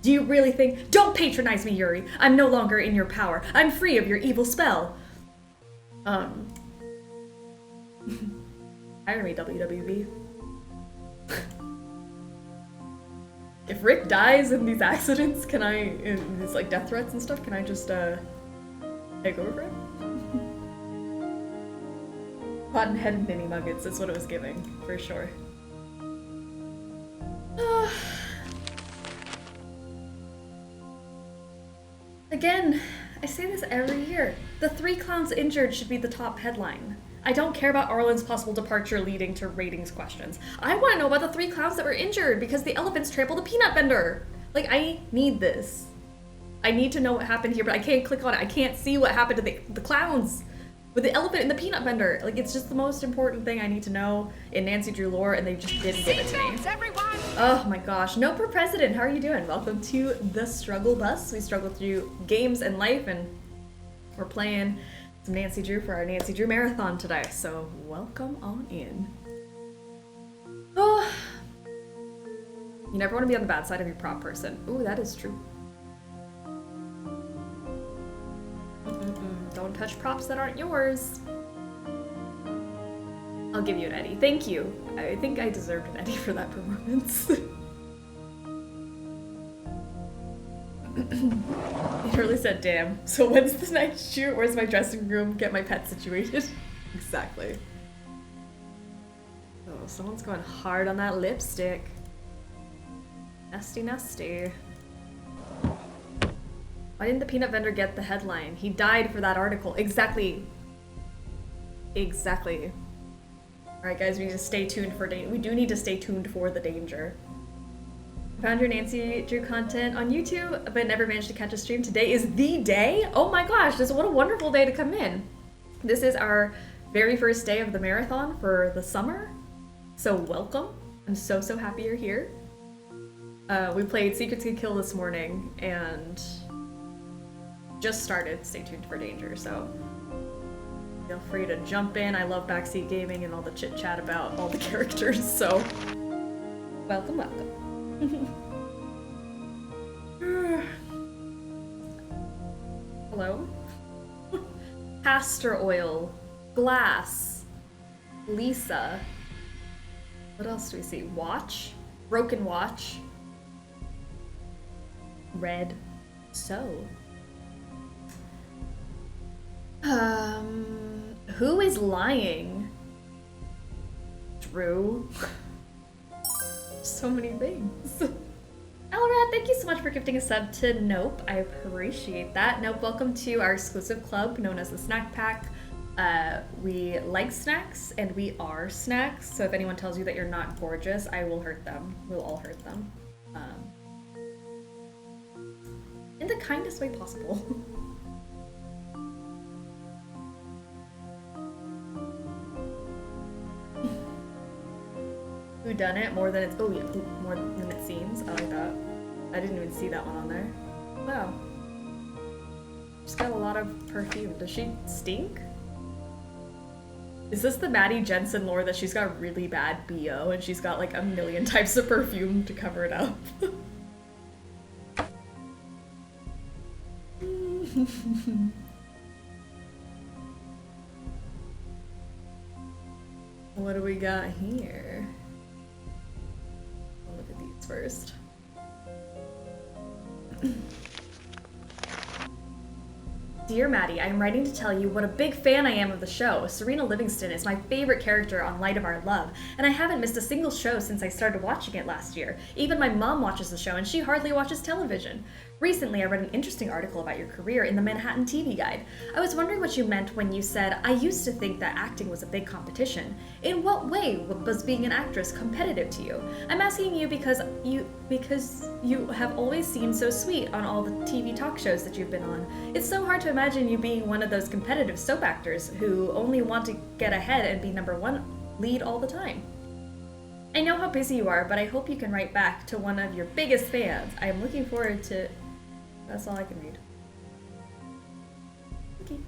Do you really think? Don't patronize me, Yuri. I'm no longer in your power. I'm free of your evil spell. Hire me, WWB. If Rick dies in these accidents, can I, in these like death threats and stuff, can I just take over for him? Cotton-headed mini muggets is what it was giving, for sure. Again, I say this every year. The 3 clowns injured should be the top headline. I don't care about Arlen's possible departure leading to ratings questions. I want to know about the 3 clowns that were injured because the elephants trampled a peanut vendor. Like, I need this. I need to know what happened here, but I can't click on it. I can't see what happened to the clowns with the elephant and the peanut vendor. Like, it's just the most important thing I need to know in Nancy Drew lore, and they just didn't give it to me. Oh my gosh. No per president, how are you doing? Welcome to the Struggle Bus. We struggle through games and life, and we're playing some Nancy Drew for our Nancy Drew marathon today. So welcome on in. Oh, you never want to be on the bad side of your prop person. Ooh, that is true. Don't touch props that aren't yours. I'll give you an Eddie. Thank you. I think I deserved an Eddie for that performance. He totally said, damn. So when's the next shoot? Where's my dressing room? Get my pet situated. Exactly. Oh, someone's going hard on that lipstick. Nasty, nasty. Why didn't the peanut vendor get the headline? He died for that article. Exactly. Exactly. Alright guys, we need to stay tuned for danger. We do need to stay tuned for the danger. Found your Nancy Drew content on YouTube, but never managed to catch a stream. Today is the day? Oh my gosh, what a wonderful day to come in. This is our very first day of the marathon for the summer. So welcome. I'm so happy you're here. We played Secrets Can Kill this morning and just started Stay Tuned for Danger, so feel free to jump in. I love backseat gaming and all the chit chat about all the characters, so welcome, welcome. Hello? Castor oil, glass, Lisa. What else do we see? Watch, broken watch, red, so. Who is lying? Drew. So many things. Elrad, thank you so much for gifting a sub to Nope. I appreciate that. Nope, welcome to our exclusive club known as the Snack Pack. We like snacks and we are snacks. So if anyone tells you that you're not gorgeous, I will hurt them. We'll all hurt them. In the kindest way possible. Who done it more than it's more than it seems. I like that. I didn't even see that one on there. Wow. She's got a lot of perfume. Does she stink? Is this the Maddie Jensen lore that she's got really bad BO and she's got like a million types of perfume to cover it up? What do we got here? I'll look at these first. Dear Maddie, I am writing to tell you what a big fan I am of the show. Serena Livingston is my favorite character on Light of Our Love, and I haven't missed a single show since I started watching it last year. Even my mom watches the show, and she hardly watches television. Recently, I read an interesting article about your career in the Manhattan TV Guide. I was wondering what you meant when you said, I used to think that acting was a big competition. In what way was being an actress competitive to you? I'm asking you because you have always seemed so sweet on all the TV talk shows that you've been on. It's so hard to imagine you being one of those competitive soap actors who only want to get ahead and be #1 lead all the time. I know how busy you are, but I hope you can write back to one of your biggest fans. I am looking forward to... That's all I can read. Okay.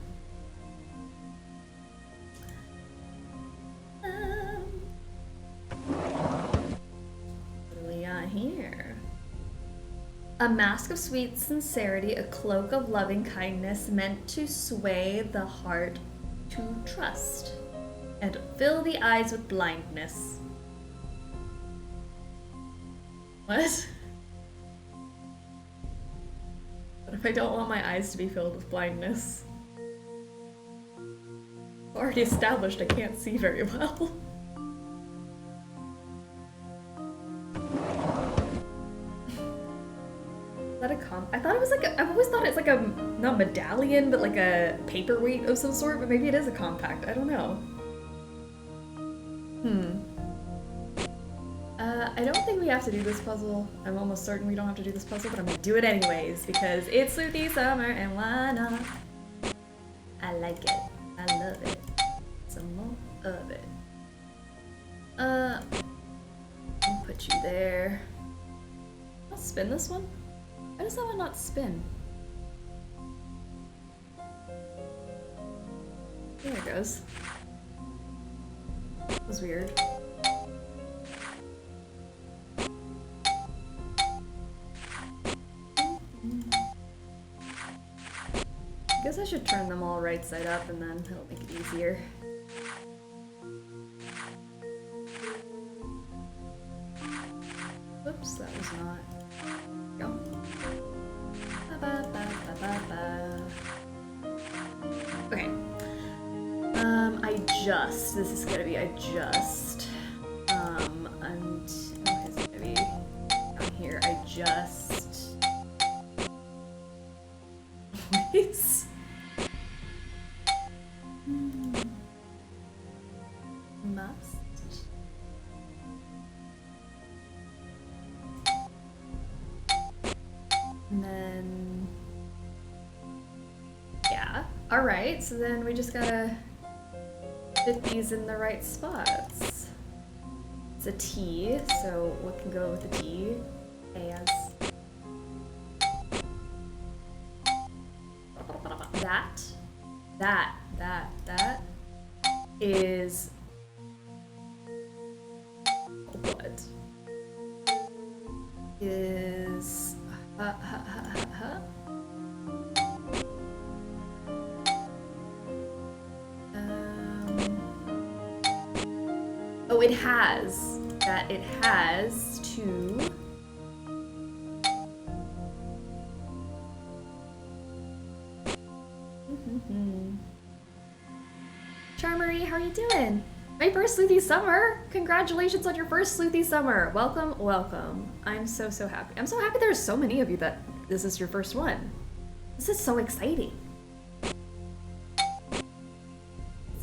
What do we got here? A mask of sweet sincerity, a cloak of loving kindness meant to sway the heart to trust and fill the eyes with blindness. What? What if I don't want my eyes to be filled with blindness? Already established I can't see very well. Is that a I thought it was like I've always thought it's like a, not medallion, but like a paperweight of some sort, but maybe it is a compact. I don't know. I don't think we have to do this puzzle. I'm almost certain we don't have to do this puzzle, but I'm gonna do it anyways because it's Sleuthy Summer and why not? I like it. I love it. Some more of it. I'll put you there. I'll spin this one. Why does that one not spin? There it goes. That was weird. I guess I should turn them all right side up and then it'll make it easier. Whoops, that was not. Go. Okay. This is gonna be and it's gonna be down here. Please. Must. And then, yeah. All right, so then we just gotta fit these in the right spots. It's a T, so what can go with a T? As that is what is oh, it has to Charmery, how are you doing? My first Sleuthy Summer! Congratulations on your first Sleuthy Summer! Welcome, welcome. I'm so happy. I'm so happy there's so many of you that this is your first one. This is so exciting. It's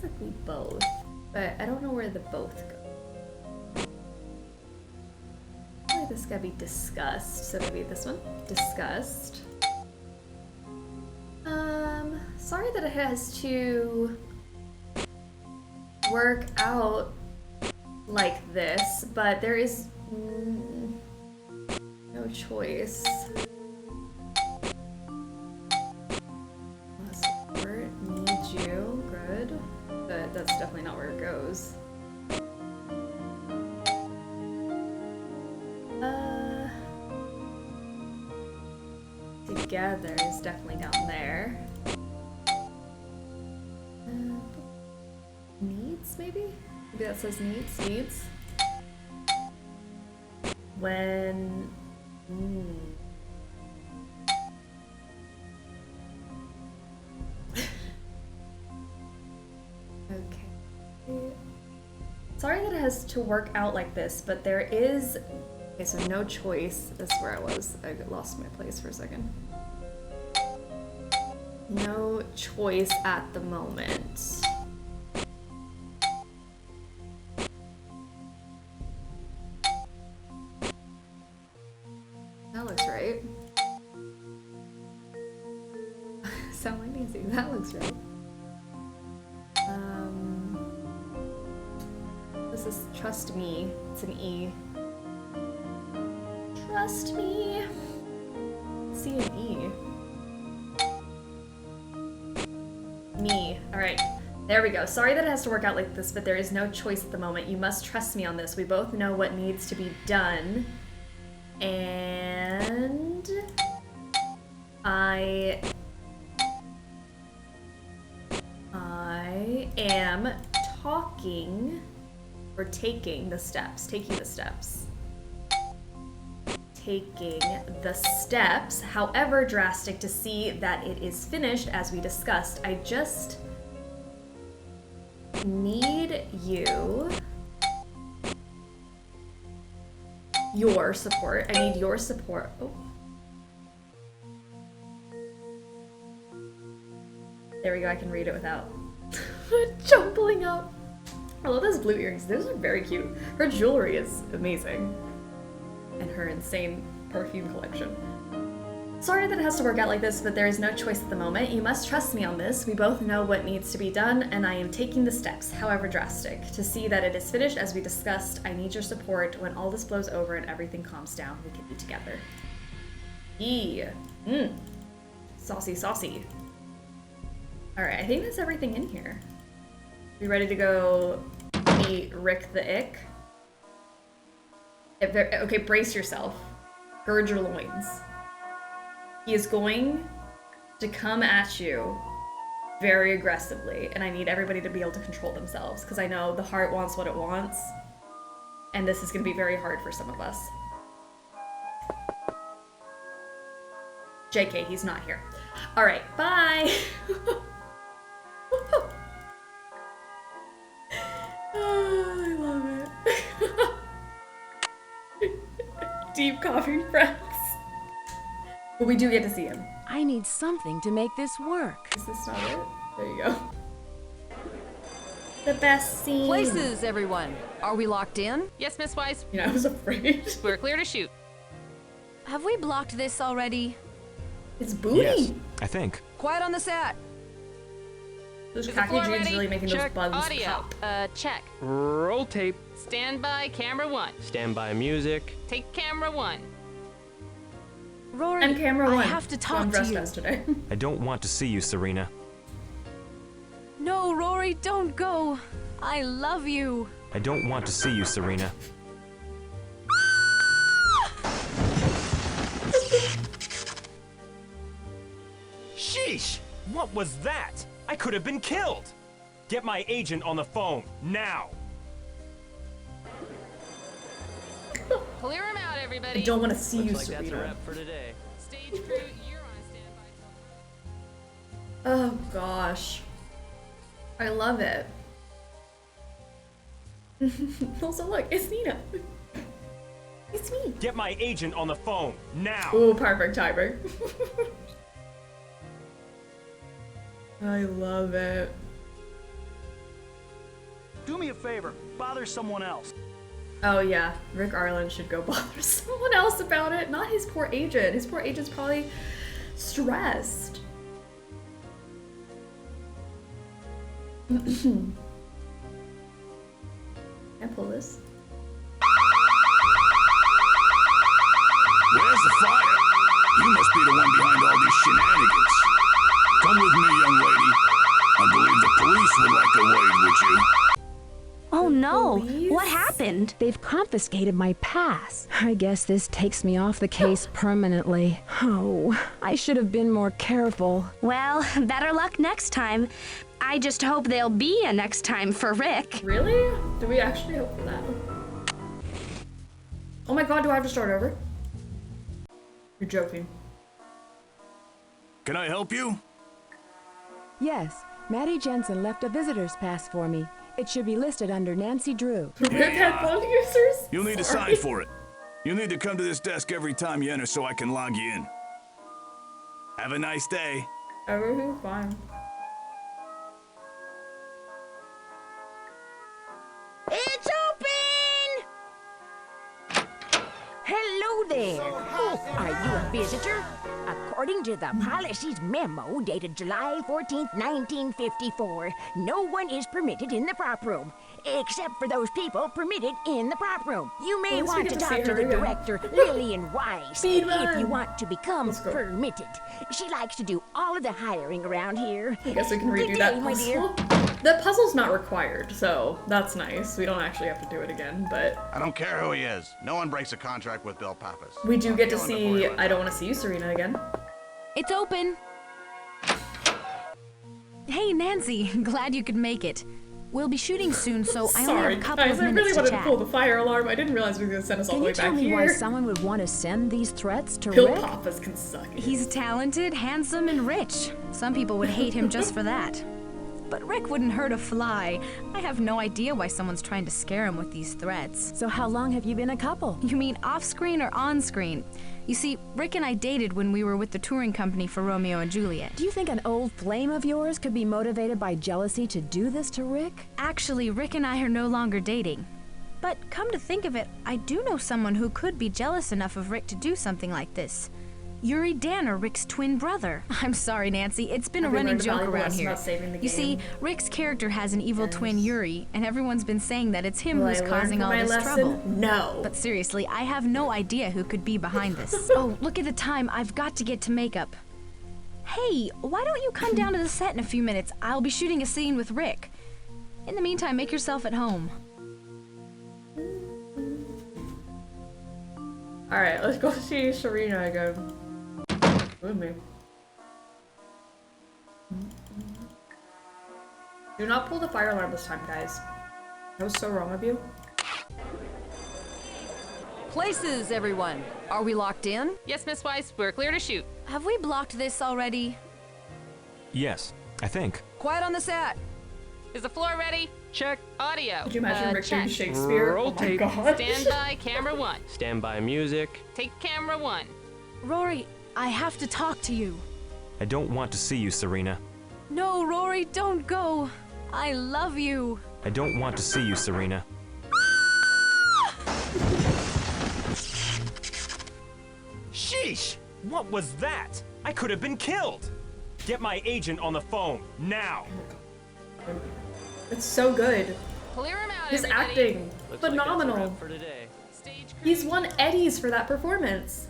like we both, but I don't know where the both go. I feel like this gotta be discussed, so maybe this one. Discussed. Sorry that it has to work out like this, but there is no choice. Support, need you, good, but that's definitely not where it goes. Together is definitely down there. Needs, maybe? Maybe that says needs. When... Okay. Sorry that it has to work out like this, but there is... Okay, so no choice. That's where I was. I lost my place for a second. No choice at the moment. That looks right. Sound like Nancy. That looks right. This is trust me. It's an E. Trust me. C and E. Me. Alright. There we go. Sorry that it has to work out like this, but there is no choice at the moment. You must trust me on this. We both know what needs to be done. And I am talking or taking the steps. Taking the steps, however drastic, to see that it is finished as we discussed. I just need your support. I need your support. Oh. There we go, I can read it without jumbling up. I love those blue earrings. Those are very cute. Her jewelry is amazing. And her insane perfume collection. Sorry that it has to work out like this, but there is no choice at the moment. You must trust me on this. We both know what needs to be done, and I am taking the steps, however drastic, to see that it is finished as we discussed. I need your support. When all this blows over and everything calms down, we can be together. Yee. Saucy, saucy. Alright, I think that's everything in here. We ready to go meet Rick the Ick? Okay, brace yourself. Gird your loins. He is going to come at you very aggressively, and I need everybody to be able to control themselves, because I know the heart wants what it wants, and this is going to be very hard for some of us. JK, he's not here. Alright, bye! Oh, I love it. Deep coughing breaths. But we do get to see him. I need something to make this work. Is this not it? There you go. The best scene. Places, everyone. Are we locked in? Yes, Miss Weiss. You know, I was afraid. We're clear to shoot. Have we blocked this already? It's booty. Yes, I think. Quiet on the set. Those khaki jeans really making check those buns audio. pop. Check. Roll tape. Stand by camera 1. Stand by music. Take camera 1. Rory, I'm camera 1. I have to talk to you. Today. I don't want to see you, Serena. No, Rory, don't go. I love you. I don't want to see you, Serena. Sheesh! What was that? I could have been killed! Get my agent on the phone, now! Clear him out, everybody. I don't want to see you, Looks like Serena. that's a wrap for today. Stage crew, you're on standby. Oh gosh. I love it. Also look, it's Nina. It's me. Get my agent on the phone, now! Ooh, perfect timing. I love it. Do me a favor, bother someone else. Oh yeah, Rick Arlen should go bother someone else about it, not his poor agent. His poor agent's probably stressed. Can I pull this? Where's the fire? You must be the one behind all these shenanigans. Come with me, young lady. I believe the police would like a word with you. Oh no! What happened? They've confiscated my pass. I guess this takes me off the case permanently. Oh, I should have been more careful. Well, better luck next time. I just hope there'll be a next time for Rick. Really? Do we actually hope for that? Oh my god, do I have to start over? You're joking. Can I help you? Yes, Maddie Jensen left a visitor's pass for me. It should be listed under Nancy Drew. Rick headphone users? You'll need to sign for it. You'll need to come to this desk every time you enter so I can log you in. Have a nice day. Everything's fine. It's open! Hello there. Oh, are you a visitor? According to the policy's memo dated July 14th, 1954, no one is permitted in the prop room, except for those people permitted in the prop room. You may want to talk to the director, Lillian Weiss, if you want to become permitted. She likes to do all of the hiring around here. I guess we can redo that my dear. puzzle. The puzzle's not required, so that's nice. We don't actually have to do it again, but... I don't care who he is. No one breaks a contract with Bill Pappas. We do get to Kill him before he see runs I Don't Want to See You, Serena again. It's open. Hey, Nancy. Glad you could make it. We'll be shooting soon, so I only have a couple of minutes I really to wanted chat. to pull the fire alarm. I didn't realize we were going to send us all the way back Can you tell me why here. someone would want to send these threats to Bill Rick? Pappas can suck it. He's talented, handsome, and rich. Some people would hate him just for that. but Rick wouldn't hurt a fly. I have no idea why someone's trying to scare him with these threats. So how long have you been a couple? You mean off-screen or on-screen? You see, Rick and I dated when we were with the touring company for Romeo and Juliet. Do you think an old flame of yours could be motivated by jealousy to do this to Rick? Actually, Rick and I are no longer dating. But come to think of it, I do know someone who could be jealous enough of Rick to do something like this. Yuri Danner, Rick's twin brother. I'm sorry, Nancy, it's been a running joke around here. You see, Rick's character has an evil twin, Yuri, and everyone's been saying that it's him who's causing all this trouble. No. But seriously, I have no idea who could be behind this. Oh, look at the time. I've got to get to makeup. Hey, why don't you come down to the set in a few minutes? I'll be shooting a scene with Rick. In the meantime, make yourself at home. Alright, let's go see Serena again. With me. Do not pull the fire alarm this time, guys. That was so wrong of you. Places, everyone. Are we locked in? Yes, Miss Weiss, we're clear to shoot. Have we blocked this already? Yes, I think. Quiet on the set. Is the floor ready? Check. Audio. Could you imagine Rick doing check. Shakespeare? Roll Oh my tape. god. Stand by, camera 1. Stand by music. Take camera 1. Rory, I have to talk to you. I don't want to see you, Serena. No, Rory, don't go. I love you. I don't want to see you, Serena. Sheesh! What was that? I could have been killed! Get my agent on the phone, now! It's so good. Clear him out, His everybody. acting, Looks like that's a phenomenal. wrap for today. He's won Eddies for that performance.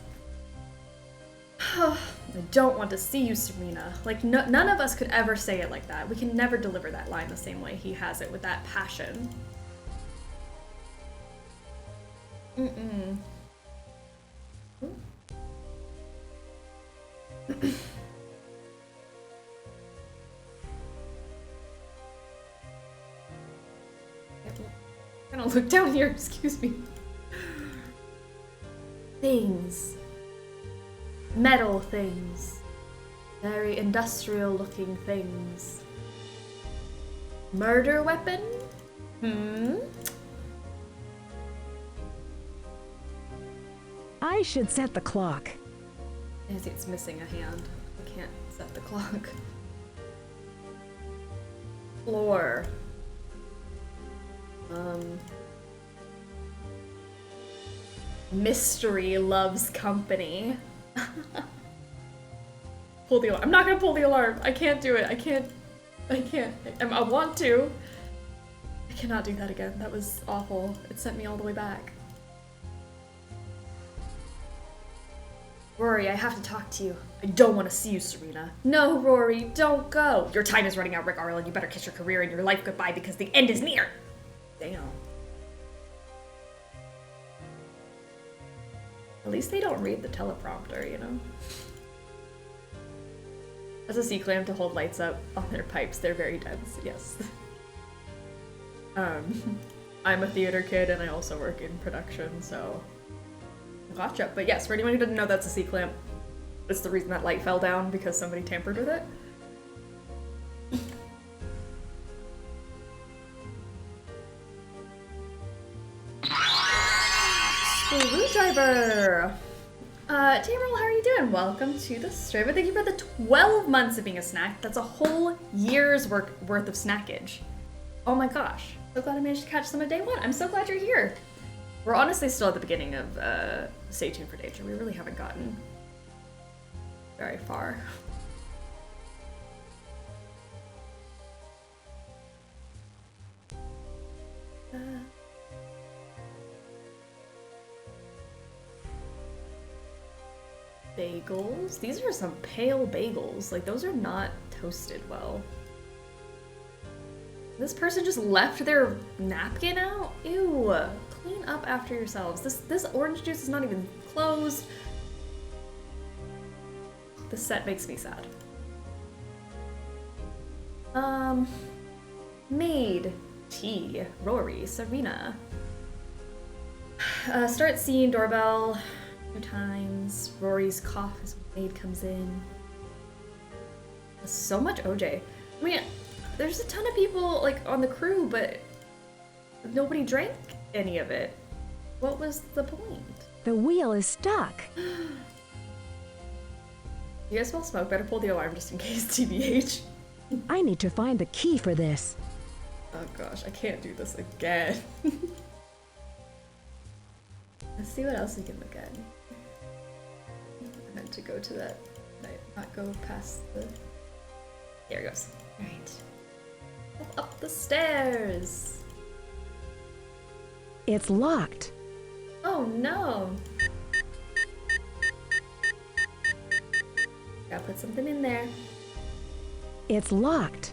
I don't want to see you, Serena. Like, none of us could ever say it like that. We can never deliver that line the same way he has it, with that passion. Mm-mm. I'm gonna look down here, excuse me. Things. Metal things. Very industrial looking things. Murder weapon? I should set the clock. It's missing a hand. I can't set the clock. Floor. Mystery loves company. Pull the alarm. I'm not gonna pull the alarm. I can't do it. I can't. I want to. I cannot do that again. That was awful. It sent me all the way back. Rory, I have to talk to you. I don't want to see you, Serena. No, Rory, don't go. Your time is running out, Rick Arlen. You better kiss your career and your life goodbye because the end is near. Damn. At least they don't read the teleprompter, you know? As a C-clam to hold lights up on their pipes, they're very dense, yes. I'm a theater kid and I also work in production, so... Gotcha. But yes, for anyone who didn't know, that's a C-clamp. It's the reason that light fell down, because somebody tampered with it. Screwdriver! Tamerl, how are you doing? Welcome to the stream. Thank you for the 12 months of being a snack. That's a whole year's worth of snackage. Oh my gosh. So glad I managed to catch some of day one. I'm so glad you're here. We're honestly still at the beginning of Stay Tuned for Danger. We really haven't gotten very far. Bagels? These are some pale bagels. Like, those are not toasted well. This person just left their napkin out? Ew. Clean up after yourselves. This orange juice is not even closed. This set makes me sad. Maid. Tea. Rory. Serena. Start scene. Doorbell. 2 times. Rory's cough as maid comes in. So much OJ. I mean, there's a ton of people like on the crew, but nobody drank any of it. What was the point? The wheel is stuck. You guys smell smoke? Better pull the alarm just in case, TBH. I need to find the key for this. Oh gosh, I can't do this again. Let's see what else we can look at. I meant to go to that, not go past the... There it goes. Alright. Up the stairs! It's locked. Oh no! Gotta put something in there. It's locked.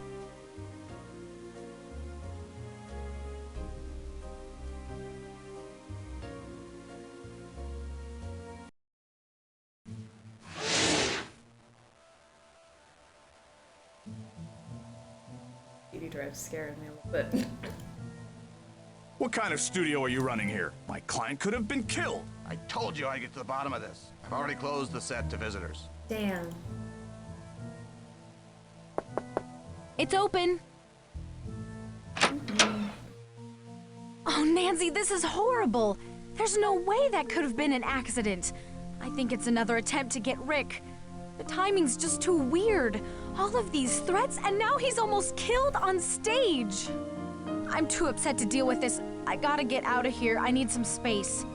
CD drive's scaring me a little bit. What kind of studio are you running here? My client could have been killed. I told you I'd get to the bottom of this. I've already closed the set to visitors. Damn. It's open. Oh, Nancy, this is horrible. There's no way that could have been an accident. I think it's another attempt to get Rick. The timing's just too weird. All of these threats, and now he's almost killed on stage. I'm too upset to deal with this. I gotta get out of here. I need some space.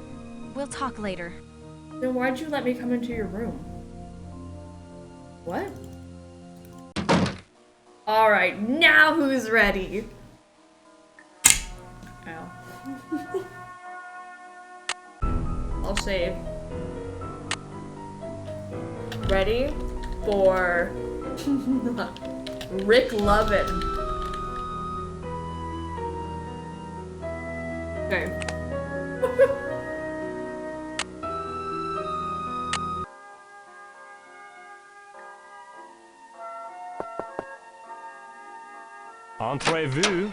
We'll talk later. Then why'd you let me come into your room? What? Alright, now who's ready? Ow. I'll save. Ready for Rick Lovin'. Okay. Entrez-vous.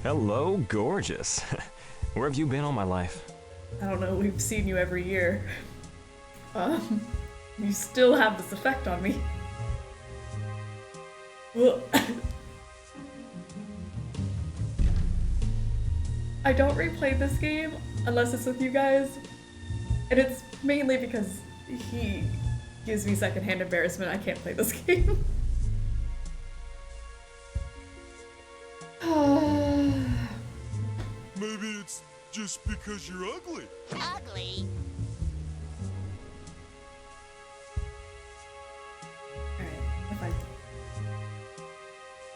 Hello, gorgeous. Where have you been all my life? I don't know, we've seen you every year. You still have this effect on me. I don't replay this game unless it's with you guys, and it's mainly because he gives me secondhand embarrassment. I can't play this game. Maybe it's just because you're ugly. Ugly?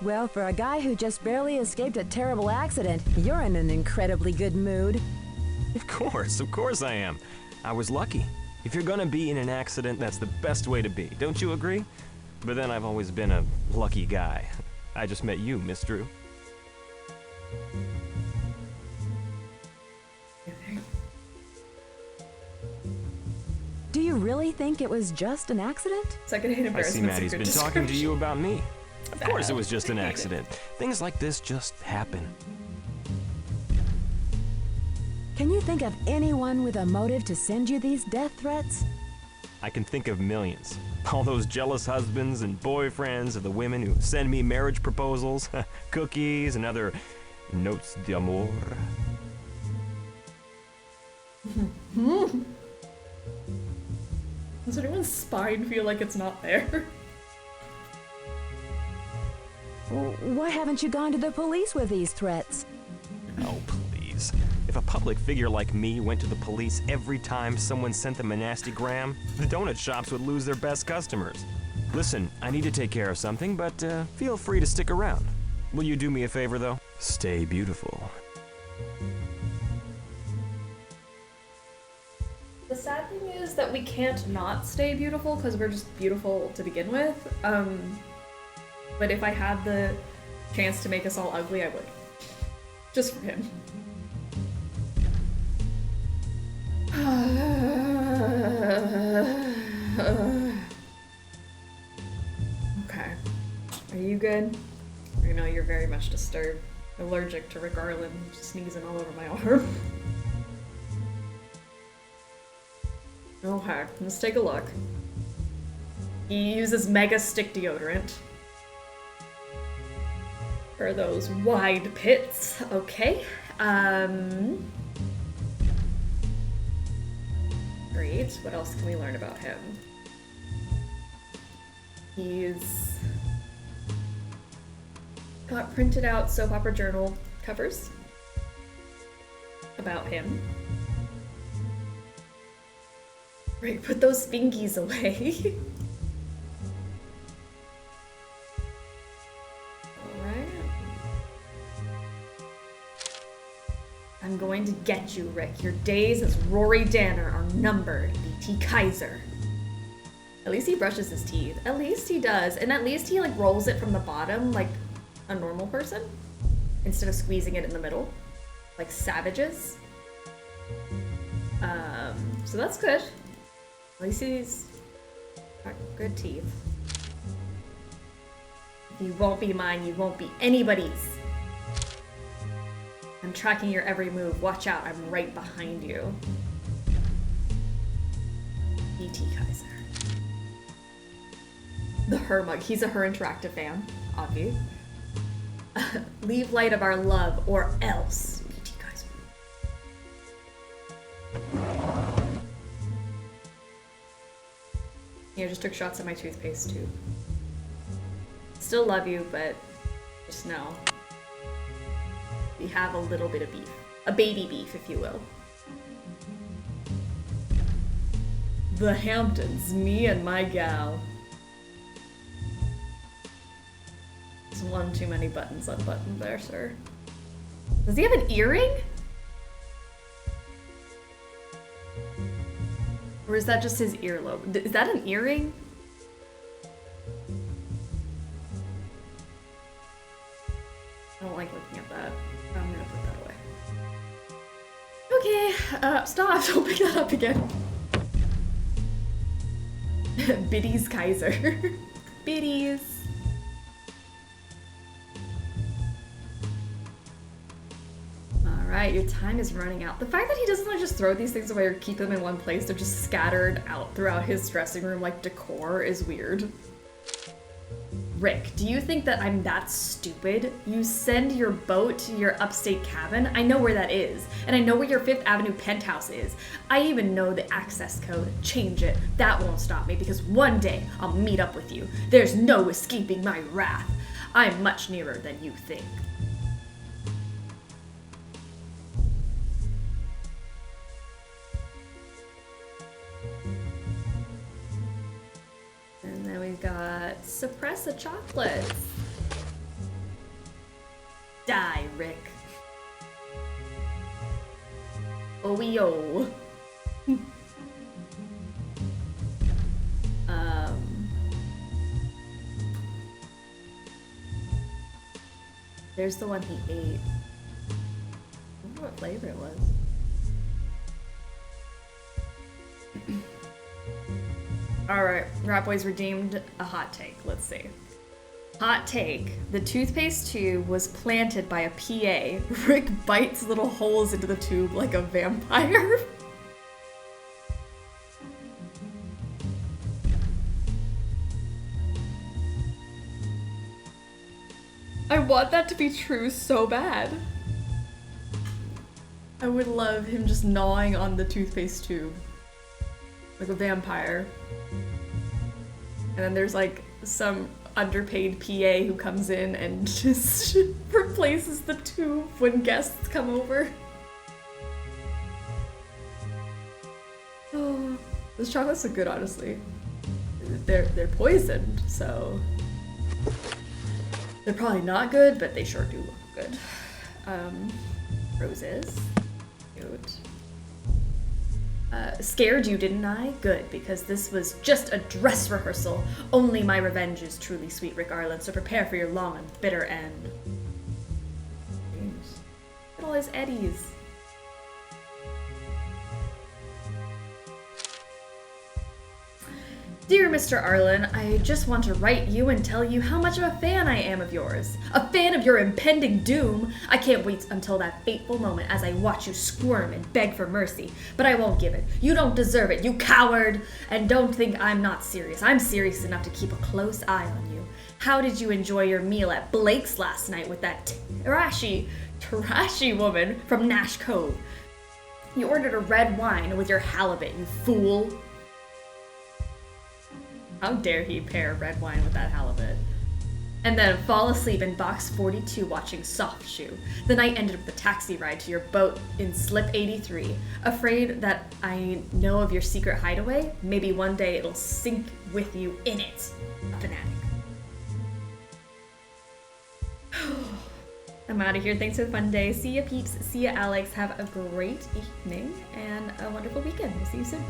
Well, for a guy who just barely escaped a terrible accident, you're in an incredibly good mood. Of course I am. I was lucky. If you're gonna be in an accident, that's the best way to be. Don't you agree? But then I've always been a lucky guy. I just met you, Miss Drew. Do you really think it was just an accident? Secondhand I see embarrassment. Maddie's been talking to you about me. Of course it was just an accident. Things like this just happen. Can you think of anyone with a motive to send you these death threats? I can think of millions. All those jealous husbands and boyfriends of the women who send me marriage proposals, cookies, and other notes d'amour. Does anyone's spine feel like it's not there? Why haven't you gone to the police with these threats? Oh, please. If a public figure like me went to the police every time someone sent them a nasty gram, the donut shops would lose their best customers. Listen, I need to take care of something, but feel free to stick around. Will you do me a favor, though? Stay beautiful. The sad thing is that we can't not stay beautiful because we're just beautiful to begin with. But if I had the chance to make us all ugly, I would. Just for him. Okay. Are you good? I know you're very much disturbed. Allergic to Rick Arlen sneezing all over my arm. Okay, let's take a look. He uses Mega Stick deodorant for those wide pits. Okay. Great. What else can we learn about him? He's got printed out soap opera journal covers about him. Right, put those fingies away. Alright. I'm going to get you, Rick. Your days as Rory Danner are numbered, BT Kaiser. At least he brushes his teeth. At least he does. And at least he like rolls it from the bottom like a normal person instead of squeezing it in the middle like savages. So that's good. At least he's got good teeth. If you won't be mine, you won't be anybody's. I'm tracking your every move. Watch out, I'm right behind you. BT Kaiser. The Her mug. He's a Her Interactive fan, obvious. Leave light of our love or else. BT Kaiser. Yeah, just took shots at my toothpaste too. Still love you, but just know. We have a little bit of beef. A baby beef, if you will. The Hamptons, me and my gal. There's one too many buttons unbuttoned there, sir. Does he have an earring? Or is that just his earlobe? Is that an earring? I don't like looking at that. I'm gonna put that away. Okay, stop, don't pick that up again. Biddy's Kaiser. Biddy's. Alright, your time is running out. The fact that he doesn't like just throw these things away or keep them in one place, they're just scattered out throughout his dressing room like decor is weird. Rick, do you think that I'm that stupid? You send your boat to your upstate cabin? I know where that is, and I know where your 5th Avenue penthouse is. I even know the access code. Change it. That won't stop me, because one day I'll meet up with you. There's no escaping my wrath. I'm much nearer than you think. And then we've got suppress a chocolate. Die, Rick. Oh-yo. There's the one he ate. I wonder what flavor it was. Alright, Rat Boys redeemed a hot take. Let's see. Hot take. The toothpaste tube was planted by a PA. Rick bites little holes into the tube like a vampire. I want that to be true so bad. I would love him just gnawing on the toothpaste tube. Like a vampire. And then there's like some underpaid PA who comes in and just replaces the tube when guests come over. Oh, those chocolates look good, honestly. They're poisoned, so they're probably not good, but they sure do look good. Roses. Cute. Scared you, didn't I? Good, because this was just a dress rehearsal. Only my revenge is truly sweet, Rick Arlen, so prepare for your long and bitter end. Jeez. Look at all his eddies. Dear Mr. Arlen, I just want to write you and tell you how much of a fan I am of yours. A fan of your impending doom. I can't wait until that fateful moment as I watch you squirm and beg for mercy. But I won't give it. You don't deserve it, you coward! And don't think I'm not serious. I'm serious enough to keep a close eye on you. How did you enjoy your meal at Blake's last night with that trashy woman from Nash Cove? You ordered a red wine with your halibut, you fool. How dare he pair red wine with that halibut? And then fall asleep in box 42 watching Soft Shoe. The night ended with a taxi ride to your boat in Slip 83. Afraid that I know of your secret hideaway? Maybe one day it'll sink with you in it. A fanatic. I'm out of here. Thanks for the fun day. See ya, peeps. See ya, Alex. Have a great evening and a wonderful weekend. We'll see you soon.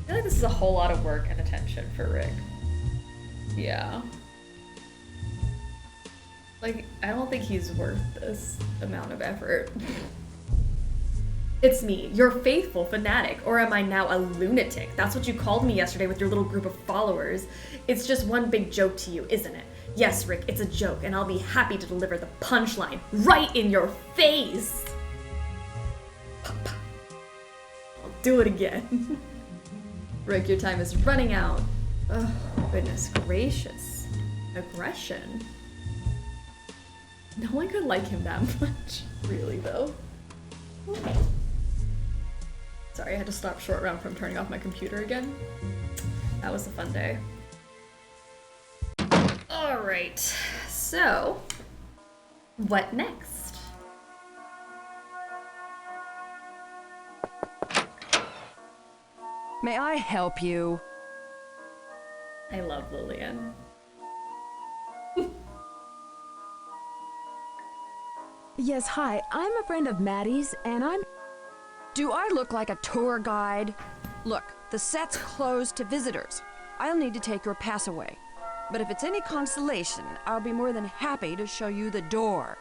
I feel like this is a whole lot of work and attention for Rick. Yeah. Like, I don't think he's worth this amount of effort. It's me, your faithful fanatic, or am I now a lunatic? That's what you called me yesterday with your little group of followers. It's just one big joke to you, isn't it? Yes, Rick, it's a joke, and I'll be happy to deliver the punchline right in your face. I'll do it again. Rick, your time is running out. Oh, goodness gracious. Aggression. No one could like him that much. Really, though. Okay. Sorry, I had to stop short round from turning off my computer again. That was a fun day. Alright, so what next? May I help you? I love Lillian. Yes, hi. I'm a friend of Maddie's, and I'm... Do I look like a tour guide? Look, the set's closed to visitors. I'll need to take your pass away. But if it's any consolation, I'll be more than happy to show you the door.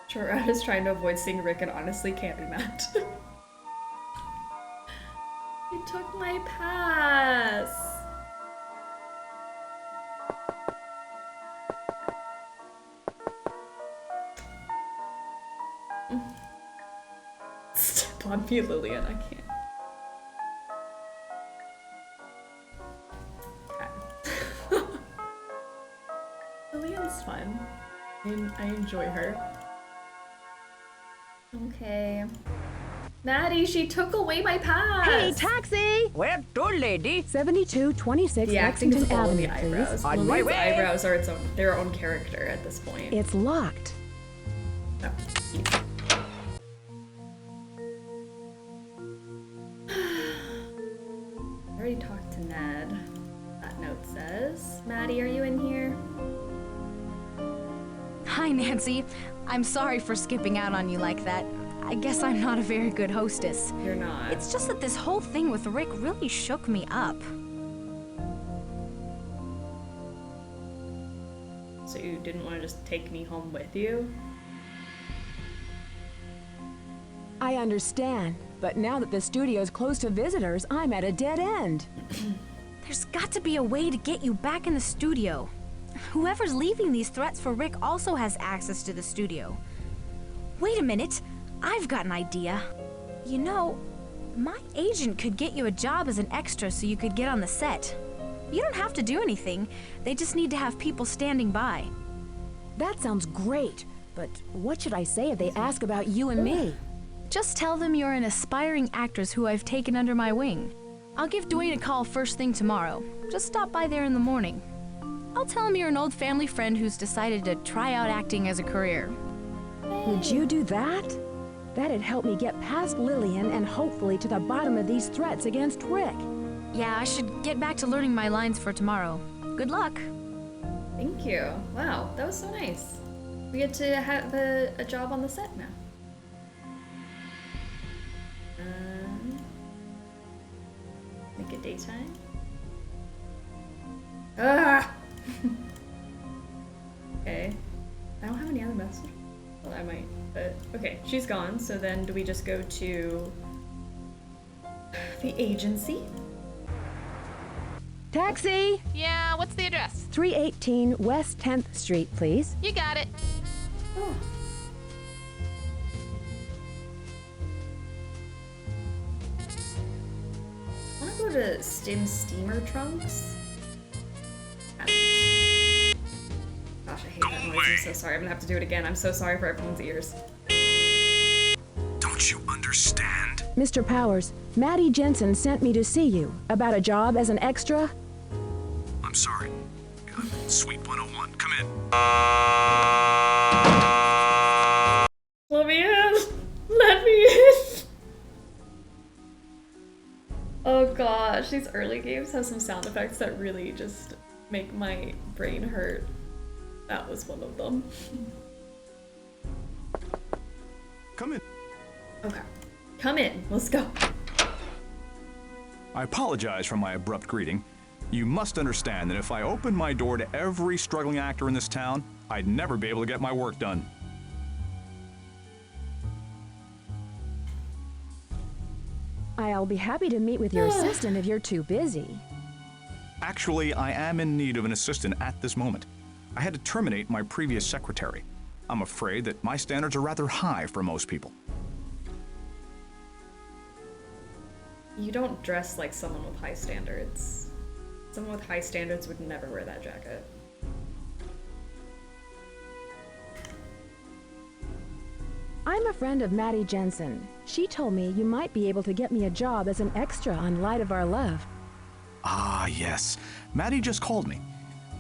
Gerard is trying to avoid seeing Rick and honestly can't be mad. He took my pass. Step on me, Lillian, I can't. Okay. Lillian's fun. I enjoy her. Okay. Maddie, she took away my pass! Hey, taxi! Where to, lady? 7226 The acting Lexington is all in Avenue, the eyebrows. please. On my Lillian's way. eyebrows are their own character at this point. It's locked. Oh, easy. I already talked to Ned. That note says, Maddie, are you in here? Hi, Nancy. I'm sorry for skipping out on you like that. I guess I'm not a very good hostess. You're not. It's just that this whole thing with Rick really shook me up. So you didn't want to just take me home with you? I understand, but now that the studio's closed to visitors, I'm at a dead end. There's got to be a way to get you back in the studio. Whoever's leaving these threats for Rick also has access to the studio. Wait a minute, I've got an idea. You know, my agent could get you a job as an extra so you could get on the set. You don't have to do anything, they just need to have people standing by. That sounds great, but what should I say if they ask about you and me? Just tell them you're an aspiring actress who I've taken under my wing. I'll give Dwayne a call first thing tomorrow. Just stop by there in the morning. I'll tell him you're an old family friend who's decided to try out acting as a career. Would you do that? That'd help me get past Lillian and hopefully to the bottom of these threats against Rick. Yeah, I should get back to learning my lines for tomorrow. Good luck. Thank you. Wow, that was so nice. We get to have a job on the set now. Make it daytime. Ah! Okay. I don't have any other messages. Well, I might, but okay, she's gone. So then do we just go to the agency? Taxi! Yeah, what's the address? 318 West 10th Street, please. You got it. Oh. I want to go to Steamer Trunks. Gosh, I hate that noise. I'm so sorry. I'm gonna have to do it again. I'm so sorry for everyone's ears. Don't you understand? Mr. Powers, Maddie Jensen sent me to see you about a job as an extra. I'm sorry. Suite 101, come in. Let me in! Let me in! Oh gosh, these early games have some sound effects that really just make my brain hurt. That was one of them. Come in. Okay. Come in. Let's go. I apologize for my abrupt greeting. You must understand that if I opened my door to every struggling actor in this town, I'd never be able to get my work done. I'll be happy to meet with your assistant if you're too busy. Actually, I am in need of an assistant at this moment. I had to terminate my previous secretary. I'm afraid that my standards are rather high for most people. You don't dress like someone with high standards. Someone with high standards would never wear that jacket. I'm a friend of Maddie Jensen. She told me you might be able to get me a job as an extra on Light of Our Love. Ah, yes. Maddie just called me.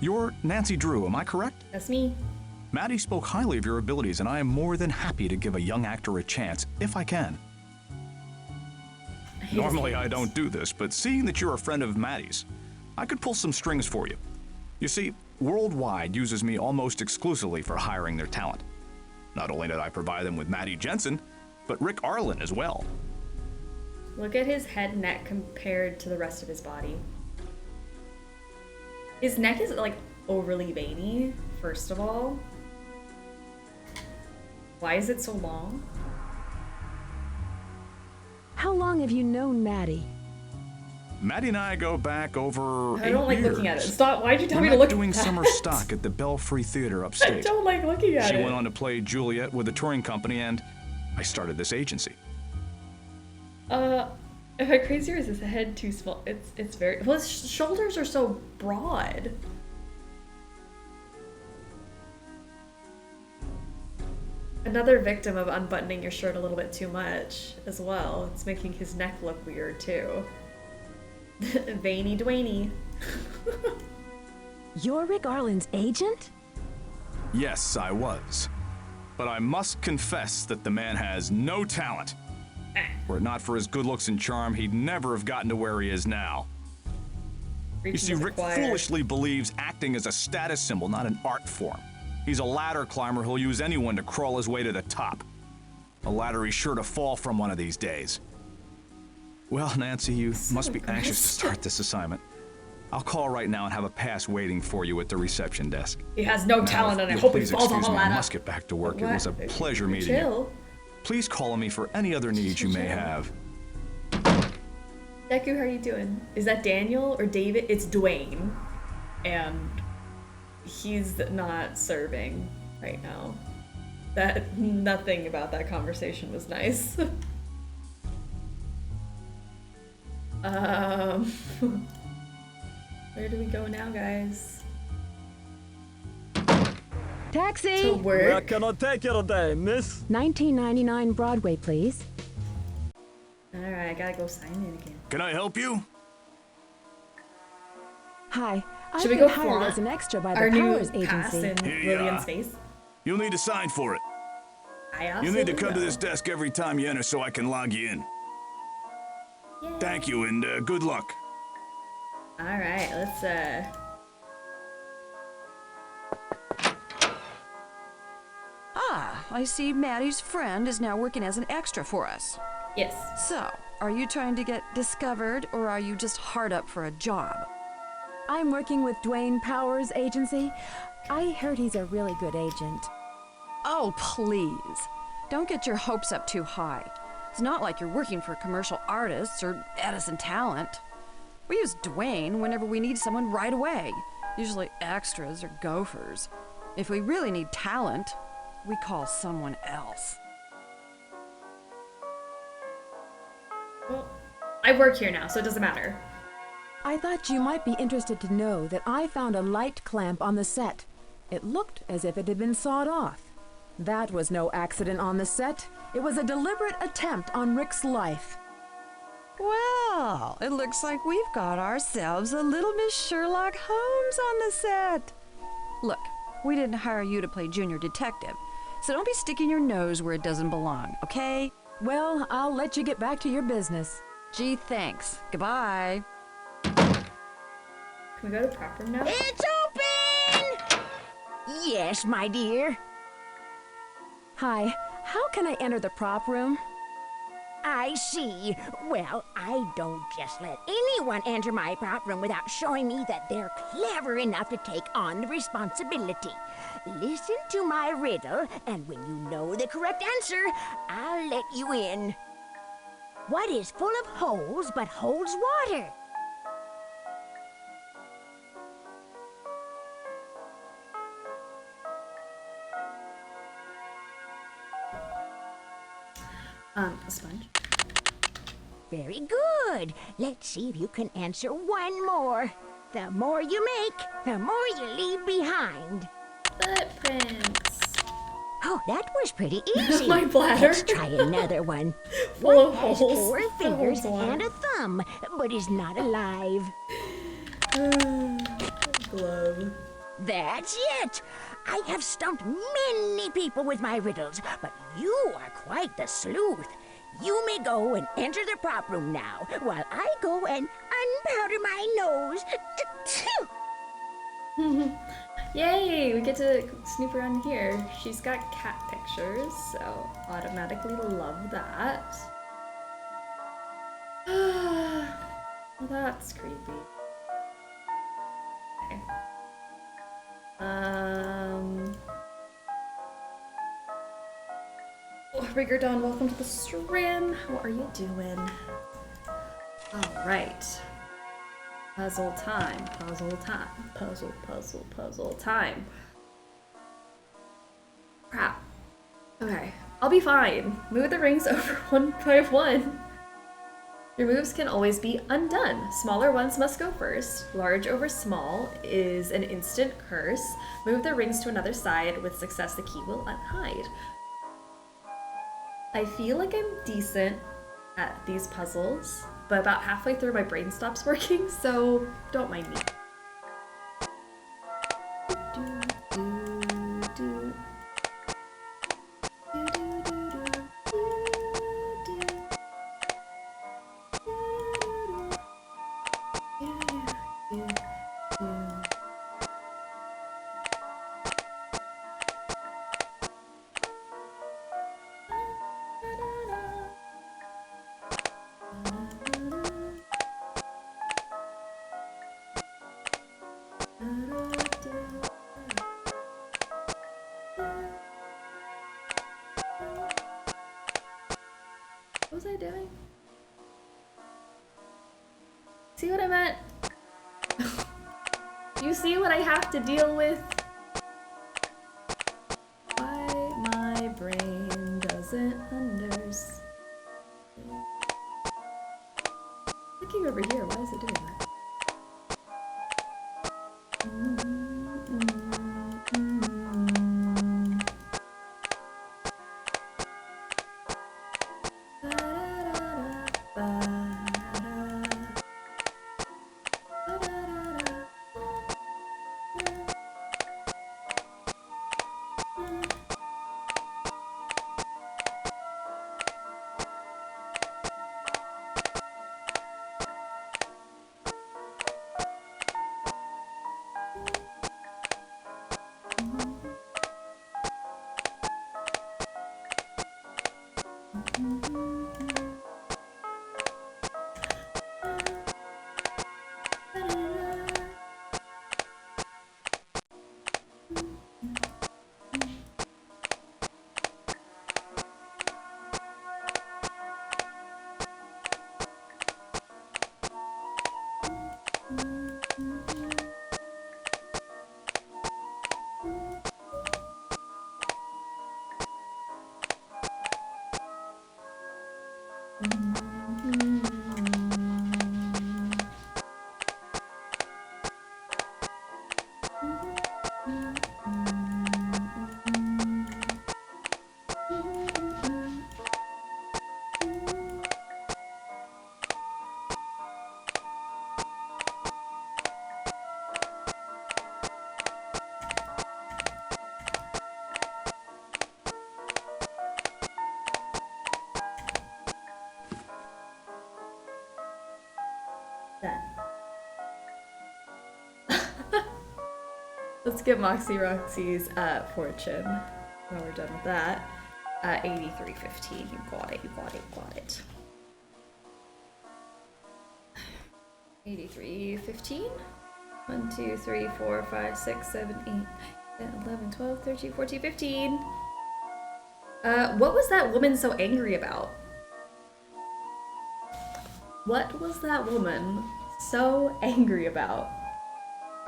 You're Nancy Drew, am I correct? That's me. Maddie spoke highly of your abilities, and I am more than happy to give a young actor a chance, if I can. Normally I don't do this, but seeing that you're a friend of Maddie's, I could pull some strings for you. You see, Worldwide uses me almost exclusively for hiring their talent. Not only did I provide them with Maddie Jensen, but Rick Arlen as well. Look at his head and neck compared to the rest of his body. His neck is like overly veiny, first of all. Why is it so long? How long have you known Maddie? Maddie and I go back over 8 years. I don't like looking at it. Stop. Why'd you tell me to met look doing at that? summer stock at the Belfry Theater upstate. I don't like looking at She it. went on to play Juliet with a touring company, and I started this agency. Am I crazy or is his head too small? It's very, well, his shoulders are so broad. Another victim of unbuttoning your shirt a little bit too much as well. It's making his neck look weird too. Veiny Dwayne. You're Rick Arlen's agent? Yes, I was. But I must confess that the man has no talent. Were it not for his good looks and charm, he'd never have gotten to where he is now. You see, Rick foolishly believes acting is a status symbol, not an art form. He's a ladder climber who'll use anyone to crawl his way to the top. A ladder he's sure to fall from one of these days. Well, Nancy, you must be anxious to start this assignment. I'll call right now and have a pass waiting for you at the reception desk. He has no talent and I hope he falls on the ladder. I must get back to work. It was a pleasure meeting you. Please call on me for any other needs you may have. Deku, how are you doing? Is that Daniel or David? It's Dwayne. And he's not serving right now. Nothing about that conversation was nice. Where do we go now, guys? Taxi! To work. Where can I take you today, miss? 1999 Broadway, please. Alright, I gotta go sign in again. Can I help you? Hi, I've Should we been go hired flaunt as an extra by our the new Powers pass Agency. in Lillian's face? You'll need to sign for it. I also You'll need to come to will. this desk every time you enter so I can log you in. Thank you, and good luck. Alright, let's Ah, I see Maddie's friend is now working as an extra for us. Yes. So, are you trying to get discovered, or are you just hard up for a job? I'm working with Dwayne Powers Agency. I heard he's a really good agent. Oh, please. Don't get your hopes up too high. It's not like you're working for commercial artists or Edison Talent. We use Dwayne whenever we need someone right away, usually extras or gophers. If we really need talent, we call someone else. Well, I work here now, so it doesn't matter. I thought you might be interested to know that I found a light clamp on the set. It looked as if it had been sawed off. That was no accident on the set. It was a deliberate attempt on Rick's life. Well, it looks like we've got ourselves a little Miss Sherlock Holmes on the set. Look, we didn't hire you to play junior detective, so don't be sticking your nose where it doesn't belong, okay? Well, I'll let you get back to your business. Gee, thanks. Goodbye. Can we go to prop room now? It's open! Yes, my dear. Hi, how can I enter the prop room? I see. Well, I don't just let anyone enter my prop room without showing me that they're clever enough to take on the responsibility. Listen to my riddle, and when you know the correct answer, I'll let you in. What is full of holes but holds water? A sponge. Very good. Let's see if you can answer one more. The more you make, the more you leave behind. Footprints. Oh, that was pretty easy. My bladder. Let's try another one. Full One of has holes. 4 That fingers holds water. and a thumb, but is not alive. Glove. That's it. I have stumped many people with my riddles, but you are quite the sleuth. You may go and enter the prop room now, while I go and unpowder my nose. Yay! We get to snoop around here. She's got cat pictures, so automatically love that. Well, that's creepy. Okay. Oh, Rigger Dawn, welcome to the stream. How are you doing? Alright. Puzzle time, puzzle time, puzzle time. Crap. Okay, I'll be fine. Move the rings over one by one. Your moves can always be undone. Smaller ones must go first. Large over small is an instant curse. Move the rings to another side. With success, the key will unhide. I feel like I'm decent at these puzzles, but about halfway through my brain stops working, so don't mind me. What was I doing? See what I meant? You see what I have to deal with? Why my brain doesn't understand. Looking over here, why is it doing that? Let's get Moxie Roxy's fortune when we're done with that. 83.15. You got it, you got it, you got it. 83.15? 1, 2, 3, 4, 5, 6, 7, 8, 10, 11, 12, 13, 14, 15. What was that woman so angry about? What was that woman so angry about?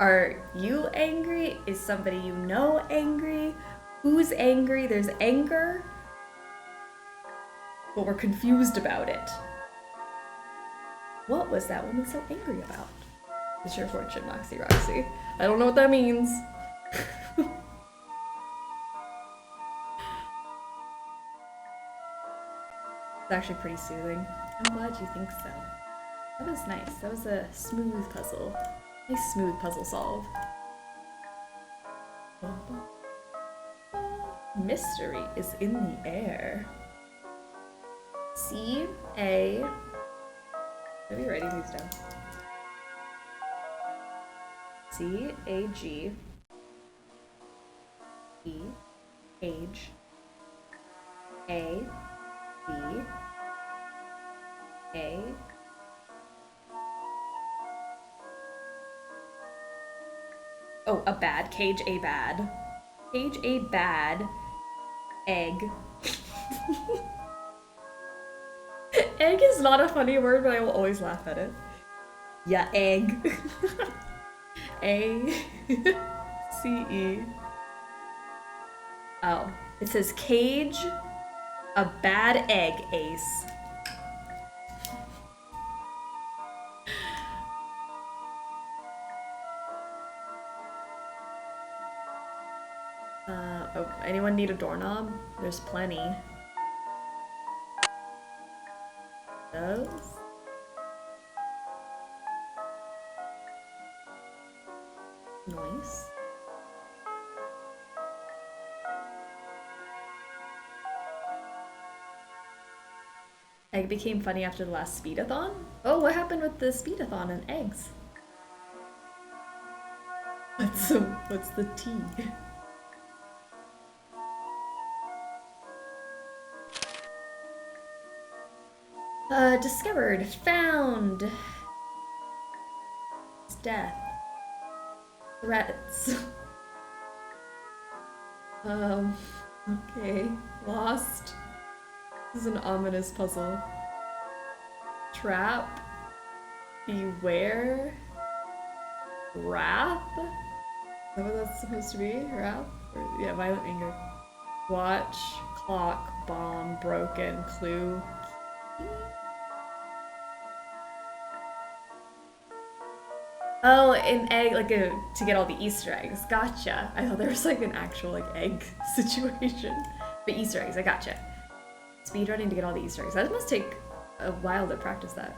Are you angry? Is somebody you know angry? Who's angry? There's anger, but we're confused about it. What was that woman so angry about? It's your fortune, Moxie Roxy. I don't know what that means. It's actually pretty soothing. I'm glad you think so. That was nice. That was a smooth puzzle. Nice smooth puzzle solve. Mystery is in the air. C-A... Are we writing these down? C-A-G... E-H... A... B... A... Oh, a bad. Cage a bad. Cage a bad. Egg. Egg is not a funny word, but I will always laugh at it. Yeah, egg. A. C-E. Oh. It says cage a bad egg ace. Oh, anyone need a doorknob? There's plenty. Those? Nice. Egg became funny after the last speedathon? Oh, what happened with the speedathon and eggs? What's the tea? Discovered, found, death, threats. Okay, lost. This is an ominous puzzle. Trap, beware, wrath. Is that what that's supposed to be? Wrath? Or, yeah, violent anger. Watch, clock, bomb, broken, clue. Oh, an egg, like to get all the Easter eggs. Gotcha. I thought there was like an actual like egg situation. But Easter eggs, I gotcha. Speedrunning to get all the Easter eggs. That must take a while to practice that.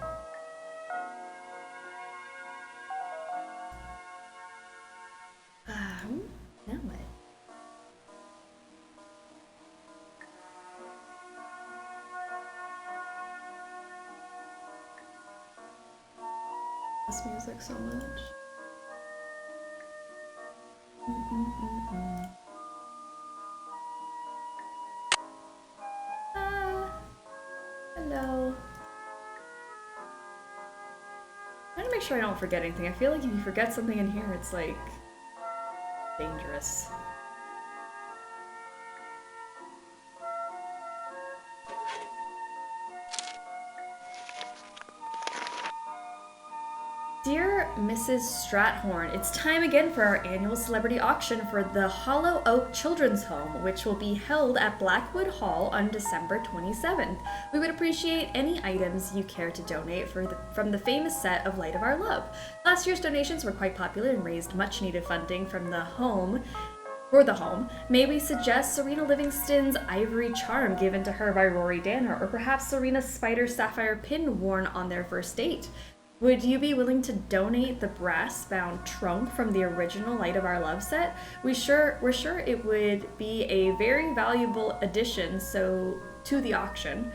Now what? This music so much. Hello. I'm trying to make sure I don't forget anything. I feel like if you forget something in here, it's like dangerous. Dear Mrs. Strathorn, it's time again for our annual celebrity auction for the Hollow Oak Children's Home, which will be held at Blackwood Hall on December 27th. We would appreciate any items you care to donate from the famous set of Light of Our Love. Last year's donations were quite popular and raised much needed funding for the home. May we suggest Serena Livingston's ivory charm given to her by Rory Danner, or perhaps Serena's spider sapphire pin worn on their first date? Would you be willing to donate the brass-bound trunk from the original Light of Our Love set? We're sure it would be a very valuable addition to the auction.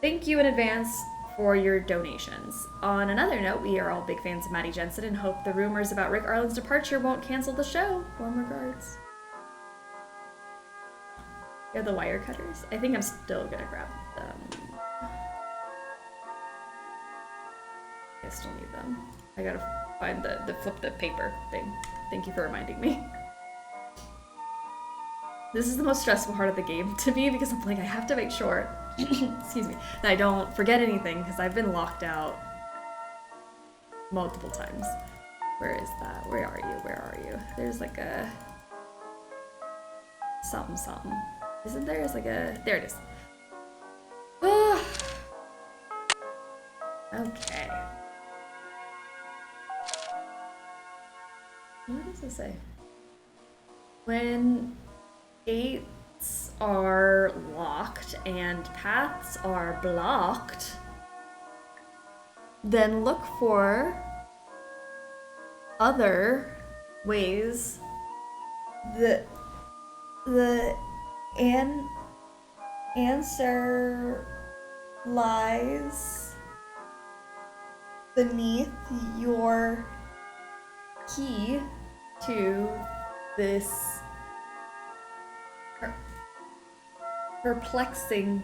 Thank you in advance for your donations. On another note, we are all big fans of Maddie Jensen and hope the rumors about Rick Arlen's departure won't cancel the show. Warm regards. They're the wire cutters. I think I'm still gonna grab them. I still need them. I gotta find the flip the paper thing. Thank you for reminding me. This is the most stressful part of the game to me because I'm like, I have to make sure, excuse me, that I don't forget anything because I've been locked out multiple times. Where is that? Where are you? Where are you? There's like a something. Isn't there? It's like a, there it is. Okay. What does it say? When gates are locked and paths are blocked, then look for other ways. The answer lies beneath your key to this perplexing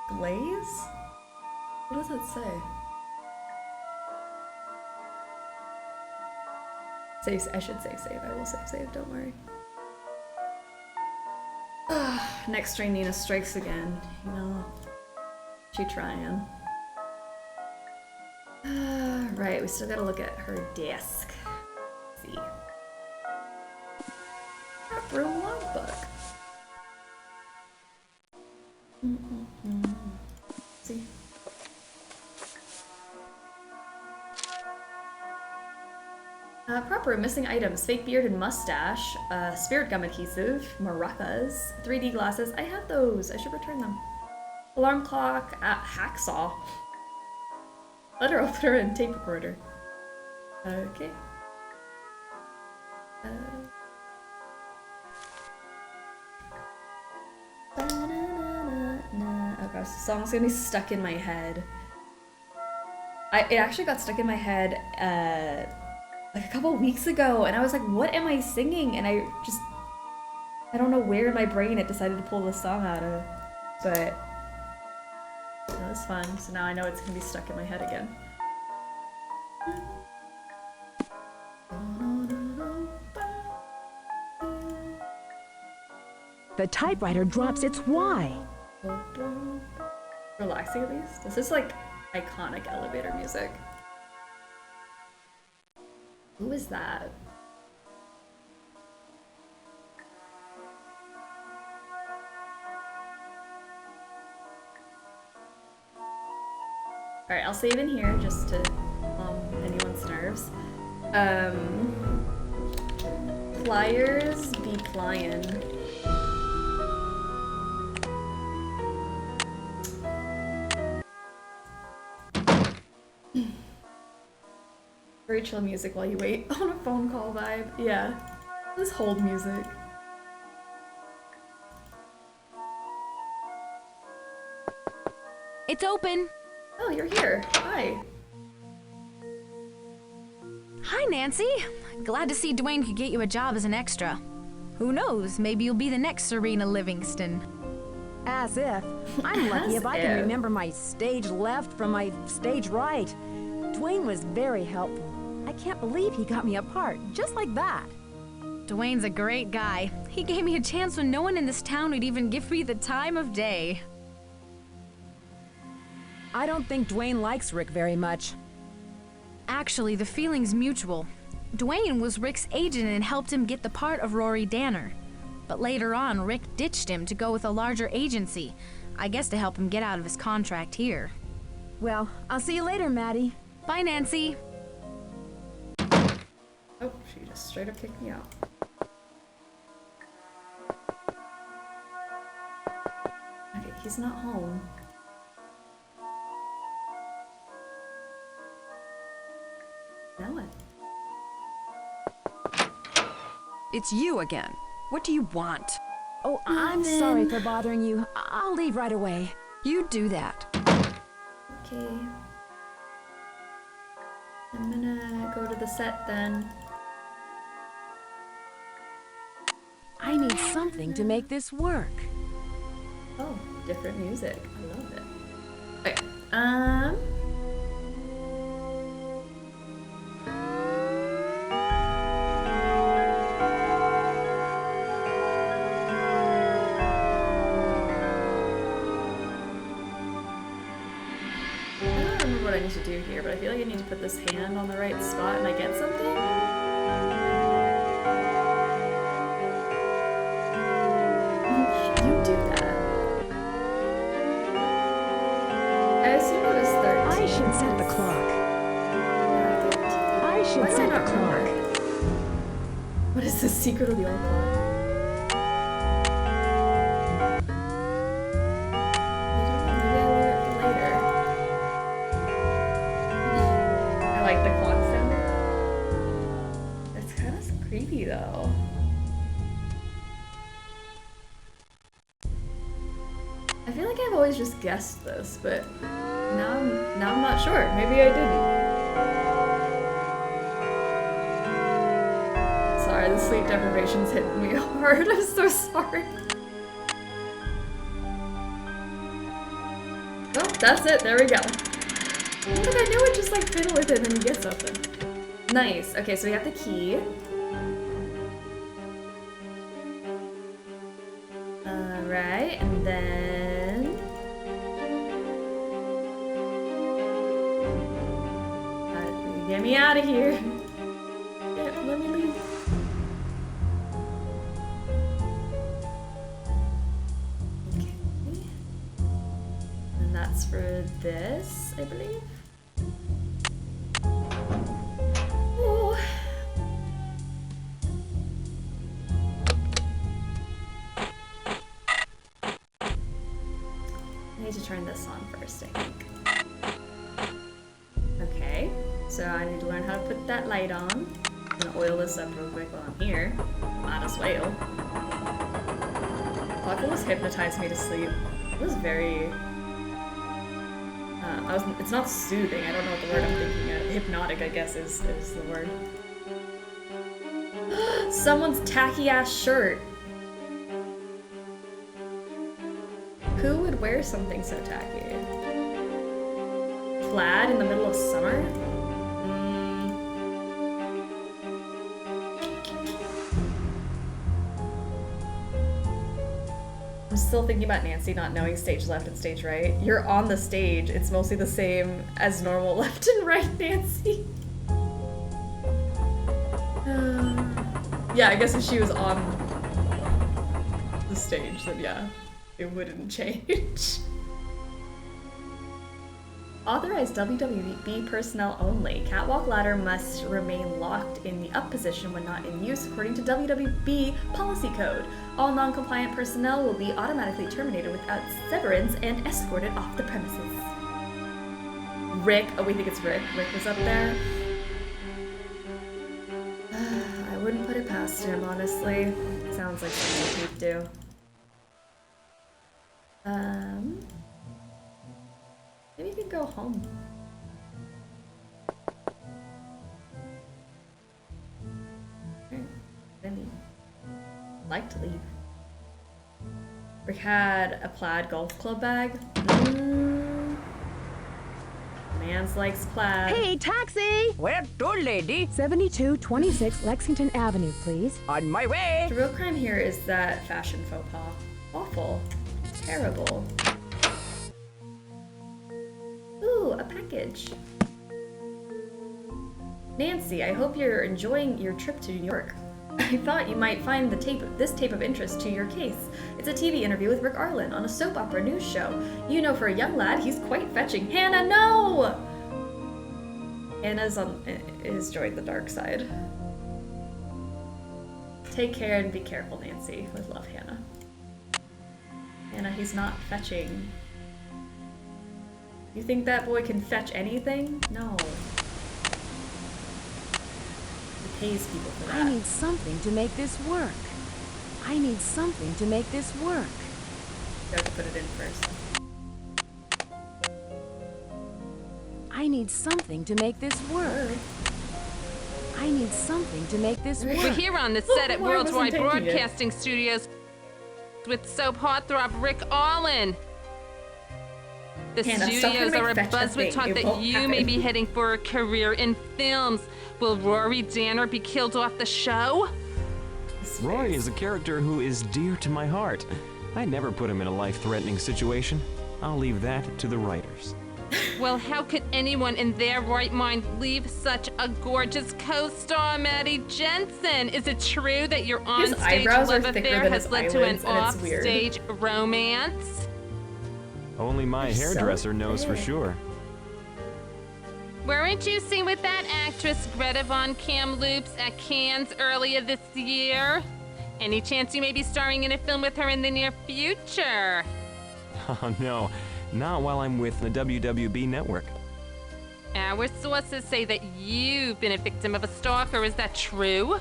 glaze? What does it say? Save, I should save. I will save, don't worry. Next string Nina strikes again, you know. She trying. Right, we still gotta look at her desk. Let's see. Room logbook. See. Prop room, missing items, fake beard and mustache, spirit gum adhesive, maracas, 3D glasses. I have those. I should return them. Alarm clock, hacksaw, letter opener, and tape recorder. Okay. Oh gosh, the song's gonna be stuck in my head. It actually got stuck in my head like a couple weeks ago, and I was like, what am I singing? And I don't know where in my brain it decided to pull this song out of, but it was fun. So now I know it's gonna be stuck in my head again. The typewriter drops its Y. Relaxing at least. This is like iconic elevator music. Who is that? Alright, I'll save in here just to calm anyone's nerves. Pliers be plyin'. Very chill music while you wait on a phone call vibe. Yeah. This hold music. It's open. Oh, you're here. Hi. Hi, Nancy. Glad to see Dwayne could get you a job as an extra. Who knows, maybe you'll be the next Serena Livingston. As if. I'm lucky if I can remember my stage left from my stage right. Dwayne was very helpful. I can't believe he got me a part, just like that. Dwayne's a great guy. He gave me a chance when no one in this town would even give me the time of day. I don't think Dwayne likes Rick very much. Actually, the feeling's mutual. Dwayne was Rick's agent and helped him get the part of Rory Danner. But later on, Rick ditched him to go with a larger agency. I guess to help him get out of his contract here. Well, I'll see you later, Maddie. Bye, Nancy. Oh, she just straight up kicked me out. Okay, he's not home. Now what? It's you again. What do you want? Oh, I'm sorry for bothering you. I'll leave right away. You do that. Okay. I'm gonna go to the set then. I need something to make this work. Oh, different music. I love it. Okay. I don't remember what I need to do here, but I feel like I need to put this hand on the right spot and I get something? You do that. I assume it was 13. I should set the clock. I should set the clock. What is the secret of the old clock? I like the clock sound. It's kind of creepy though. I feel like I've always just guessed this, but now I'm not sure. Maybe I didn't. Sorry, the sleep deprivation's hitting me hard. I'm so sorry. Oh, that's it. There we go. Look, I knew it just like fiddle with it and then you get something. Nice. Okay, so we have the key. Alright, and then... get me out of here. Yeah, let me leave. Okay. And that's for this, I believe. Ooh. I need to turn this on first, I think. Okay, so I need to learn how to put that light on. I'm gonna oil this up real quick while I'm here. Might as well. Clock almost hypnotized me to sleep. It was very... it's not soothing, I don't know what the word I'm thinking of. Hypnotic, I guess, is the word. Someone's tacky-ass shirt. Who would wear something so tacky? Plaid in the middle of summer? I'm still thinking about Nancy not knowing stage left and stage right. You're on the stage. It's mostly the same as normal left and right, Nancy. Yeah, I guess if she was on the stage, then yeah, it wouldn't change. Authorized WWE personnel only. Catwalk ladder must remain locked in the up position when not in use according to WWE policy code. All non-compliant personnel will be automatically terminated without severance and escorted off the premises. Rick, oh we think it's Rick. Rick was up there. I wouldn't put it past him, honestly. Sounds like something he'd do. Maybe we could go home. Then I'd like to leave. Rick had a plaid golf club bag. Mans likes plaid. Hey, taxi! Where to, lady? 7226 Lexington Avenue, please. On my way! The real crime here is that fashion faux pas. Awful. Terrible. package. Nancy, I hope you're enjoying your trip to New York. I thought you might find this tape of interest to your case. It's a TV interview with Rick Arlen on a soap opera news show. You know, for a young lad, he's quite fetching. Hannah, no! Hannah's is joined the dark side. Take care and be careful, Nancy. With love, Hannah. Hannah, he's not fetching. You think that boy can fetch anything? No. He pays people for that. I need something to make this work. I need something to make this work. You have to put it in first. I need something to make this work. I need something to make this work. We're here on the set at Worldwide Broadcasting Studios with soap heartthrob Rick Arlen. The studios are abuzz with talk that you may be heading for a career in films. Will Rory Danner be killed off the show? Rory is a character who is dear to my heart. I'd never put him in a life-threatening situation. I'll leave that to the writers. Well, how could anyone in their right mind leave such a gorgeous co-star, Maddie Jensen? Is it true that your on-stage love affair has led to an off-stage romance? Only my hairdresser knows for sure. Weren't you seen with that actress Greta Von Kamloops at Cannes earlier this year? Any chance you may be starring in a film with her in the near future? Oh no, not while I'm with the WWB network. Our sources say that you've been a victim of a stalker, is that true?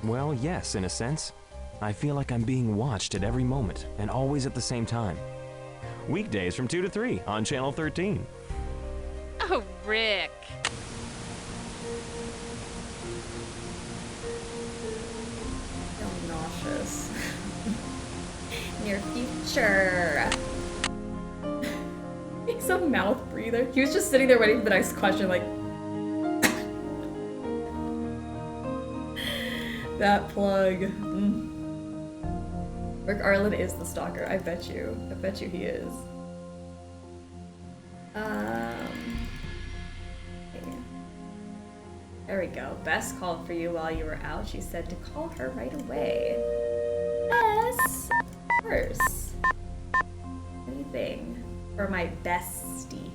Well, yes, in a sense. I feel like I'm being watched at every moment, and always at the same time. Weekdays from 2 to 3 on Channel 13. Oh, Rick. So nauseous. Near future. He's a mouth breather. He was just sitting there waiting for the next question, like. That plug. Rick Arlen is the stalker. I bet you. I bet you he is. Okay. There we go. Bess called for you while you were out. She said to call her right away. Bess, of course. Anything for my bestie.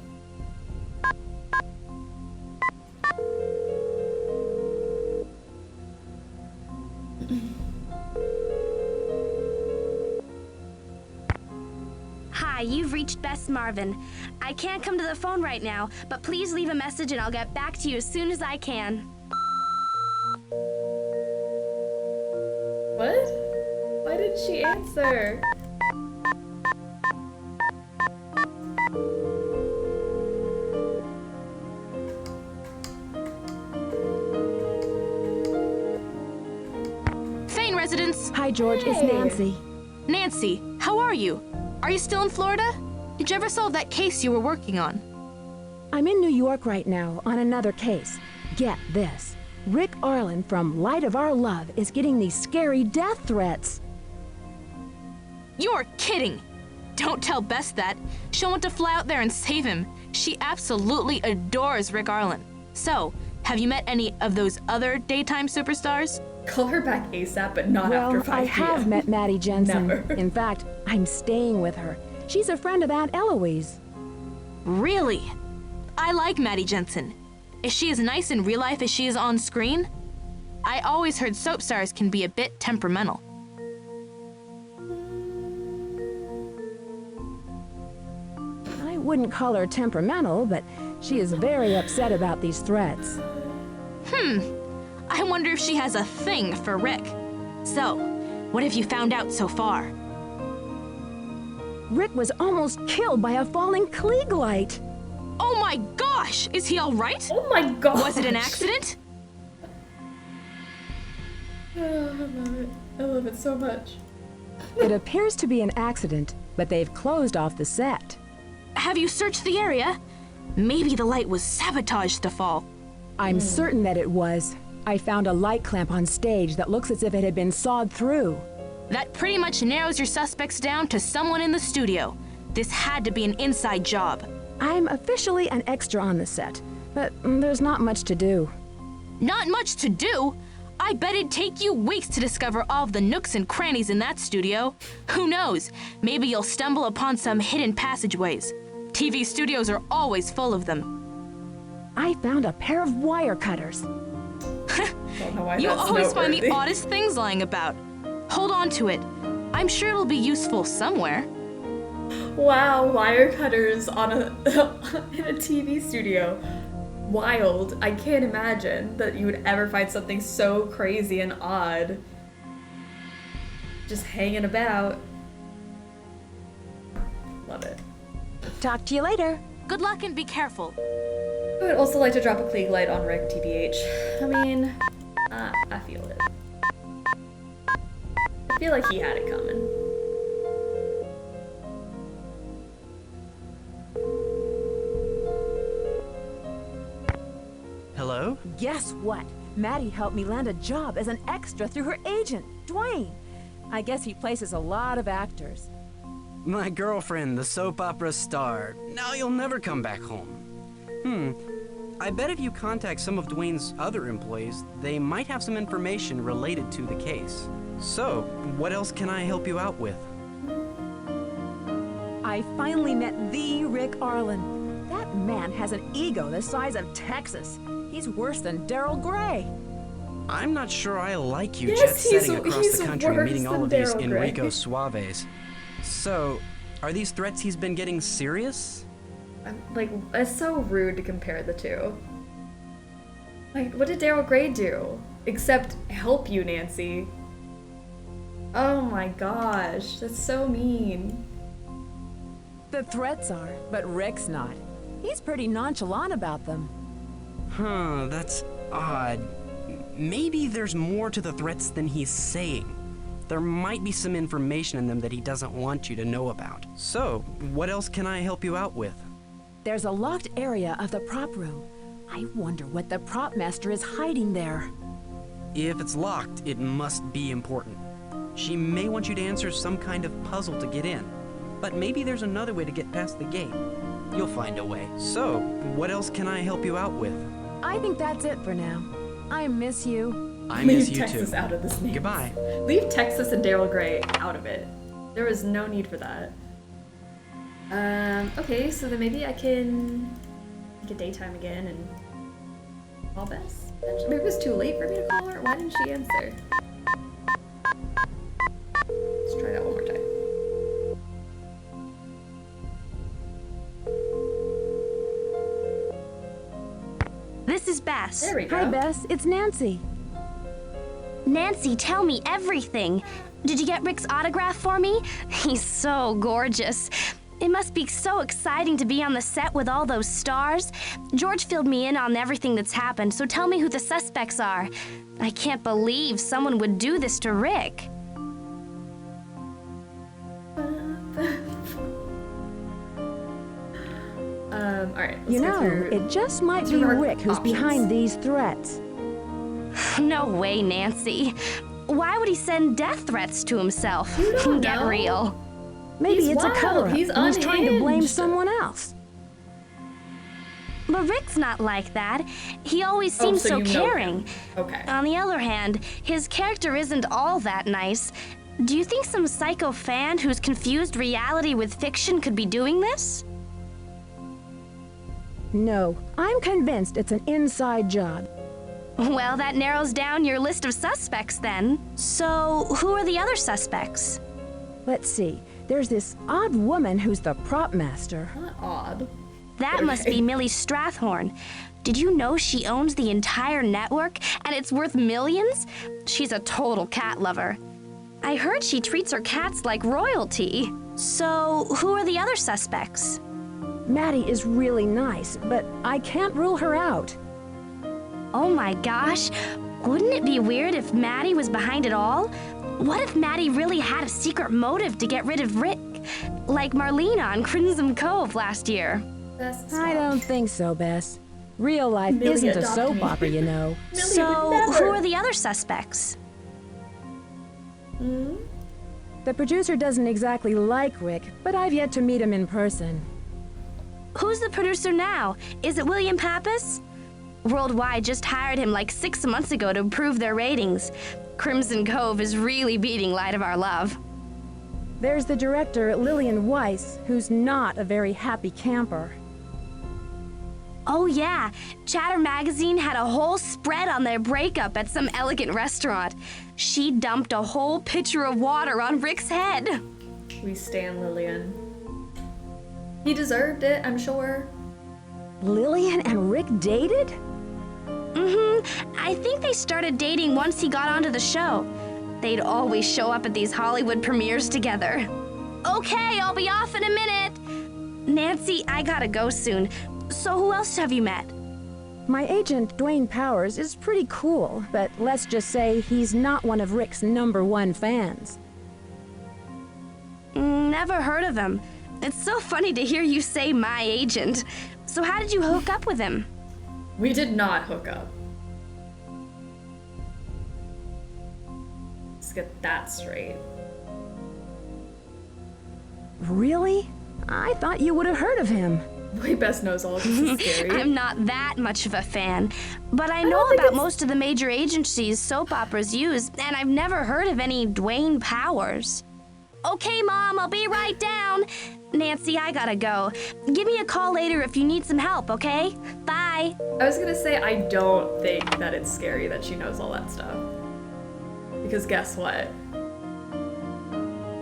Hi, you've reached Bess Marvin. I can't come to the phone right now, but please leave a message and I'll get back to you as soon as I can. What? Why did she answer? Thane residence. Hi, George. It's Nancy. Nancy, how are you? Are you still in Florida? Did you ever solve that case you were working on? I'm in New York right now on another case. Get this. Rick Arlen from Light of Our Love is getting these scary death threats. You're kidding! Don't tell Bess that. She'll want to fly out there and save him. She absolutely adores Rick Arlen. So, have you met any of those other daytime superstars? Call her back ASAP, but not after 5 Well, I have met Maddie Jensen. Never. In fact, I'm staying with her. She's a friend of Aunt Eloise. Really? I like Maddie Jensen. Is she as nice in real life as she is on screen? I always heard soap stars can be a bit temperamental. I wouldn't call her temperamental, but she is very upset about these threats. I wonder if she has a thing for Rick. So, what have you found out so far? Rick was almost killed by a falling Klieg light. Oh my gosh! Is he all right? Oh my gosh! Was it an accident? Oh, I love it. I love it so much. It appears to be an accident, but they've closed off the set. Have you searched the area? Maybe the light was sabotaged to fall. I'm certain that it was. I found a light clamp on stage that looks as if it had been sawed through. That pretty much narrows your suspects down to someone in the studio. This had to be an inside job. I'm officially an extra on the set, but there's not much to do. Not much to do? I bet it'd take you weeks to discover all of the nooks and crannies in that studio. Who knows? Maybe you'll stumble upon some hidden passageways. TV studios are always full of them. I found a pair of wire cutters. Don't know why You that's always find the noteworthy. oddest things lying about. Hold on to it. I'm sure it'll be useful somewhere. Wow, wire cutters on a in a TV studio. Wild. I can't imagine that you would ever find something so crazy and odd just hanging about. Love it. Talk to you later. Good luck and be careful. I would also like to drop a Klieg light on Rick, TBH. I mean, I feel it. I feel like he had it coming. Hello? Guess what? Maddie helped me land a job as an extra through her agent, Dwayne. I guess he places a lot of actors. My girlfriend, the soap opera star. Now you'll never come back home. I bet if you contact some of Dwayne's other employees, they might have some information related to the case. So, what else can I help you out with? I finally met the Rick Arlen. That man has an ego the size of Texas. He's worse than Daryl Gray. I'm not sure I like you Yes, jet-setting across the country and worse meeting all than of these Daryl Gray. Enrico Suaves. So, are these threats he's been getting serious? Like, it's so rude to compare the two. Like, what did Daryl Gray do? Except help you, Nancy. Oh my gosh, that's so mean. The threats are, but Rick's not. He's pretty nonchalant about them. Huh, that's odd. Maybe there's more to the threats than he's saying. There might be some information in them that he doesn't want you to know about. So, what else can I help you out with? There's a locked area of the prop room. I wonder what the prop master is hiding there. If it's locked, it must be important. She may want you to answer some kind of puzzle to get in, but maybe there's another way to get past the gate. You'll find a way. So, what else can I help you out with? I think that's it for now. I miss you. I miss Leave you Texas too. out of this name. Goodbye. Leave Texas and Daryl Gray out of it. There was no need for that. Okay, so then maybe I can make a daytime again and call Bess. Maybe it was too late for me to call her. Why didn't she answer? Let's try that one more time. This is Bess. There we go. Hi, Bess. It's Nancy. Nancy, tell me everything. Did you get Rick's autograph for me? He's so gorgeous. It must be so exciting to be on the set with all those stars. George filled me in on everything that's happened, so tell me who the suspects are. I can't believe someone would do this to Rick. Alright, let's You go know, through. it just might be through our Rick who's options. behind these threats. No way, Nancy. Why would he send death threats to himself? You don't Get know. real. Maybe He's it's wild. a cover-up. He's and he's trying to blame unhinged. someone else. But Rick's not like that. He always Oh, seems so so you know caring. him. Okay. On the other hand, his character isn't all that nice. Do you think some psycho fan who's confused reality with fiction could be doing this? No, I'm convinced it's an inside job. Well, that narrows down your list of suspects then. So, who are the other suspects? Let's see. There's this odd woman who's the prop master. Not odd. That must be Millie Strathhorn. Did you know she owns the entire network and it's worth millions? She's a total cat lover. I heard she treats her cats like royalty. So, who are the other suspects? Maddie is really nice, but I can't rule her out. Oh my gosh, wouldn't it be weird if Maddie was behind it all? What if Maddie really had a secret motive to get rid of Rick? Like Marlena on Crimson Cove last year. I don't think so, Bess. Real life Millie, isn't a adopt soap me. opera, you know. So, who are the other suspects? The producer doesn't exactly like Rick, but I've yet to meet him in person. Who's the producer now? Is it William Pappas? Worldwide just hired him like 6 months ago to improve their ratings. Crimson Cove is really beating Light of Our Love. There's the director, Lillian Weiss, who's not a very happy camper. Oh yeah, Chatter Magazine had a whole spread on their breakup at some elegant restaurant. She dumped a whole pitcher of water on Rick's head. We stan Lillian. He deserved it, I'm sure. Lillian and Rick dated? Mm-hmm. I think they started dating once he got onto the show. They'd always show up at these Hollywood premieres together. Okay, I'll be off in a minute. Nancy, I gotta go soon. So who else have you met? My agent, Dwayne Powers, is pretty cool, but let's just say he's not one of Rick's #1 fans. Never heard of him. It's so funny to hear you say my agent. So how did you hook up with him? We did not hook up. Let's get that straight. Really? I thought you would have heard of him. Way best knows all. This is scary. I'm not that much of a fan, but I know about most of the major agencies soap operas use, and I've never heard of any Dwayne Powers. Okay, Mom, I'll be right down. Nancy, I gotta go. Give me a call later if you need some help, okay? Bye. I was gonna say, I don't think that it's scary that she knows all that stuff. Because guess what?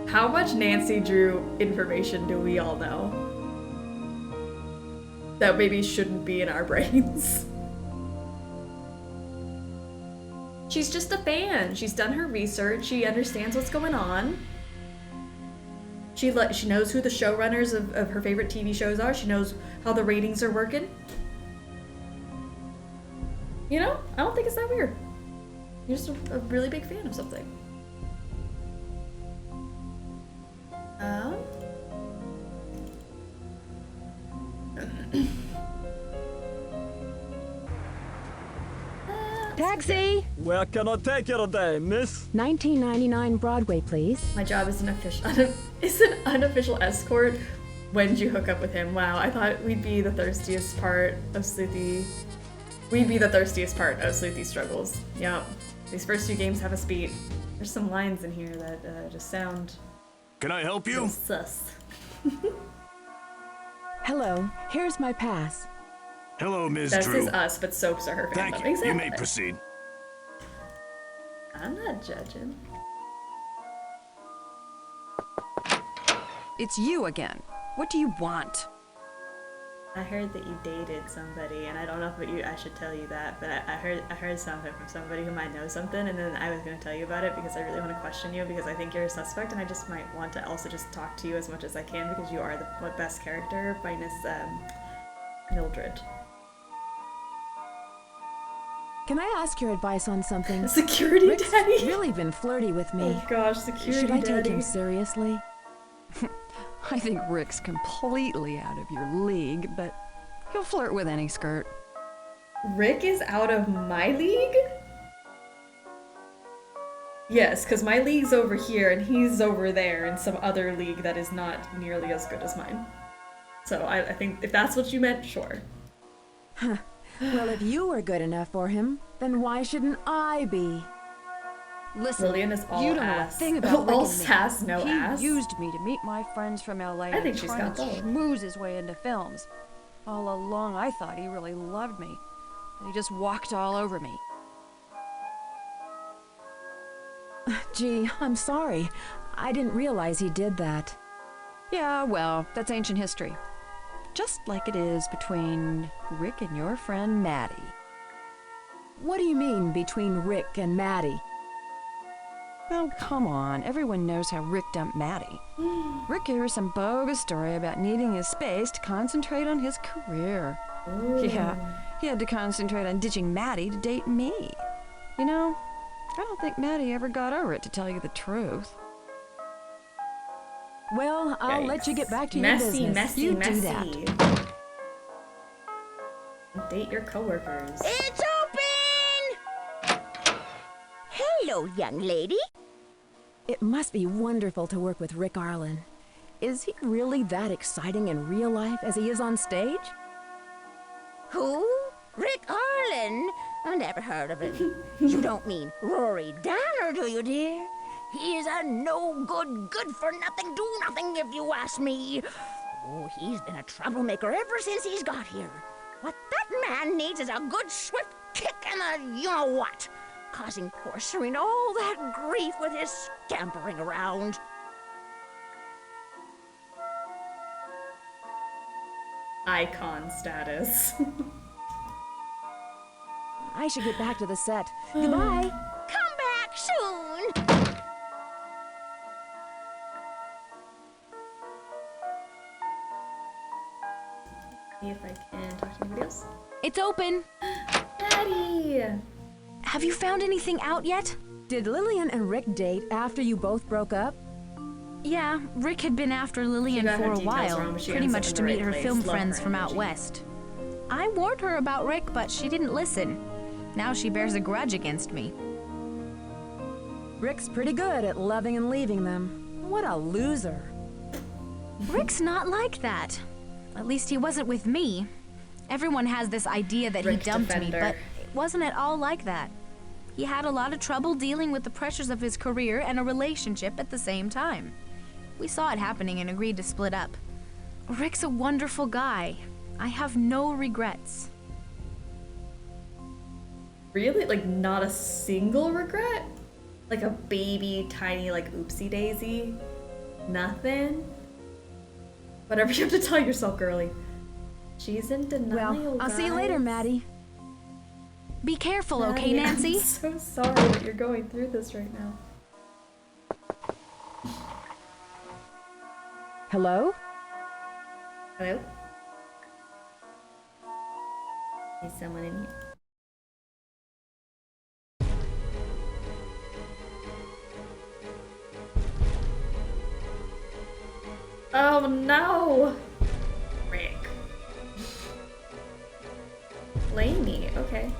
How much Nancy Drew information do we all know? That maybe shouldn't be in our brains. She's just a fan. She's done her research. She understands what's going on. She knows who the showrunners of her favorite TV shows are. She knows how the ratings are working. You know, I don't think it's that weird. You're just a really big fan of something. Taxi! Where can I take you today, miss? 1999 Broadway, please. My job is an unofficial escort. When did you hook up with him? Wow, I thought we'd be the thirstiest part of Sleuthy. We'd be the thirstiest part of Sleuthy Struggles. Yep. These first 2 games have us beat. There's some lines in here that just sound... Can I help you? Sus. Hello, here's my pass. Hello, Ms. This Drew. is us, but soaps are her fandom. Thank you. Exactly. You may proceed. I'm not judging. It's you again. What do you want? I heard that you dated somebody, and I don't know if I should tell you that, but I heard something from somebody who might know something, and then I was going to tell you about it because I really want to question you because I think you're a suspect, and I just might want to also just talk to you as much as I can because you are the best character, minus Mildred. Can I ask your advice on something? Security Rick's daddy? really been flirty with me. Oh gosh, security Should I daddy. take him seriously? I think Rick's completely out of your league, but he'll flirt with any skirt. Rick is out of my league? Yes, because my league's over here and he's over there in some other league that is not nearly as good as mine. So I think if that's what you meant, sure. Huh. Well, if you were good enough for him, then why shouldn't I be? Listen, Lillian is all you don't know a ass. thing about Rick All and me. sass, no he ass. used me to meet my friends from LA I think and she's try got and both. schmooze his way into films. All along, I thought he really loved me, but he just walked all over me. Gee, I'm sorry. I didn't realize he did that. Yeah, well, that's ancient history. Just like it is between Rick and your friend Maddie. What do you mean, between Rick and Maddie? Oh, come on. Everyone knows how Rick dumped Maddie. Rick gave her some bogus story about needing his space to concentrate on his career. Ooh. Yeah, he had to concentrate on ditching Maddie to date me. You know, I don't think Maddie ever got over it, to tell you the truth. Well, I'll let you get back to your business. Messy, You messy. do that. Date your coworkers. It's open! Hello, young lady. It must be wonderful to work with Rick Arlen. Is he really that exciting in real life as he is on stage? Who? Rick Arlen? I never heard of him. You don't mean Rory Danner, do you, dear? He is a no-good, good-for-nothing, do-nothing, if you ask me. Oh, he's been a troublemaker ever since he's got here. What that man needs is a good, swift kick and a you-know-what, causing poor Serena all that grief with his scampering around. Icon status. I should get back to the set. Goodbye. Come back soon. See if I can talk to anybody else. It's open. Daddy! Have you found anything out yet? Did Lillian and Rick date after you both broke up? Yeah, Rick had been after Lillian for a while, pretty much to meet her film friends from out west. I warned her about Rick, but she didn't listen. Now she bears a grudge against me. Rick's pretty good at loving and leaving them. What a loser. Rick's not like that. At least he wasn't with me. Everyone has this idea that Rick he dumped me, defender. but it wasn't at all like that. He had a lot of trouble dealing with the pressures of his career and a relationship at the same time. We saw it happening and agreed to split up. Rick's a wonderful guy. I have no regrets. Really? Like, not a single regret? Like a baby, tiny, like, oopsie daisy? Nothing? Whatever you have to tell yourself, girly. She's in denial, Well, I'll see you later, guys. Maddie. Be careful, Maddie, okay, Nancy? I'm so sorry that you're going through this right now. Hello? Hello? Is someone in here? Oh no! Rick. Blamey, okay.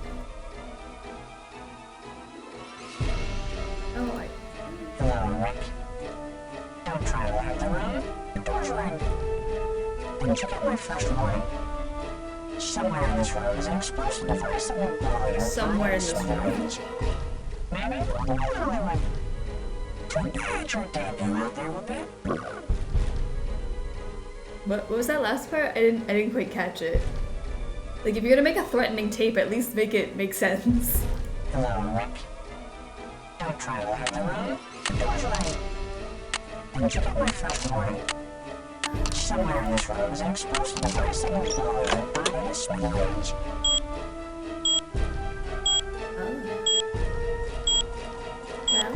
Oh, I... Hello, Rick. Don't try to hide the room. The door's right. Didn't you get my first warning? Somewhere in this room is an explosive device that will blow your Somewhere in this room. Maybe another one. Can you hide your debut out there a bit? What was that last part? I didn't quite catch it. Like, if you're gonna make a threatening tape, at least make it make sense. Hello, Rick. Don't try to hide the room. The door's right. Didn't you get my first warning? Somewhere in this room is an explosive device that will blow your body to smithereens. Well.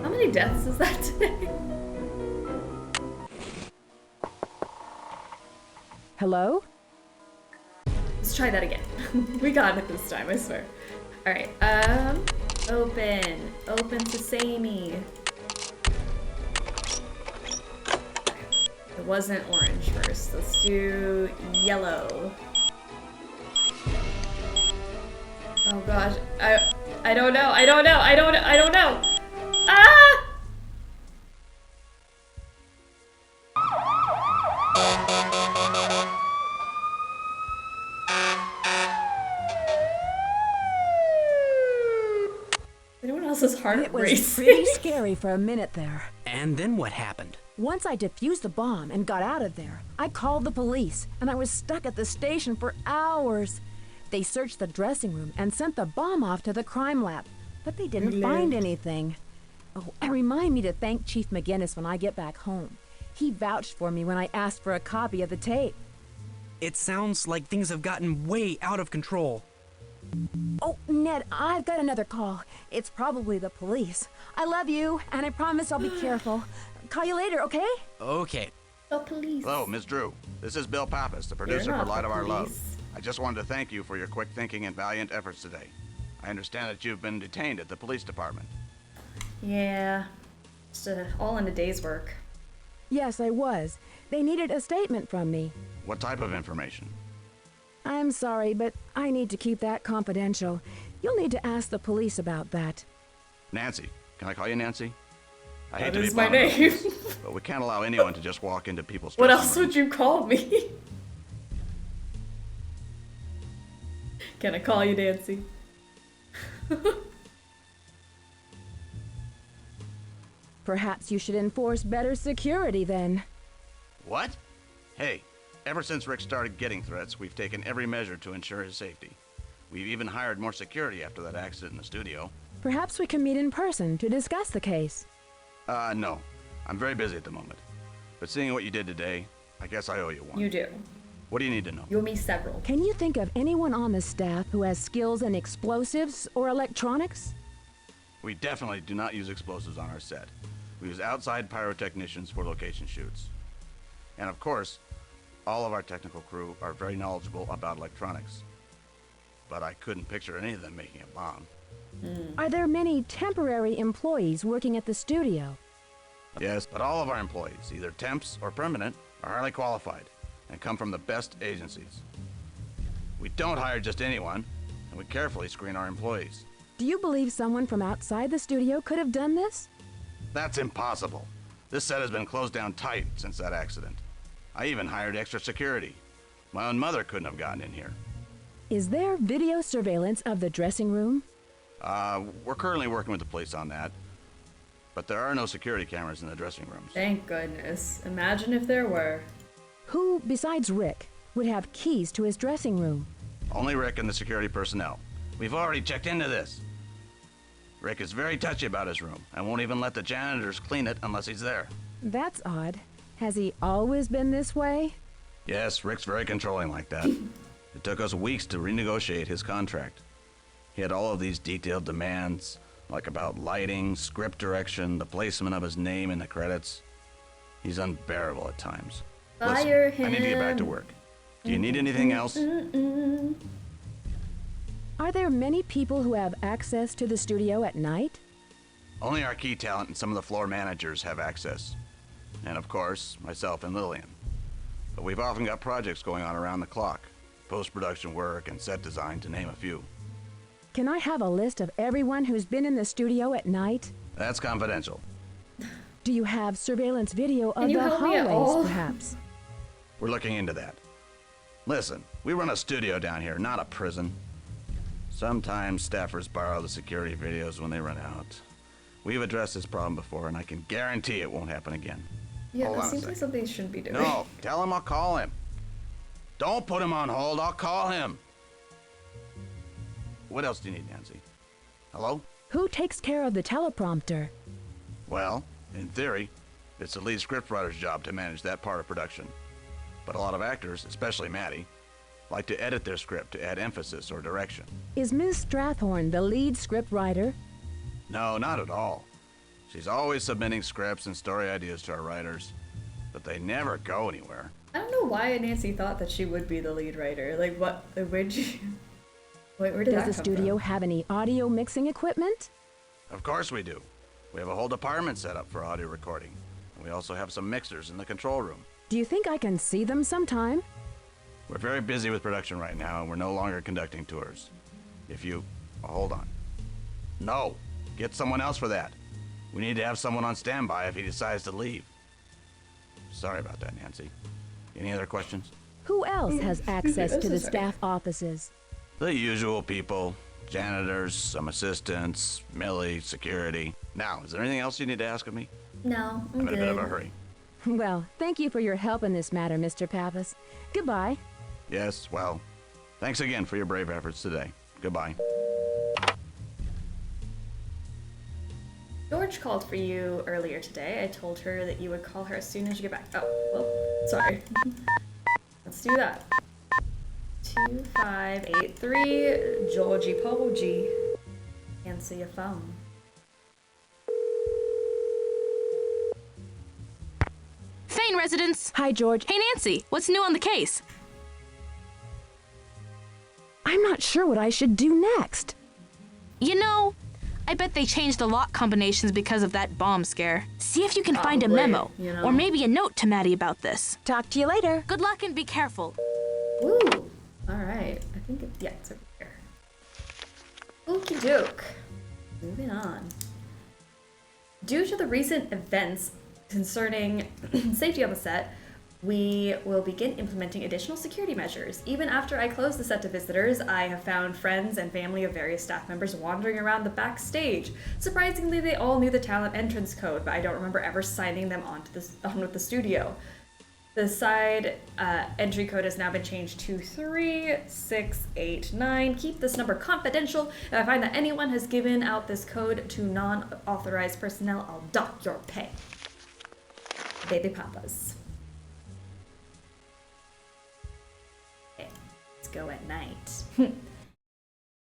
How many deaths is that today? Hello? Let's try that again. We got it this time, I swear. Alright, open. Open sesame. It wasn't orange first. Let's do yellow. Oh gosh, I don't know. I don't know. Ah! Anyone else's heart It was racing? pretty scary for a minute there. And then what happened? Once I defused the bomb and got out of there, I called the police, and I was stuck at the station for hours. They searched the dressing room and sent the bomb off to the crime lab, but they didn't find anything. Oh, and remind me to thank Chief McGinnis when I get back home. He vouched for me when I asked for a copy of the tape. It sounds like things have gotten way out of control. Oh, Ned, I've got another call. It's probably the police. I love you, and I promise I'll be careful. Call you later, okay? Okay. The police. Hello, Miss Drew. This is Bill Pappas, the producer for Light of Our Love. I just wanted to thank you for your quick thinking and valiant efforts today. I understand that you've been detained at the police department. Yeah, just all in a day's work. Yes, I was. They needed a statement from me. What type of information? I'm sorry, but I need to keep that confidential. You'll need to ask the police about that. Nancy. Can I call you Nancy? I hate That to be is my blunt about name. this, but we can't allow anyone to just walk into people's What dressing else rooms. would you call me? Can I call you Nancy? Perhaps you should enforce better security then. What? Hey, ever since Rick started getting threats, we've taken every measure to ensure his safety. We've even hired more security after that accident in the studio. Perhaps we can meet in person to discuss the case. No. I'm very busy at the moment. But seeing what you did today, I guess I owe you one. You do. What do you need to know? You owe me several. Can you think of anyone on the staff who has skills in explosives or electronics? We definitely do not use explosives on our set. We use outside pyrotechnicians for location shoots. And of course, all of our technical crew are very knowledgeable about electronics. But I couldn't picture any of them making a bomb. Are there many temporary employees working at the studio? Yes, but all of our employees, either temps or permanent, are highly qualified and come from the best agencies. We don't hire just anyone, and we carefully screen our employees. Do you believe someone from outside the studio could have done this? That's impossible. This set has been closed down tight since that accident. I even hired extra security. My own mother couldn't have gotten in here. Is there video surveillance of the dressing room? We're currently working with the police on that. But there are no security cameras in the dressing rooms. Thank goodness. Imagine if there were. Who, besides Rick, would have keys to his dressing room? Only Rick and the security personnel. We've already checked into this. Rick is very touchy about his room and won't even let the janitors clean it unless he's there. That's odd. Has he always been this way? Yes, Rick's very controlling like that. It took us weeks to renegotiate his contract. He had all of these detailed demands, like about lighting, script direction, the placement of his name in the credits. He's unbearable at times. Fire Listen, I need to get back to work. Do you need anything else? Are there many people who have access to the studio at night? Only our key talent and some of the floor managers have access. And of course, myself and Lillian. But we've often got projects going on around the clock. Post-production work and set design, to name a few. Can I have a list of everyone who's been in the studio at night? That's confidential. Do you have surveillance video of Can you the help me at all? hallways, perhaps? We're looking into that. Listen, we run a studio down here, not a prison. Sometimes staffers borrow the security videos when they run out. We've addressed this problem before, and I can guarantee it won't happen again. Yeah, Hold that on a seems like second. something you shouldn't be doing. No, tell him I'll call him. Don't put him on hold, I'll call him. What else do you need, Nancy? Hello? Who takes care of the teleprompter? Well, in theory, it's the lead scriptwriter's job to manage that part of production. But a lot of actors, especially Maddie, like to edit their script to add emphasis or direction. Is Ms. Strathhorn the lead scriptwriter? No, not at all. She's always submitting scripts and story ideas to our writers, but they never go anywhere. I don't know why Nancy thought that she would be the lead writer. Like, what? Where'd you... Wait, where did Does that the come studio from? have any audio mixing equipment? Of course we do. We have a whole department set up for audio recording. And we also have some mixers in the control room. Do you think I can see them sometime? We're very busy with production right now, and we're no longer conducting tours. If you... hold on. No! Get someone else for that. We need to have someone on standby if he decides to leave. Sorry about that, Nancy. Any other questions? Who else has access I'm to so the sorry. staff offices? The usual people. Janitors, some assistants, Millie, security. Now, is there anything else you need to ask of me? No, I'm I'm in a bit of a good. hurry. Well, thank you for your help in this matter, Mr. Pappas. Goodbye. Yes, well, thanks again for your brave efforts today. Goodbye. George called for you earlier today. I told her that you would call her as soon as you get back. Oh, well, sorry. Let's do that. 2583 Georgie Pogie. Answer your phone. Thane residence. Hi, George. Hey, Nancy, what's new on the case? I'm not sure what I should do next. You know, I bet they changed the lock combinations because of that bomb scare. See if you can find a memo, or maybe a note to Maddie about this. Talk to you later. Good luck and be careful. Woo! Alright, I think it's over here. Okie doke. Moving on. Due to the recent events concerning safety on the set, we will begin implementing additional security measures. Even after I close the set to visitors, I have found friends and family of various staff members wandering around the backstage. Surprisingly, they all knew the talent entrance code, but I don't remember ever signing them on with the studio. The side entry code has now been changed to 3689. Keep this number confidential. If I find that anyone has given out this code to non-authorized personnel, I'll dock your pay. Baby papas. Okay, let's go at night.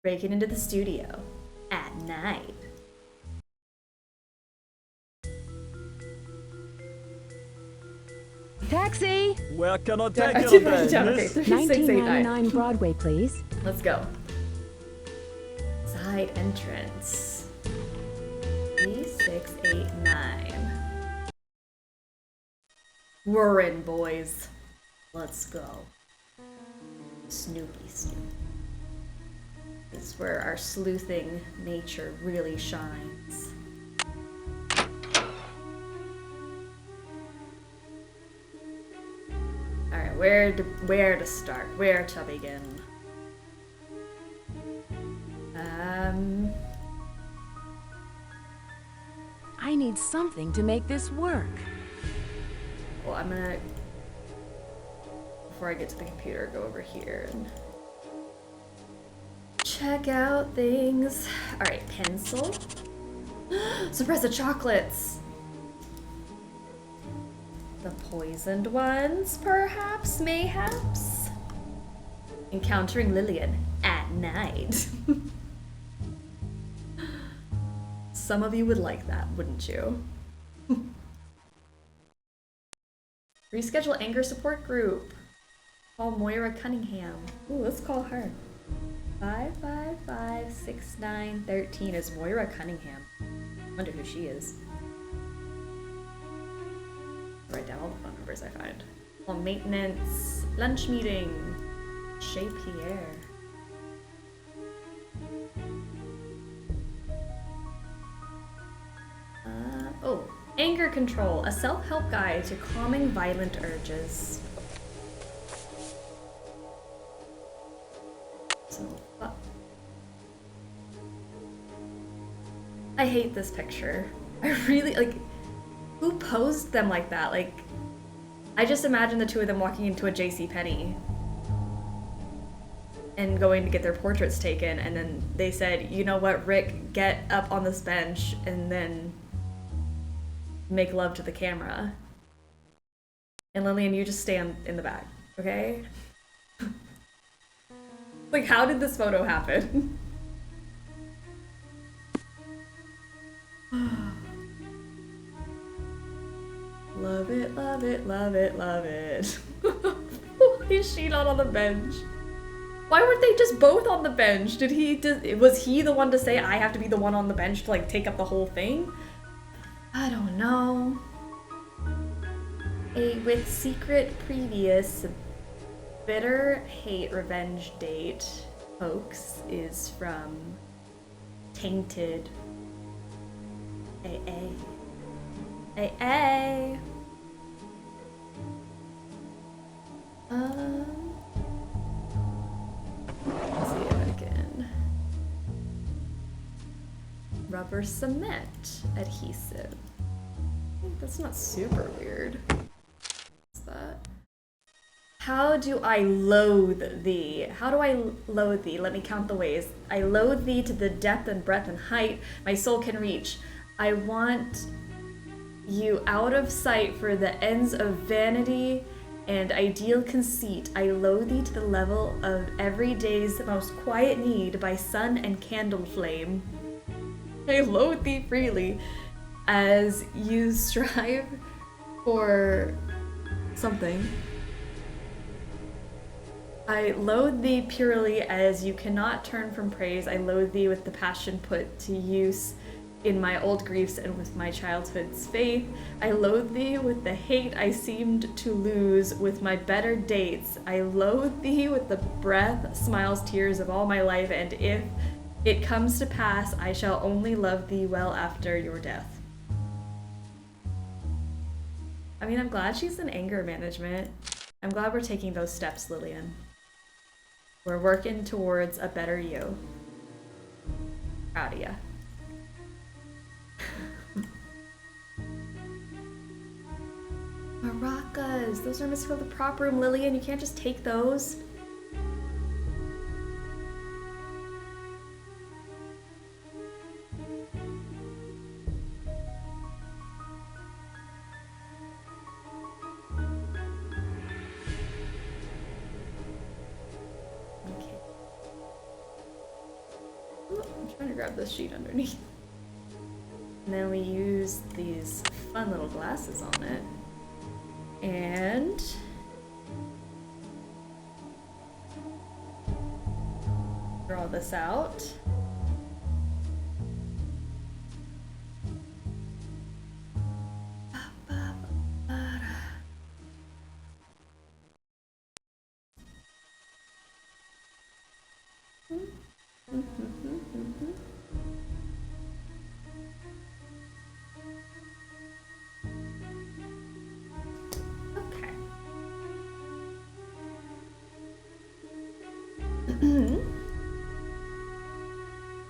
Breaking into the studio at night. Taxi! Where can I take I you did write it today, down. Okay, miss? 1999 Broadway, please. Let's go. Side entrance. 3689. We're in, boys. Let's go. Snoopy Snoop. This is where our sleuthing nature really shines. Alright, where to start? Where to begin? I need something to make this work. Well, I'm gonna, before I get to the computer, go over here and check out things. Alright, pencil. Suppress the chocolates. The poisoned ones, perhaps, mayhaps? Encountering Lillian at night. Some of you would like that, wouldn't you? Reschedule anger support group. Call Moira Cunningham. Ooh, let's call her. 5556913 is Moira Cunningham. Wonder who she is. Write down all the phone numbers I find. Well, maintenance, lunch meeting, Chez Pierre. Oh, anger control, a self-help guide to calming violent urges. So, I hate this picture. I really, like, who posed them like that? Like, I just imagine the two of them walking into a JCPenney and going to get their portraits taken, and then they said, you know what, Rick, get up on this bench and then make love to the camera. And Lillian, you just stand in the back, okay? Like, how did this photo happen? Love it, love it, love it, love it. Why is she not on the bench? Why weren't they just both on the bench? Was he the one to say I have to be the one on the bench to like take up the whole thing? I don't know. A with secret previous bitter hate revenge date hoax is from Tainted AA. AA. Let's see if I can. Rubber cement adhesive. I think that's not super weird. What's that? How do I loathe thee? How do I loathe thee? Let me count the ways. I loathe thee to the depth and breadth and height my soul can reach. I want you out of sight for the ends of vanity and ideal conceit. I loathe thee to the level of every day's most quiet need by sun and candle flame. I loathe thee freely as you strive for something. I loathe thee purely as you cannot turn from praise. I loathe thee with the passion put to use in my old griefs and with my childhood's faith. I loathe thee with the hate I seemed to lose with my better dates. I loathe thee with the breath, smiles, tears of all my life, and if it comes to pass, I shall only love thee well after your death. I mean, I'm glad she's in anger management. I'm glad we're taking those steps, Lillian. We're working towards a better you. Proud of ya. Maracas! Those are missing from the prop room, Lillian. You can't just take those. I'm trying to grab this sheet underneath. And then we use these fun little glasses on it. And draw this out.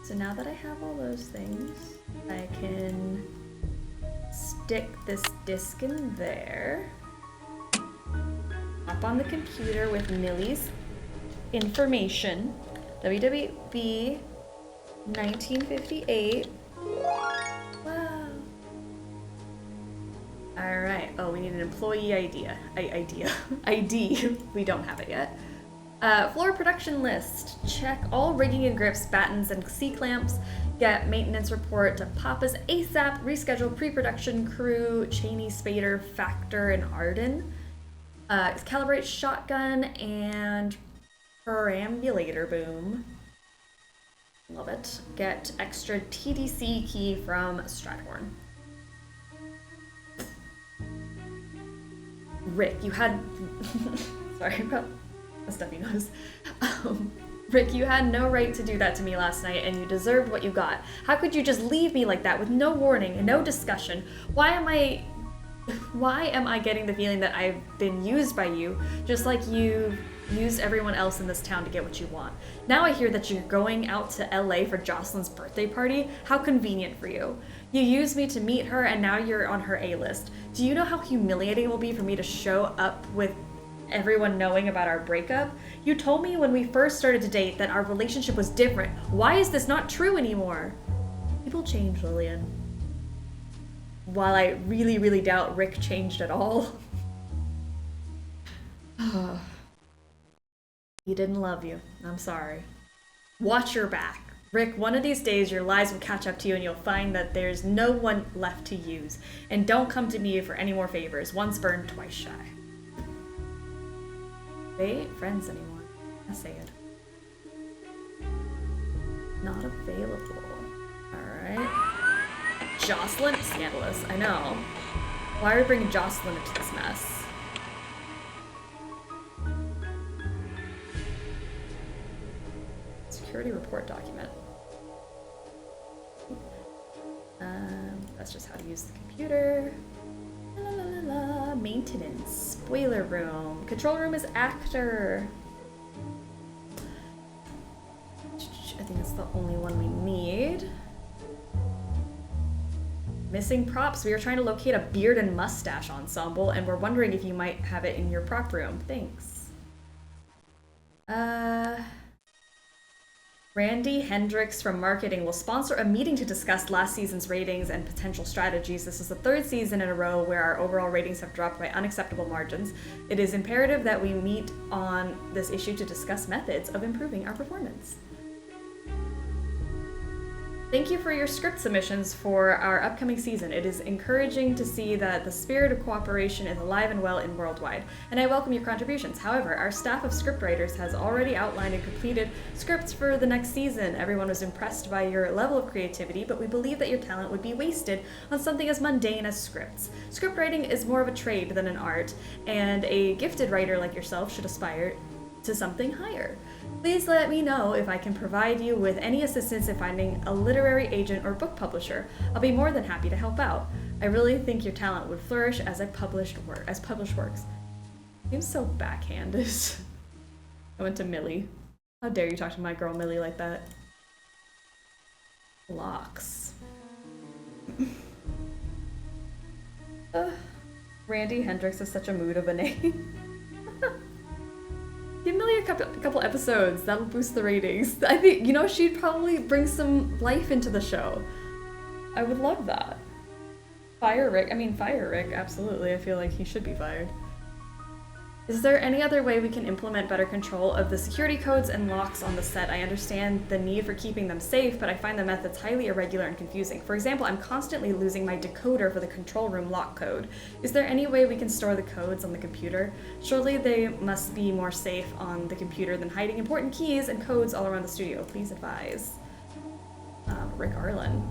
So now that I have all those things, I can stick this disc in there, hop on the computer with Millie's information, WWB 1958. Wow. All right. Oh, we need an employee ID. We don't have it yet. Floor production list. Check all rigging and grips, battens, and C-clamps. Get maintenance report to Papa's ASAP. Reschedule pre-production crew, Cheney, Spader, Factor, and Arden. Calibrate shotgun and perambulator boom. Love it. Get extra TDC key from Strathorn. Rick, you had... Sorry about the stuffy nose. Rick, you had no right to do that to me last night, and you deserved what you got. How could you just leave me like that with no warning and no discussion? Why am I getting the feeling that I've been used by you, just like you used everyone else in this town to get what you want? Now I hear that you're going out to LA for Jocelyn's birthday party. How convenient for you. You used me to meet her, and now you're on her A-list. Do you know how humiliating it will be for me to show up with everyone knowing about our breakup? You told me when we first started to date that our relationship was different. Why is this not true anymore? People change, Lillian. While I really, really doubt Rick changed at all. He didn't love you. I'm sorry. Watch your back. Rick, one of these days your lies will catch up to you and you'll find that there's no one left to use. And don't come to me for any more favors. Once burned, twice shy. They ain't friends anymore. I say it. Not available. Alright. Jocelyn? Scandalous. I know. Why are we bringing Jocelyn into this mess? Security report document. That's just how to use the computer. La, la, la, la. Maintenance. Boiler room. Control room is actor. I think that's the only one we need. Missing props. We are trying to locate a beard and mustache ensemble, and we're wondering if you might have it in your prop room. Thanks. Randy Hendricks from marketing will sponsor a meeting to discuss last season's ratings and potential strategies. This is the third season in a row where our overall ratings have dropped by unacceptable margins. It is imperative that we meet on this issue to discuss methods of improving our performance. Thank you for your script submissions for our upcoming season. It is encouraging to see that the spirit of cooperation is alive and well in Worldwide, and I welcome your contributions. However, our staff of scriptwriters has already outlined and completed scripts for the next season. Everyone was impressed by your level of creativity, but we believe that your talent would be wasted on something as mundane as scripts. Scriptwriting is more of a trade than an art, and a gifted writer like yourself should aspire to something higher. Please let me know if I can provide you with any assistance in finding a literary agent or book publisher. I'll be more than happy to help out. I really think your talent would flourish as published works. Seems so backhanded. I went to Millie. How dare you talk to my girl Millie like that? Locks. Randy Hendricks is such a mood of a name. Give Millie a couple episodes. That'll boost the ratings. I think, you know, she'd probably bring some life into the show. I would love that. Fire Rick, absolutely. I feel like he should be fired. Is there any other way we can implement better control of the security codes and locks on the set? I understand the need for keeping them safe, but I find the methods highly irregular and confusing. For example, I'm constantly losing my decoder for the control room lock code. Is there any way we can store the codes on the computer? Surely they must be more safe on the computer than hiding important keys and codes all around the studio. Please advise. Rick Arlen.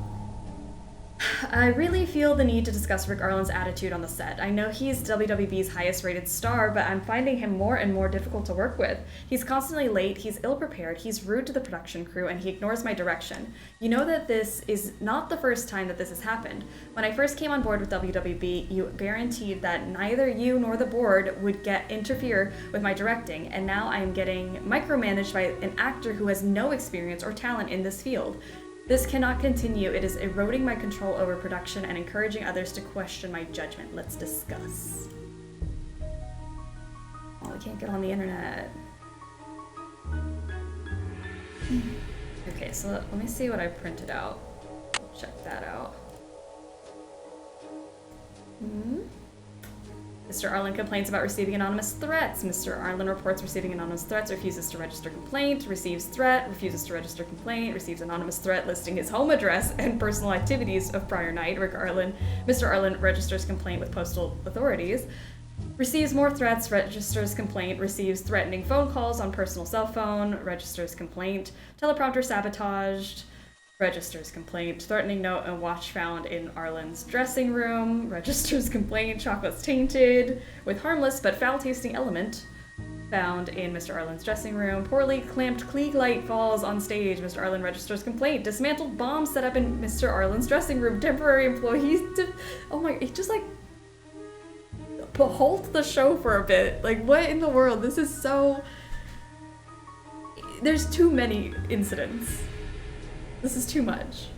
I really feel the need to discuss Rick Arlen's attitude on the set. I know he's WWB's highest rated star, but I'm finding him more and more difficult to work with. He's constantly late, he's ill-prepared, he's rude to the production crew, and he ignores my direction. You know that this is not the first time that this has happened. When I first came on board with WWB, you guaranteed that neither you nor the board would interfere with my directing, and now I am getting micromanaged by an actor who has no experience or talent in this field. This cannot continue. It is eroding my control over production and encouraging others to question my judgment. Let's discuss. Oh, we can't get on the internet. Okay, so let me see what I printed out. Check that out. Mr. Arlen complains about receiving anonymous threats. Mr. Arlen reports receiving anonymous threats, refuses to register complaint, receives threat, refuses to register complaint, receives anonymous threat listing his home address and personal activities of prior night. Rick Arlen. Mr. Arlen registers complaint with postal authorities, receives more threats, registers complaint, receives threatening phone calls on personal cell phone, registers complaint, teleprompter sabotaged, registers complaint, threatening note and watch found in Arlen's dressing room, registers complaint, chocolates tainted with harmless but foul-tasting element found in Mr. Arlen's dressing room, poorly clamped Klieg light falls on stage, Mr. Arlen registers complaint, dismantled bomb set up in Mr. Arlen's dressing room, temporary employees, oh my, it just like, halt the show for a bit. Like, what in the world? This is so, there's too many incidents. This is too much.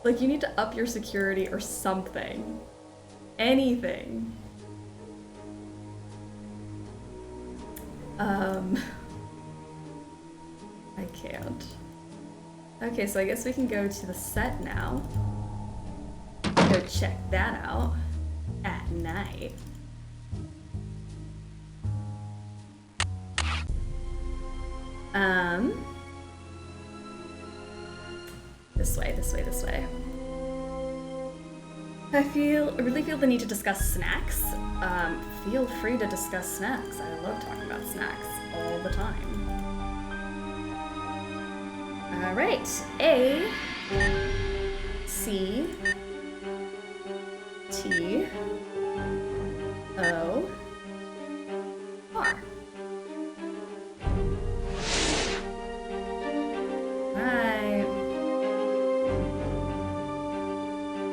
Like, you need to up your security or something. Anything. I can't. Okay, so I guess we can go to the set now. Go check that out at night. This way, this way, this way. I really feel the need to discuss snacks. Feel free to discuss snacks. I love talking about snacks all the time. All right, A, C, T, O, R. Right.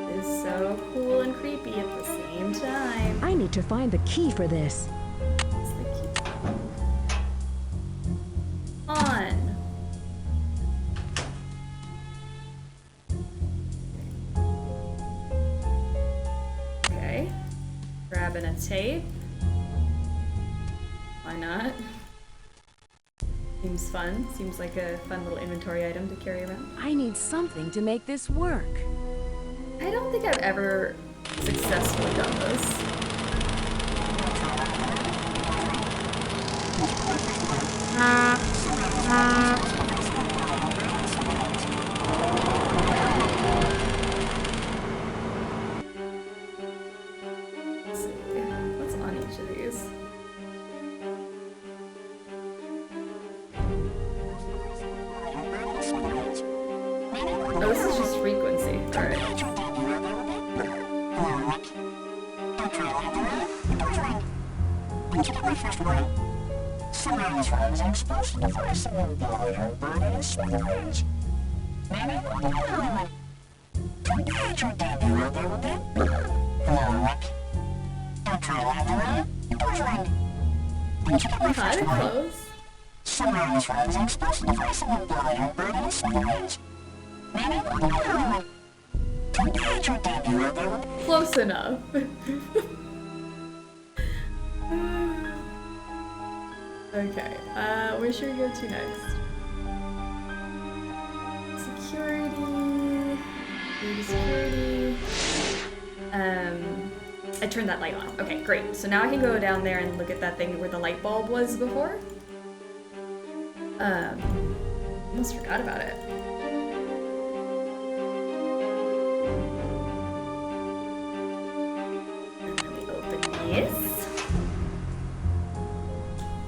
This is so cool and creepy at the same time. I need to find the key for this. What's the key? On. Okay. Grabbing a tape. Why not? Seems fun. Seems like a fun little inventory item to carry around. I need something to make this work. I don't think I've ever successfully done this. What'd you get my first warning? Summer in this room is an explosive device that will blow your burn and smithereens. Maybe one day I'll don't hide your dandy around there, will you? Hello, Rick. Don't try to run around. The door's right. What'd you get my first warning? Summer in this room is an explosive device that will blow your burn and smithereens. Maybe one day I'll don't hide your dandy around there, will you? Close enough. Okay, where should we go to next? Security. Security. I turned that light on. Okay, great. So now I can go down there and look at that thing where the light bulb was before. Almost forgot about it. Let me open this.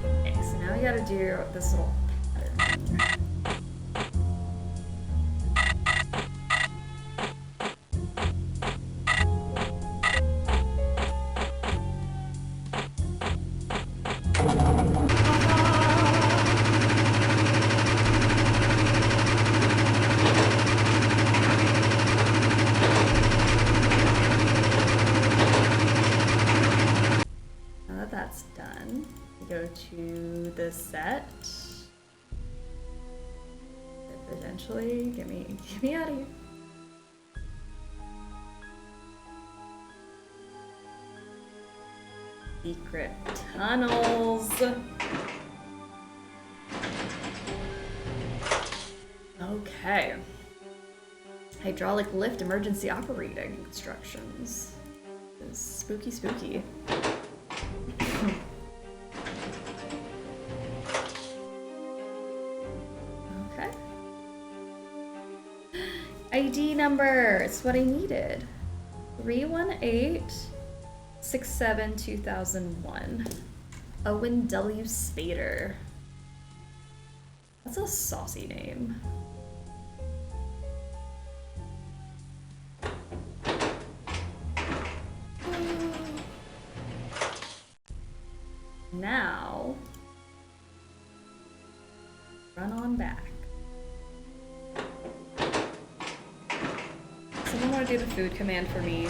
Okay, so now I gotta do this little pattern. To the set. Potentially, get me out of here. Secret tunnels. Okay. Hydraulic lift emergency operating instructions. This is spooky, spooky. ID number, it's what I needed. 318-67-2001. Owen W. Spader. That's a saucy name. Now, run on back. Someone want to do the food command for me?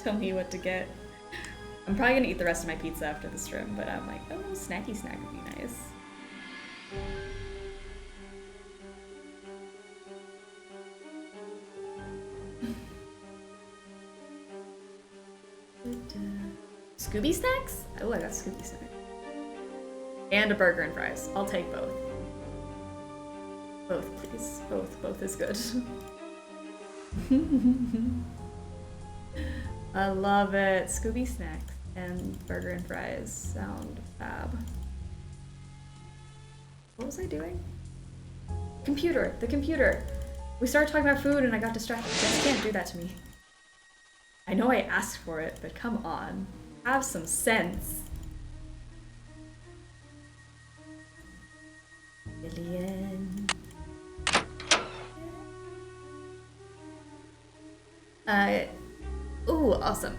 Tell me what to get. I'm probably gonna eat the rest of my pizza after this stream, but I'm like, oh, snacky snack would be nice. Scooby snacks? Oh, I got Scooby snacks. And a burger and fries. I'll take both. Both, please. Both is good. I love it. Scooby snacks and burger and fries sound fab. What was I doing? Computer. The computer. We started talking about food and I got distracted. You guys can't do that to me. I know I asked for it, but come on. Have some sense. Billion. Ooh, awesome.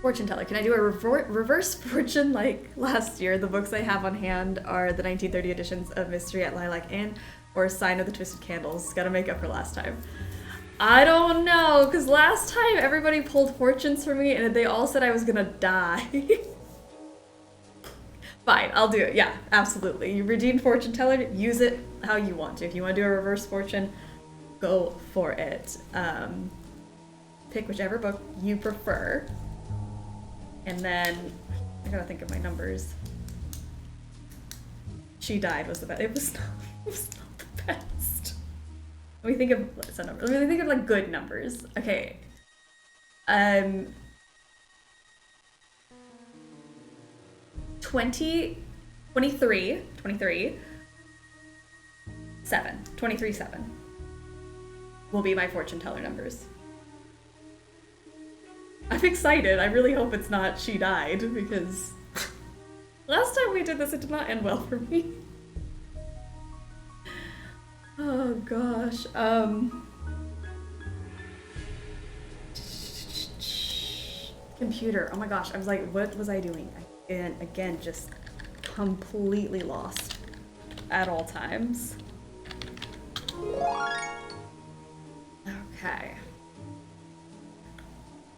Fortune teller. Can I do a reverse fortune like last year? The books I have on hand are the 1930 editions of Mystery at Lilac Inn or Sign of the Twisted Candles. Gotta make up for last time. I don't know, because last time everybody pulled fortunes for me and they all said I was gonna die. Fine, I'll do it. Yeah, absolutely. You redeemed fortune teller, use it how you want to. If you want to do a reverse fortune, go for it. Pick whichever book you prefer. And then, I gotta think of my numbers. She died was the best. It was not the best. Let me think of, what's that number? Let me think of like good numbers. Okay. 23, 7 will be my fortune teller numbers. I'm excited. I really hope it's not she died because last time we did this, it did not end well for me. Oh gosh. Computer. Oh my gosh, I was like, what was I doing? And again, just completely lost at all times. Okay.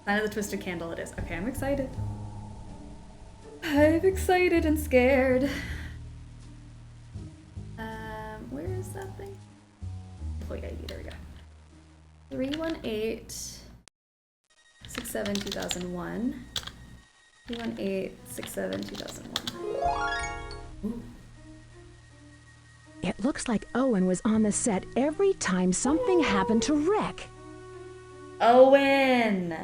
Sign of the Twisted Candle it is. Okay, I'm excited. I'm excited and scared. Where is that thing? Oh yeah, there we go. 318-67-2001. 318-67-2001. It looks like Owen was on the set every time something happened to Rick. Owen!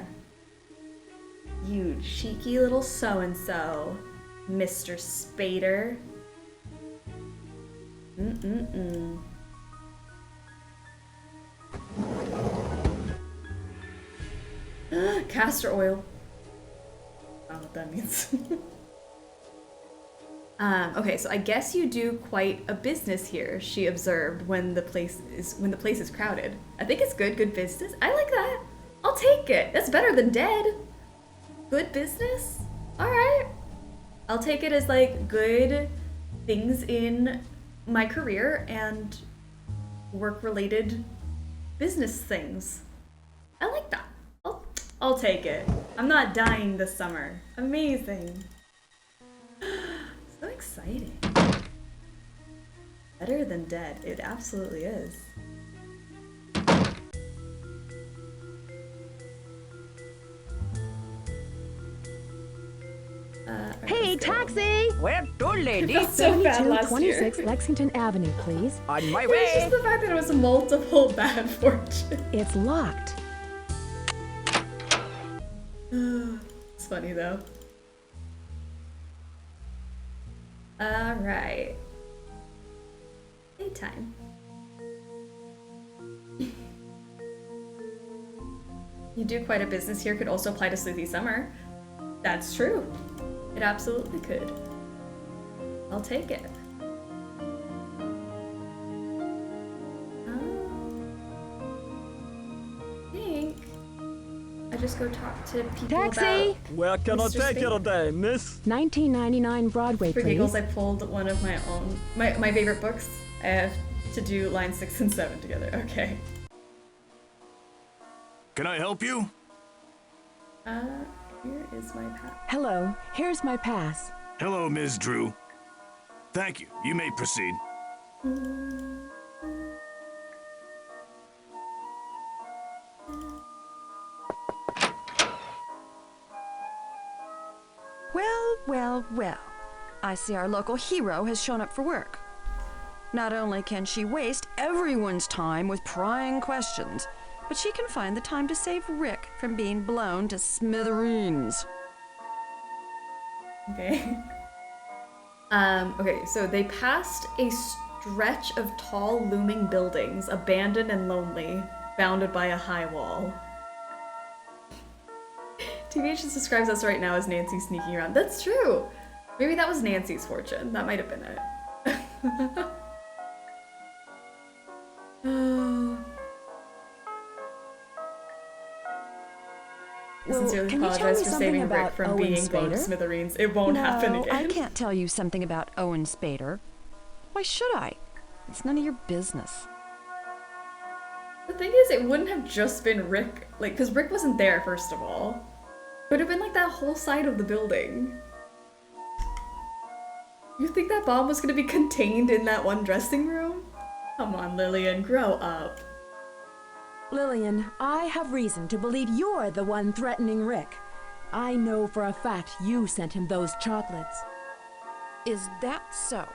You cheeky little so-and-so, Mr. Spader. Castor oil. I don't know what that means. Okay, so I guess you do quite a business here, she observed when the place is crowded. I think it's good business. I like that. I'll take it. That's better than dead. Good business? Alright. I'll take it as like good things in my career and work-related business things. I like that. I'll take it. I'm not dying this summer. Amazing. So exciting. Better than dead. It absolutely is. Hey, taxi! Where to, lady? I felt so bad last year. 2226 Lexington Avenue, please. On my It's way. just the fact that it was multiple bad fortune. It's locked. It's funny though. Alright. Daytime. You do quite a business here could also apply to Sleuthy Summer. That's true. It absolutely could. I'll take it. I think I just go talk to people Taxi! about Where can I Mr. take you today, miss? 1999 Broadway, For please. giggles, I pulled one of my own, my favorite books. I have to do lines 6 and 7 together. Okay. Can I help you? Here is my pass. Hello, here's my pass. Hello, Ms. Drew. Thank you. You may proceed. Well. I see our local hero has shown up for work. Not only can she waste everyone's time with prying questions, but she can find the time to save Rick from being blown to smithereens. Okay. Okay, so they passed a stretch of tall, looming buildings, abandoned and lonely, bounded by a high wall. TBH just describes us right now as Nancy sneaking around. That's true! Maybe that was Nancy's fortune. That might have been it. I sincerely can you tell apologize me for something saving Rick about from Owen being blown to Spader? smithereens. It won't happen No, again. I can't tell you something about Owen Spader. Why should I? It's none of your business. The thing is, it wouldn't have just been Rick, like, because Rick wasn't there, first of all. It would have been like that whole side of the building. You think that bomb was gonna be contained in that one dressing room? Come on, Lillian, grow up. Lillian, I have reason to believe you're the one threatening Rick. I know for a fact you sent him those chocolates. Is that so?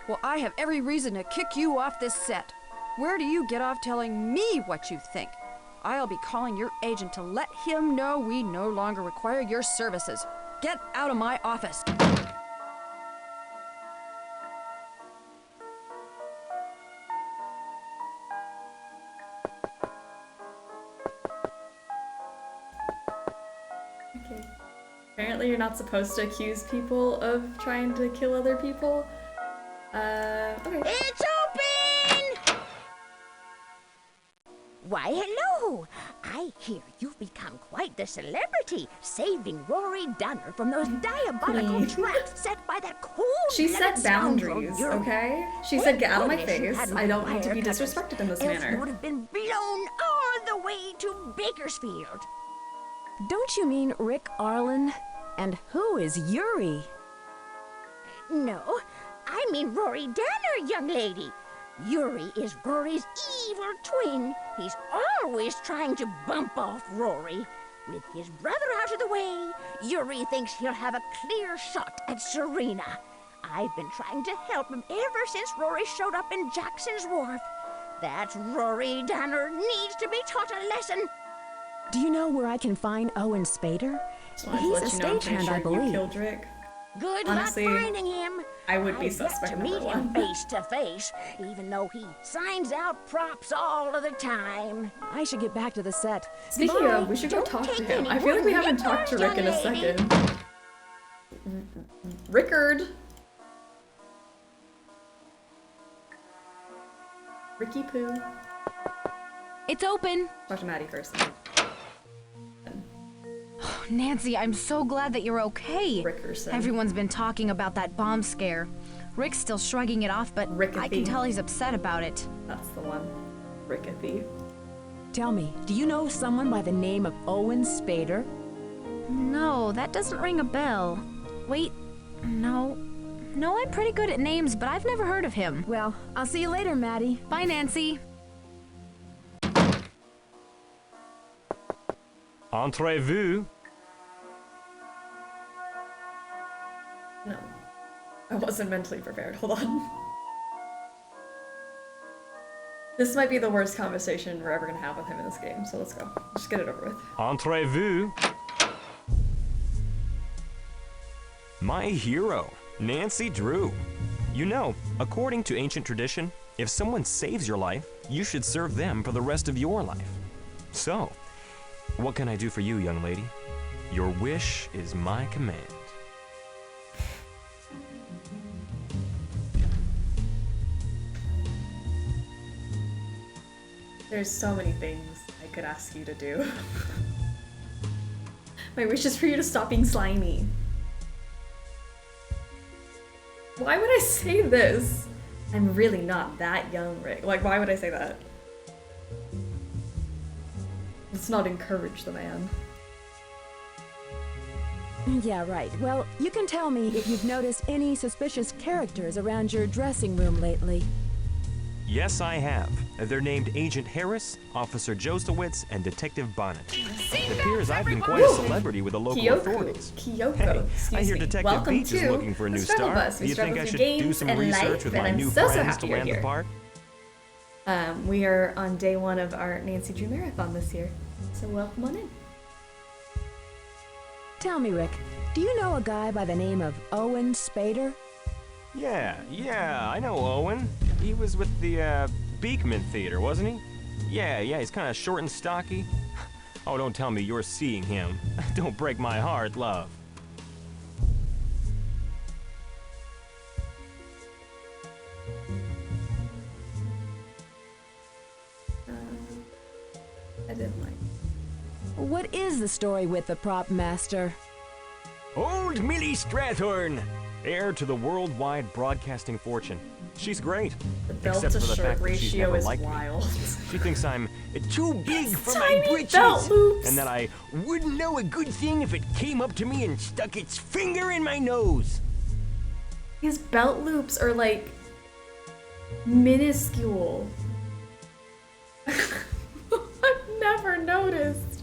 Well, I have every reason to kick you off this set. Where do you get off telling me what you think? I'll be calling your agent to let him know we no longer require your services. Get out of my office. Okay. Apparently you're not supposed to accuse people of trying to kill other people. Okay. It's open! Why, hello! I hear you've become quite the celebrity, saving Rory Dunner from those diabolical traps set by that cold. She set boundaries, okay? She said, get out of my face. I don't need to be disrespected in this manner. You would have been blown all the way to Bakersfield. Don't you mean Rick Arlen? And who is Yuri? No, I mean Rory Danner, young lady. Yuri is Rory's evil twin. He's always trying to bump off Rory. With his brother out of the way, Yuri thinks he'll have a clear shot at Serena. I've been trying to help him ever since Rory showed up in Jackson's Wharf. That Rory Danner needs to be taught a lesson. Do you know where I can find Owen Spader? He's a stagehand, I believe. You killed Rick. Good Honestly, luck finding him. I would be I've suspect yet to number meet him one. face to face, even though he signs out props all of the time. I should get back to the set. Speaking of, we should go talk to him. I feel like we haven't talked to Rick in a second. Rickard. Ricky Poo. It's open. Talk to Maddie first. Nancy, I'm so glad that you're okay. Rickerson. Everyone's been talking about that bomb scare. Rick's still shrugging it off, but I can tell he's upset about it. That's the one. Rickethy. Tell me, do you know someone by the name of Owen Spader? No, that doesn't ring a bell. Wait, no. No, I'm pretty good at names, but I've never heard of him. Well, I'll see you later, Maddie. Bye, Nancy. Entrez-vous. No. I wasn't mentally prepared. Hold on. This might be the worst conversation we're ever gonna have with him in this game, so let's go. Just get it over with. Entrez-vous. My hero, Nancy Drew. You know, according to ancient tradition, if someone saves your life, you should serve them for the rest of your life. So, what can I do for you, young lady? Your wish is my command. There's so many things I could ask you to do. My wish is for you to stop being slimy. Why would I say this? I'm really not that young, Rick. Like, why would I say that? Let's not encourage the man. Yeah, right. Well, you can tell me if you've noticed any suspicious characters around your dressing room lately. Yes, I have. They're named Agent Harris, Officer Jostowitz, and Detective Bonnet. It appears I've been quite a celebrity with the local authorities. Kyoko, Hey, excuse I hear me. Detective Welcome Beach is to looking for a the new Struggle star. Bus. Do We you think struggle I through should games do some and research life, with and my I'm new so friends happy to you're land the here. part? We are on day 1 of our Nancy Drew Marathon this year, so welcome on in. Tell me, Rick, do you know a guy by the name of Owen Spader? Yeah, I know Owen. He was with the Beekman Theater, wasn't he? Yeah, he's kind of short and stocky. Oh, don't tell me you're seeing him. Don't break my heart, love. I didn't like. What is the story with the prop master? Old Millie Strathorn, heir to the worldwide broadcasting fortune. She's great, belt except to for the shirt fact that she's ratio never is liked wild. me. She thinks I'm too big for tiny my britches, belt loops. and that I wouldn't know a good thing if it came up to me and stuck its finger in my nose. His belt loops are like minuscule. I've never noticed.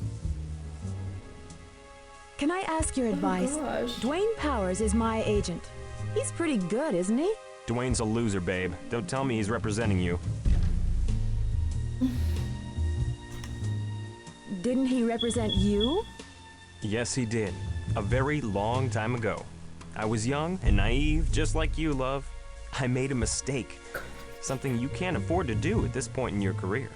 Can I ask your advice? gosh. Dwayne Powers is my agent. He's pretty good, isn't he? Dwayne's a loser, babe. Don't tell me he's representing you. Didn't he represent you? Yes, he did. A very long time ago. I was young and naive, just like you, love. I made a mistake. Something you can't afford to do at this point in your career.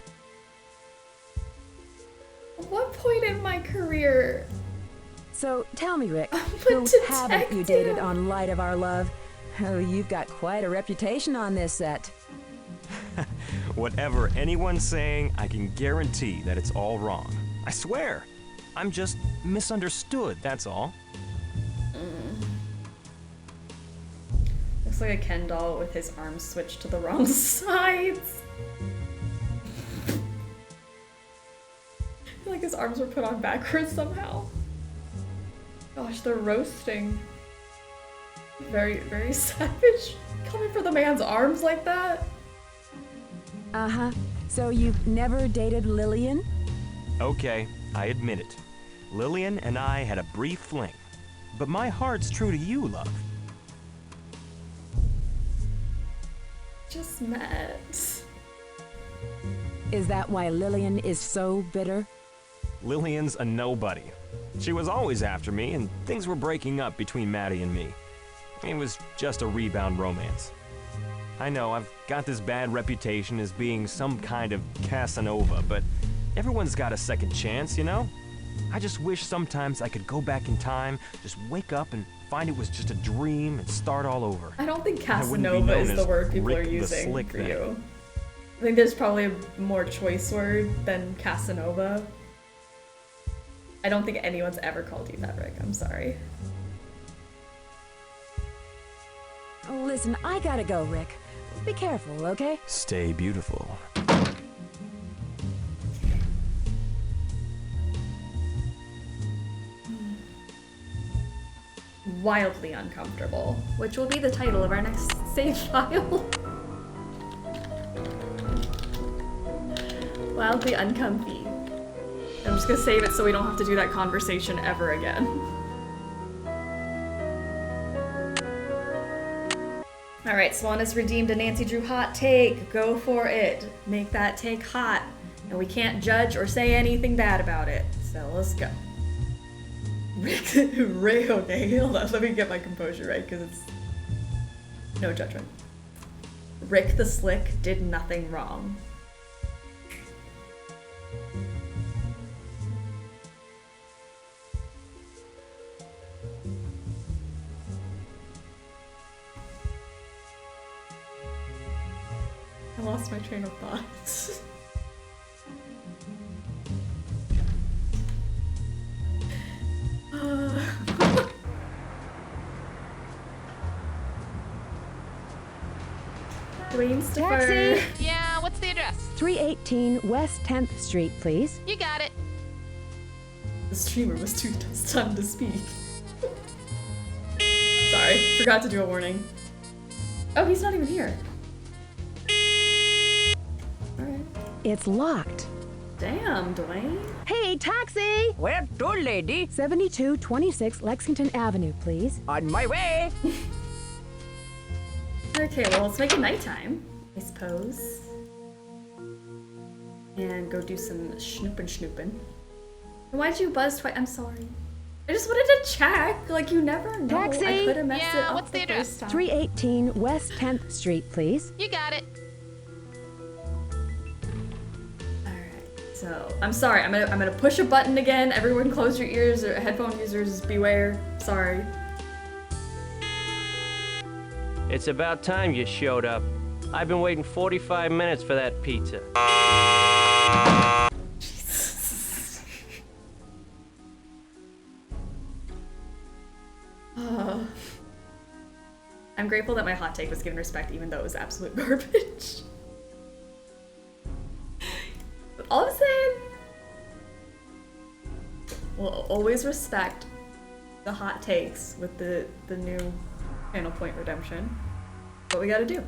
At what point in my career? So tell me, Rick, I'm a who haven't you detective. dated on Light of Our Love? Oh, you've got quite a reputation on this set. Whatever anyone's saying, I can guarantee that it's all wrong. I swear. I'm just misunderstood, that's all. Looks like a Ken doll with his arms switched to the wrong sides. I feel like his arms were put on backwards somehow. Gosh, they're roasting. Very, very savage. Coming for the man's arms like that. Uh-huh. So you've never dated Lillian? Okay, I admit it. Lillian and I had a brief fling. But my heart's true to you, love. Just met. Is that why Lillian is so bitter? Lillian's a nobody. She was always after me, and things were breaking up between Maddie and me. It was just a rebound romance. I know, I've got this bad reputation as being some kind of Casanova, but everyone's got a second chance, you know? I just wish sometimes I could go back in time, just wake up and find it was just a dream and start all over. I don't think I wouldn't be Casanova known is the as word people Rick are the using Slick for then. you. I think there's probably a more choice word than Casanova. I don't think anyone's ever called you that, Rick. I'm sorry. Oh, listen, I gotta go, Rick. Be careful, okay? Stay beautiful. Wildly uncomfortable, which will be the title of our next save file. Wildly uncomfy. I'm just gonna save it so we don't have to do that conversation ever again. Alright, Swan has redeemed a Nancy Drew hot take. Go for it. Make that take hot. And we can't judge or say anything bad about it. So let's go. Rick, okay, hold on. Let me get my composure right, because it's no judgment. Rick the Slick did nothing wrong. I lost my train of thought. Taxi! Yeah, what's the address? 318 West 10th Street, please. You got it. The streamer was too stunned to speak. Sorry, forgot to do a warning. Oh, he's not even here. Alright. It's locked. Damn, Dwayne. Hey, taxi! Where to, lady? 7226 Lexington Avenue, please. On my way. Okay, well, let's make it nighttime, I suppose. And go do some snooping. Why'd you buzz twice? I'm sorry. I just wanted to check. Like, you never know. Taxi! I could have messed it Yeah, up what's the address? first time. 318 West 10th Street, please. You got it. So, I'm sorry. I'm gonna push a button again. Everyone close your ears, or headphone users beware. Sorry. It's about time you showed up. I've been waiting 45 minutes for that pizza. I'm grateful that my hot take was given respect, even though it was absolute garbage. But all I'm saying, we'll always respect the hot takes with the new channel point redemption. What we gotta do.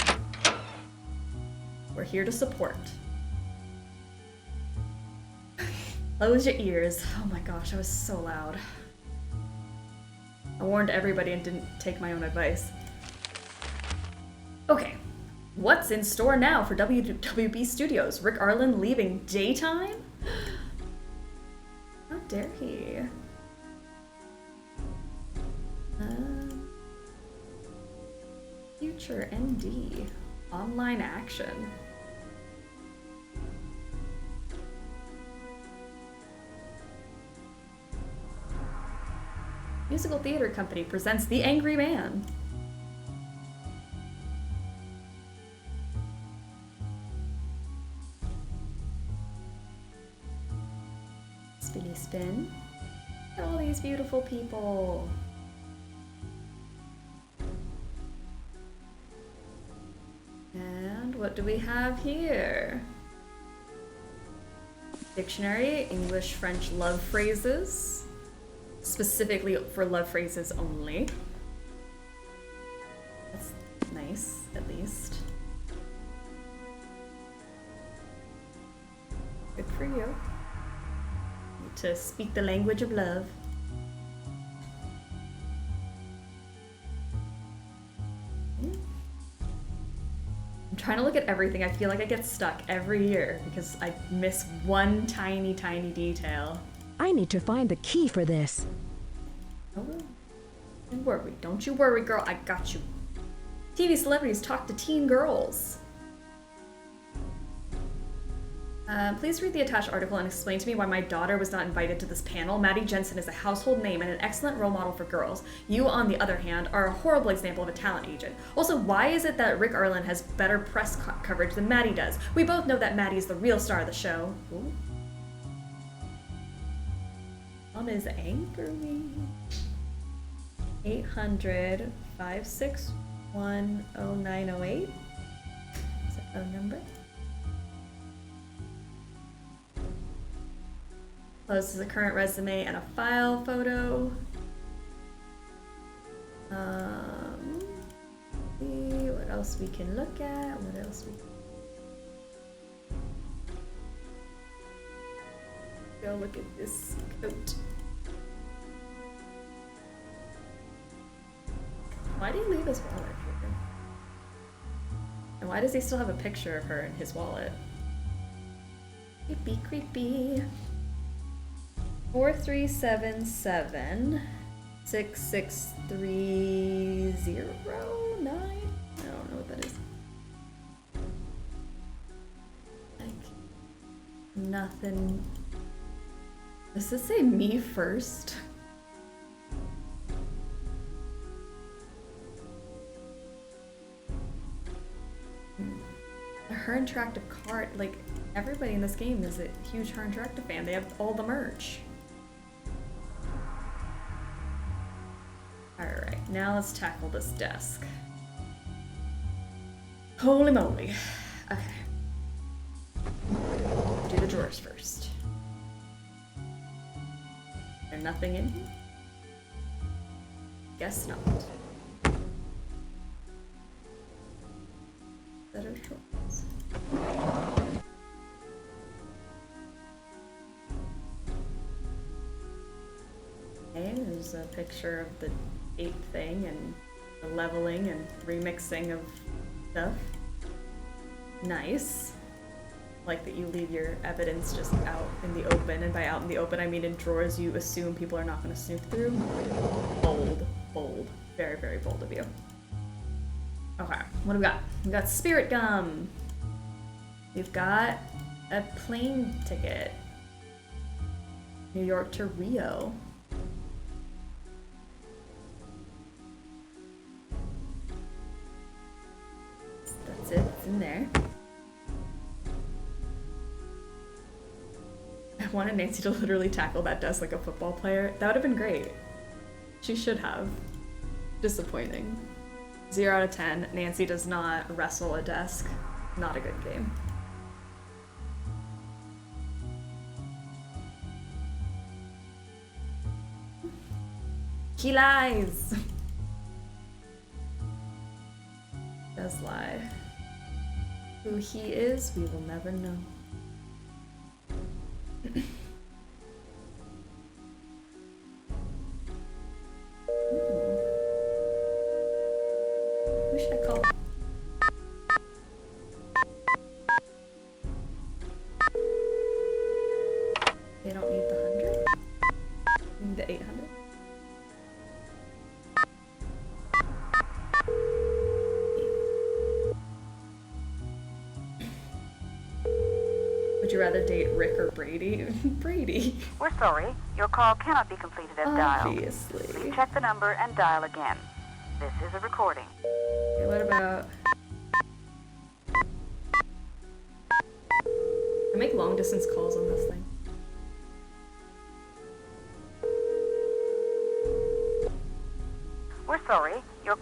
We're here to support. Close your ears. Oh my gosh, I was so loud. I warned everybody and didn't take my own advice. Okay, what's in store now for WB Studios? Rick Arlen leaving daytime? How dare he? Future ND. Online action. Musical theater company presents The Angry Man. Spinny spin. Look at all these beautiful people. And what do we have here? Dictionary, English, French love phrases. Specifically for love phrases only. That's nice, at least. Good for you. Need to speak the language of love. I'm trying to look at everything. I feel like I get stuck every year because I miss one tiny, tiny detail. I need to find the key for this. Oh, don't worry. Don't you worry, girl. I got you. TV celebrities talk to teen girls. Please read the attached article and explain to me why my daughter was not invited to this panel. Maddie Jensen is a household name and an excellent role model for girls. You, on the other hand, are a horrible example of a talent agent. Also, why is it that Rick Arlen has better press coverage than Maddie does? We both know that Maddie is the real star of the show. Ooh. Mom is angry. 800-561-0908. Is that a phone number? This is a current resume and a file photo. See what else we can look at. What else we go look at this coat. Why did he leave his wallet here? And why does he still have a picture of her in his wallet? Creepy, creepy. 4377 66309. I don't know what that is. Like nothing. Does this say me first? Her Interactive card, like everybody in this game is a huge Her Interactive fan. They have all the merch. Alright, now let's tackle this desk. Holy moly. Okay. Do the drawers first. There's nothing in here? Guess not. That are drawers. Okay, there's a picture of the ape thing and the leveling and remixing of stuff. Nice. Like that you leave your evidence just out in the open, and by out in the open I mean in drawers you assume people are not going to snoop through. Bold, bold. Very, very bold of you. Okay, what do we got? We got spirit gum. We've got a plane ticket. New York to Rio. That's it, it's in there. I wanted Nancy to literally tackle that desk like a football player. That would have been great. She should have. Disappointing. 0 out of 10. Nancy does not wrestle a desk. Not a good game. He lies! Does lie. Who he is, we will never know. Who should I call? They don't need the 100? They need the 800? Would you rather date Rick or Brady? Brady. We're sorry. Your call cannot be completed as dialed. Obviously. Please check the number and dial again. This is a recording. Okay, what about... I make long distance calls on this thing. sorry, your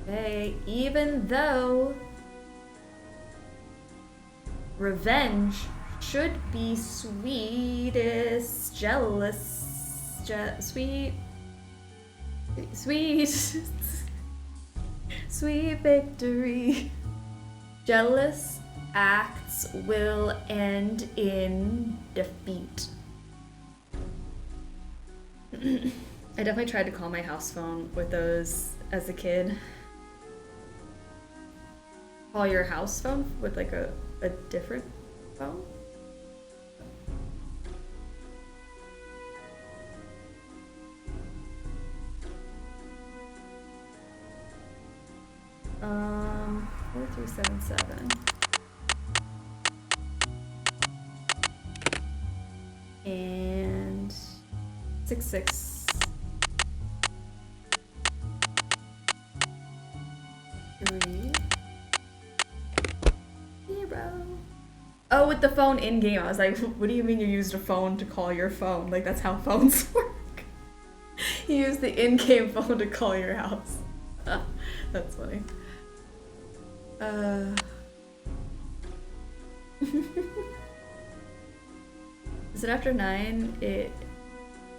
Okay, even though revenge should be sweetest, sweet sweet victory. Jealous acts will end in defeat. I definitely tried to call my house phone with those as a kid. Call your house phone with like a different phone? Um, 4377. And 66. 3. 0. Oh, with the phone in game, I was like, what do you mean you used a phone to call your phone? Like, that's how phones work. You use the in-game phone to call your house. That's funny. Is it after 9? It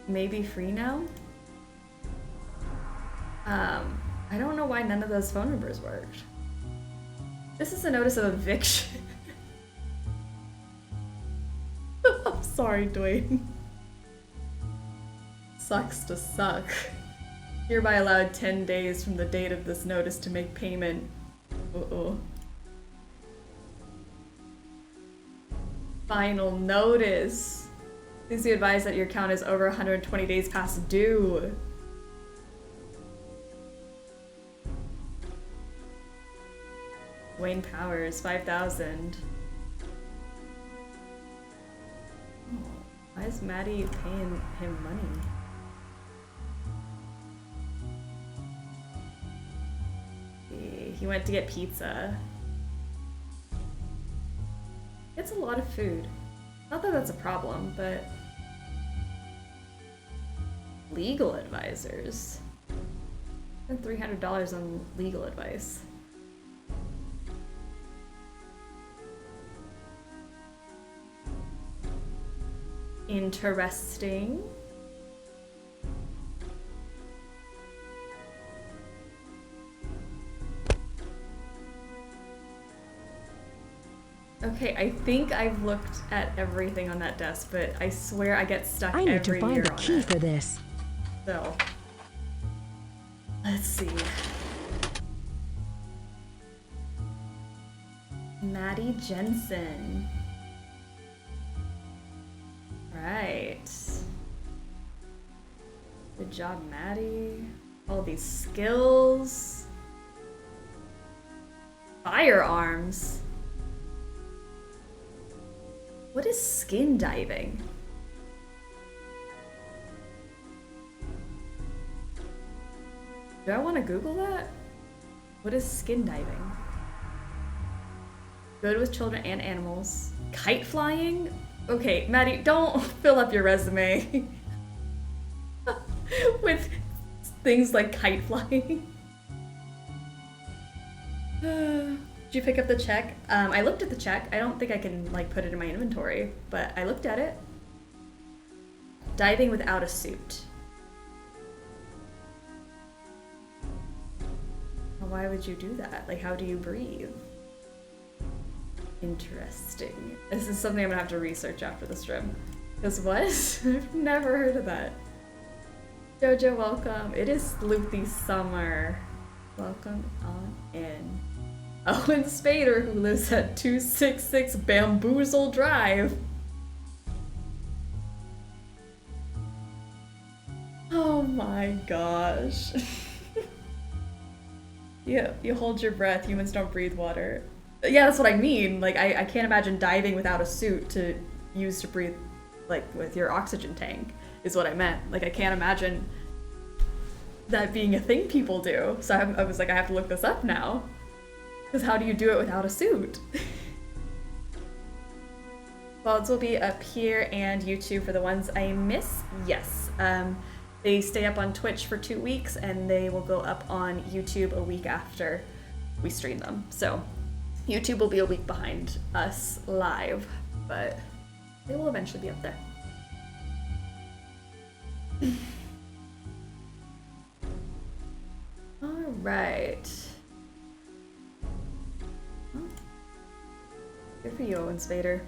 may be free now? I don't know why none of those phone numbers worked. This is a notice of eviction. I'm sorry, Dwayne. Sucks to suck. Hereby allowed 10 days from the date of this notice to make payment. Uh-oh. Final notice. Please be advised that your account is over 120 days past due. Wayne Powers, 5,000. Oh, why is Maddie paying him money? He went to get pizza. It's a lot of food. Not that that's a problem, but legal advisors. Spent $300 on legal advice. Interesting. Okay, I think I've looked at everything on that desk, but I swear I get stuck every year on it. I need to find the key for this. So, let's see. Maddie Jensen. Right. Good job, Maddie. All these skills. Firearms. What is skin diving? Do I want to Google that? What is skin diving? Good with children and animals. Kite flying? Okay, Maddie, don't fill up your resume with things like kite flying. Did you pick up the check? I looked at the check. I don't think I can like put it in my inventory, but I looked at it. Diving without a suit. Well, why would you do that? Like, how do you breathe? Interesting. This is something I'm gonna have to research after the stream. Because what? I've never heard of that. Jojo, welcome. It is Sleuthy Summer. Welcome on in. Owen Spader, who lives at 266 Bamboozle Drive. Oh my gosh. Yeah, you hold your breath. Humans don't breathe water. Yeah, that's what I mean. Like, I can't imagine diving without a suit to use to breathe, like, with your oxygen tank, is what I meant. Like, I can't imagine that being a thing people do. So I was like, I have to look this up now. Because how do you do it without a suit? VODs will be up here and YouTube for the ones I miss. Yes. They stay up on Twitch for 2 weeks and they will go up on YouTube a week after we stream them. So YouTube will be a week behind us live, but they will eventually be up there. All right. Good for you, Owen Spader.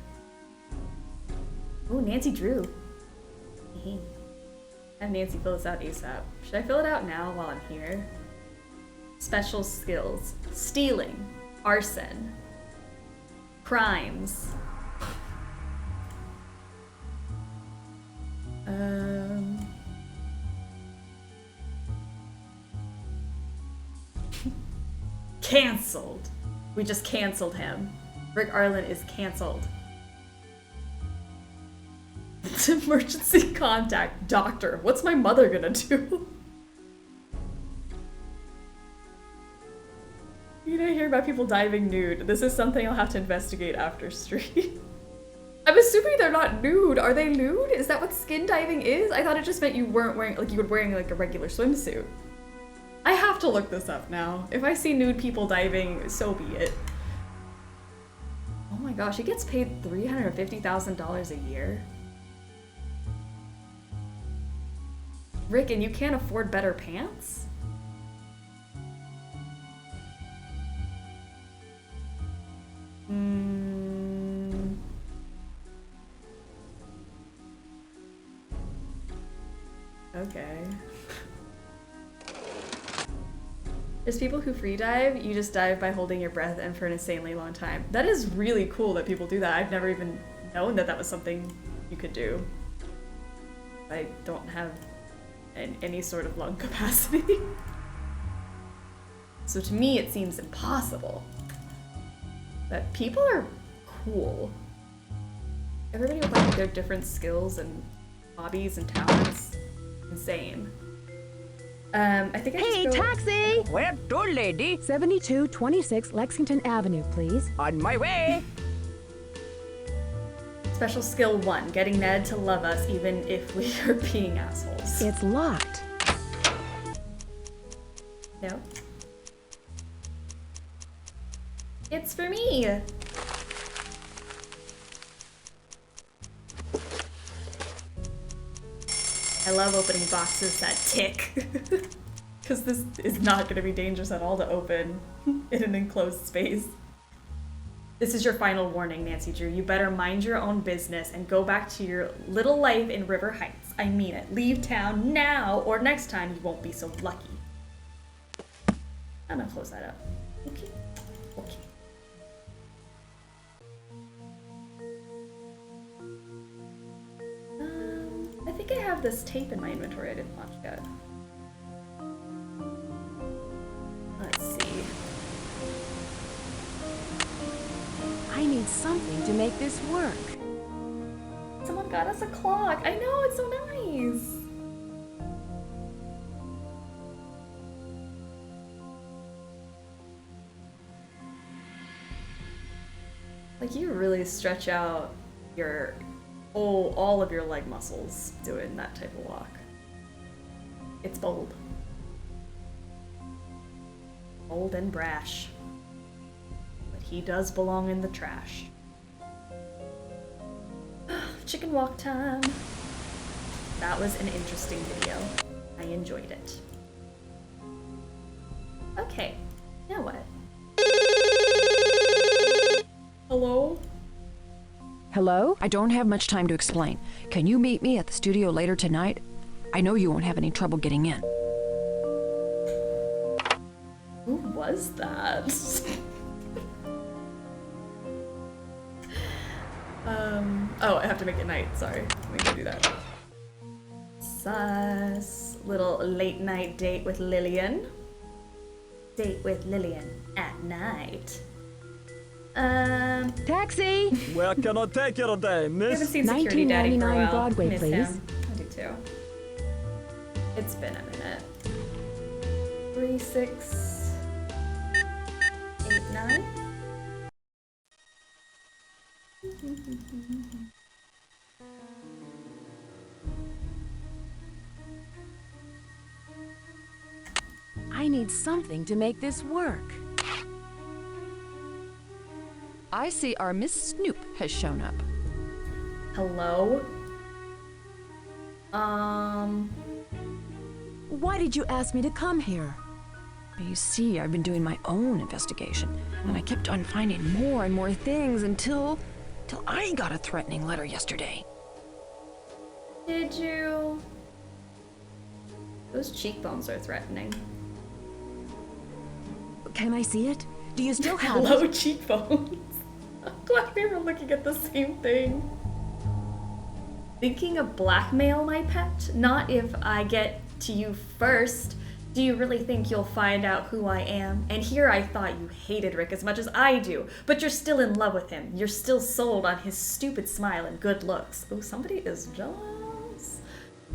Oh, Nancy Drew. Have Nancy fill this out ASAP. Should I fill it out now while I'm here? Special skills. Stealing. Arson. Crimes. Cancelled. We just canceled him. Rick Arlen is canceled. Emergency contact. Doctor. What's my mother gonna do? You didn't hear about people diving nude. This is something I'll have to investigate after stream. I'm assuming they're not nude. Are they nude? Is that what skin diving is? I thought it just meant you weren't wearing, like you were wearing like a regular swimsuit. I have to look this up now. If I see nude people diving, so be it. Oh my gosh, he gets paid $350,000 a year. Rick, and you can't afford better pants? Okay. There's people who free dive, you just dive by holding your breath and for an insanely long time. That is really cool that people do that. I've never even known that that was something you could do. I don't have any sort of lung capacity. So to me it seems impossible. But people are cool. Everybody with like their different skills and hobbies and talents. Insane. I think I Hey, just go... taxi! Where to, lady? 7226 Lexington Avenue, please. On my way. Special skill 1, getting Ned to love us even if we are being assholes. It's locked. No. It's for me! I love opening boxes that tick. Because this is not going to be dangerous at all to open in an enclosed space. This is your final warning, Nancy Drew. You better mind your own business and go back to your little life in River Heights. I mean it. Leave town now, or next time you won't be so lucky. I'm gonna close that up. Okay. Okay. I think I have this tape in my inventory I didn't watch yet. Let's see. I need something to make this work. Someone got us a clock. I know, it's so nice. Like, you really stretch out your all of your leg muscles doing that type of walk. It's bold. Bold and brash. But he does belong in the trash. Chicken walk time. That was an interesting video. I enjoyed it. Okay, now what? Hello? Hello? I don't have much time to explain. Can you meet me at the studio later tonight? I know you won't have any trouble getting in. Who was that? Oh, I have to make it night. Sorry. Let me go do that. Sus. Little late night date with Lillian. Date with Lillian at night. Taxi! Where can I take you today, I miss? haven't seen Security Daddy for a while. Broadway, Miss please. him. I do too. It's been a minute. 3, 6, 8, 9. I need something to make this work. I see our Miss Snoop has shown up. Hello? Why did you ask me to come here? You see, I've been doing my own investigation, and I kept on finding more and more things until I got a threatening letter yesterday. Did you? Those cheekbones are threatening. Can I see it? Do you still have Low it? cheekbones. I'm glad we were looking at the same thing. Thinking of blackmail, my pet? Not if I get to you first. Do you really think you'll find out who I am? And here I thought you hated Rick as much as I do, but you're still in love with him. You're still sold on his stupid smile and good looks. Oh, somebody is jealous.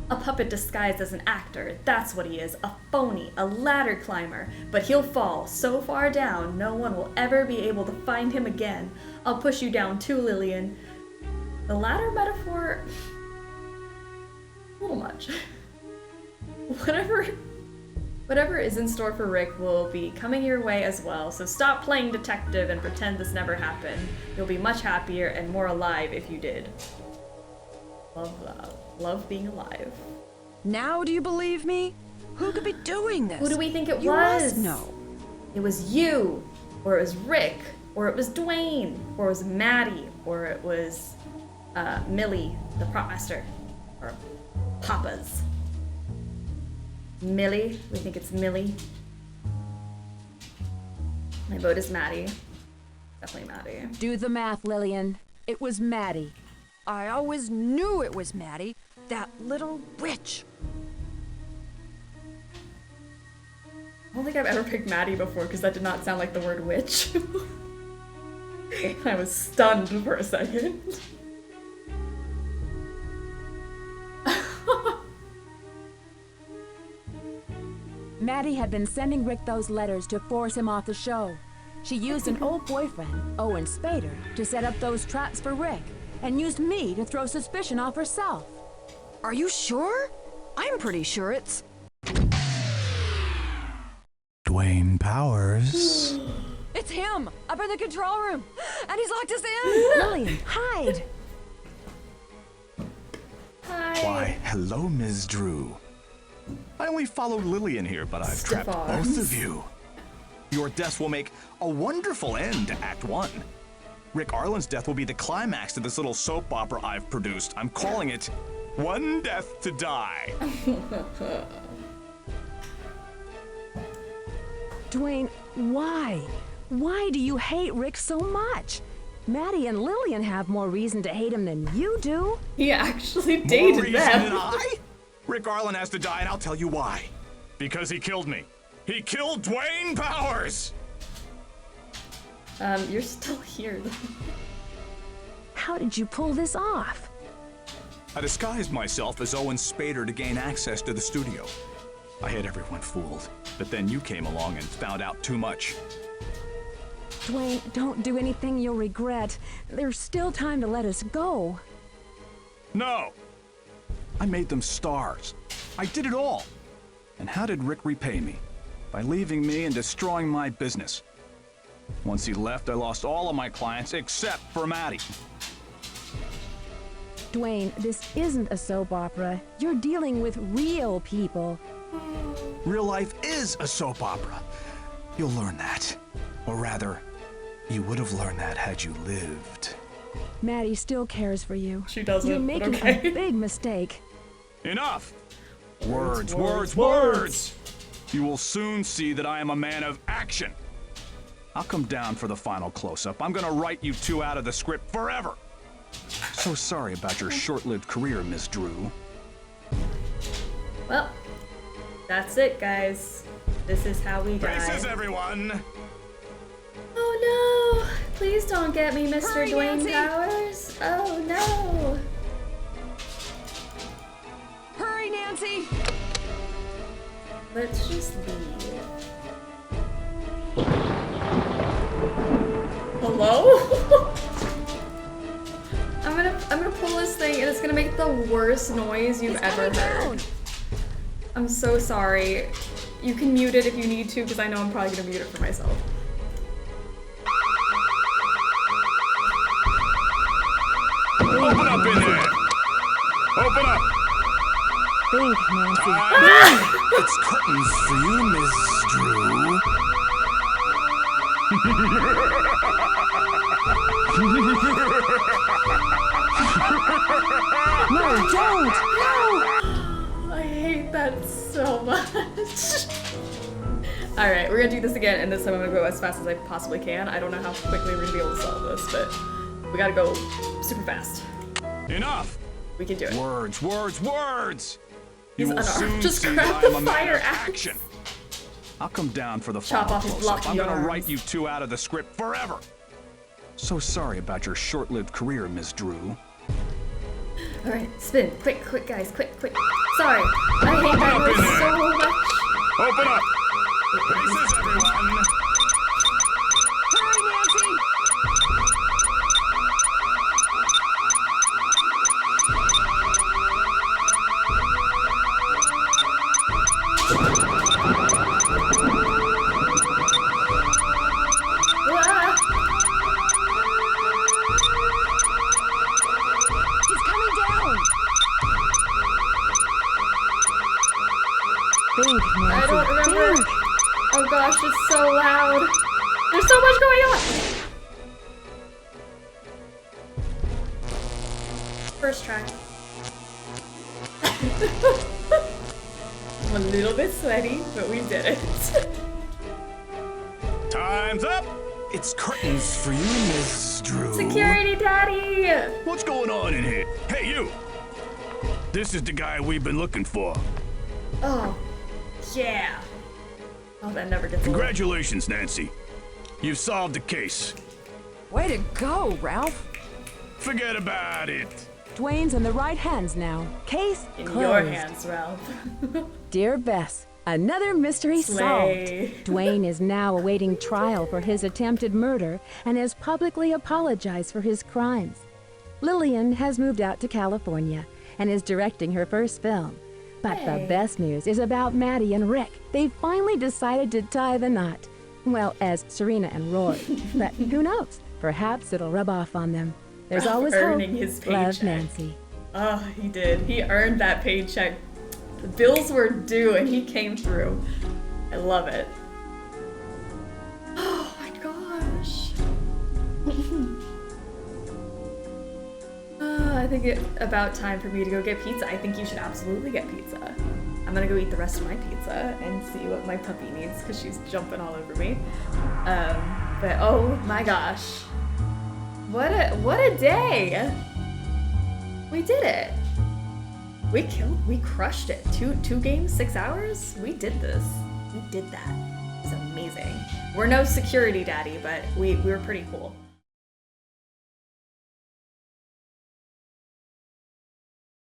A puppet disguised as an actor, that's what he is. A phony, a ladder climber. But he'll fall so far down, no one will ever be able to find him again. I'll push you down too, Lillian. The ladder metaphor... a little much. Whatever is in store for Rick will be coming your way as well, so stop playing detective and pretend this never happened. You'll be much happier and more alive if you did. Love that. Love being alive. Now do you believe me? Who could be doing this? Who do we think it you was? Must know. It was you, or it was Rick, or it was Dwayne, or it was Maddie, or it was Millie, the prop master, or Papa's. Millie, we think it's Millie. My vote is Maddie. Definitely Maddie. Do the math, Lillian. It was Maddie. I always knew it was Maddie, that little witch. I don't think I've ever picked Maddie before because that did not sound like the word witch. I was stunned for a second. Maddie had been sending Rick those letters to force him off the show. She used an old boyfriend, Owen Spader, to set up those traps for Rick, and used me to throw suspicion off herself. Are you sure? I'm pretty sure it's... Dwayne Powers. It's him! Up in the control room! And he's locked us in! Lillian, hide! Hi. Why, hello, Ms. Drew. I only followed Lillian here, but I've trapped both of you. Your deaths will make a wonderful end to Act 1. Rick Arlen's death will be the climax to this little soap opera I've produced. I'm calling it One Death to Die. Dwayne, why? Why do you hate Rick so much? Maddie and Lillian have more reason to hate him than you do. He actually dated more reason them. Than I? Rick Arlen has to die, and I'll tell you why. Because he killed me. He killed Dwayne Powers! You're still here. How did you pull this off? I disguised myself as Owen Spader to gain access to the studio. I had everyone fooled, but then you came along and found out too much. Dwayne, don't do anything you'll regret. There's still time to let us go. No! I made them stars. I did it all. And how did Rick repay me? By leaving me and destroying my business. Once he left, I lost all of my clients except for Maddie. Dwayne, this isn't a soap opera. You're dealing with real people. Real life is a soap opera. You'll learn that. Or rather, you would have learned that had you lived. Maddie still cares for you. She doesn't. You're making a big mistake. Enough! Words! You will soon see that I am a man of action. I'll come down for the final close-up. I'm gonna write you two out of the script forever. So sorry about your short-lived career, Miss Drew. Well, that's it, guys. This is how we die. Faces, everyone! Oh no! Please don't get me, Mr. Hurry, Dwayne Nancy. Powers. Oh no! Hurry, Nancy! Let's just leave. Hello? It's gonna make the worst noise you've ever heard. I'm so sorry. You can mute it if you need to, because I know I'm probably gonna mute it for myself. Open up in there! Open up! Think, Nancy. It's curtains for you, Miss Drew. No, don't! No! I hate that so much. Alright, we're gonna do this again, and this time I'm gonna go as fast as I possibly can. I don't know how quickly we're gonna be able to solve this, but we gotta go super fast. Enough! We can do it. Words, words, words! You He's will soon unarmed. Just see grab that the I'm a man fire of axe. action. I'll come down for the Chop final off his close-up. blocky I'm gonna arms. write you two out of the script forever. So sorry about your short-lived career, Miss Drew. Alright, spin. Quick, quick, guys. Quick, quick. Sorry. I hate that noise so much. Open up! Faces, everyone! Hurry, Nancy! Ah! He's coming down! Think, Nancy. I don't remember. Think. Oh gosh, it's so loud. There's so much going on. First try. I'm a little bit sweaty, but we did it. Time's up! It's curtains for you, Miss Drew. Security daddy! What's going on in here? Hey, you! This is the guy we've been looking for. Oh, yeah. Oh, that never gets old. Congratulations, Nancy. You've solved the case. Way to go, Ralph. Forget about it. Dwayne's in the right hands now. Case In closed. your hands, Ralph. Dear Bess, another mystery Slay. solved. Dwayne is now awaiting trial for his attempted murder and has publicly apologized for his crimes. Lillian has moved out to California and is directing her first film. But Hey. the best news is about Maddie and Rick. They finally decided to tie the knot. Well, as Serena and Roy. But who knows? Perhaps it'll rub off on them. There's Ralph always hope. earning his Love, paycheck. Nancy. Oh, he did. He earned that paycheck. The bills were due and he came through. I love it. Oh my gosh. I think it's about time for me to go get pizza. I think you should absolutely get pizza. I'm gonna go eat the rest of my pizza and see what my puppy needs because she's jumping all over me. But oh my gosh. What a day! We did it. We crushed it. Two games, 6 hours? We did this. We did that. It's amazing. We're no security daddy, but we were pretty cool.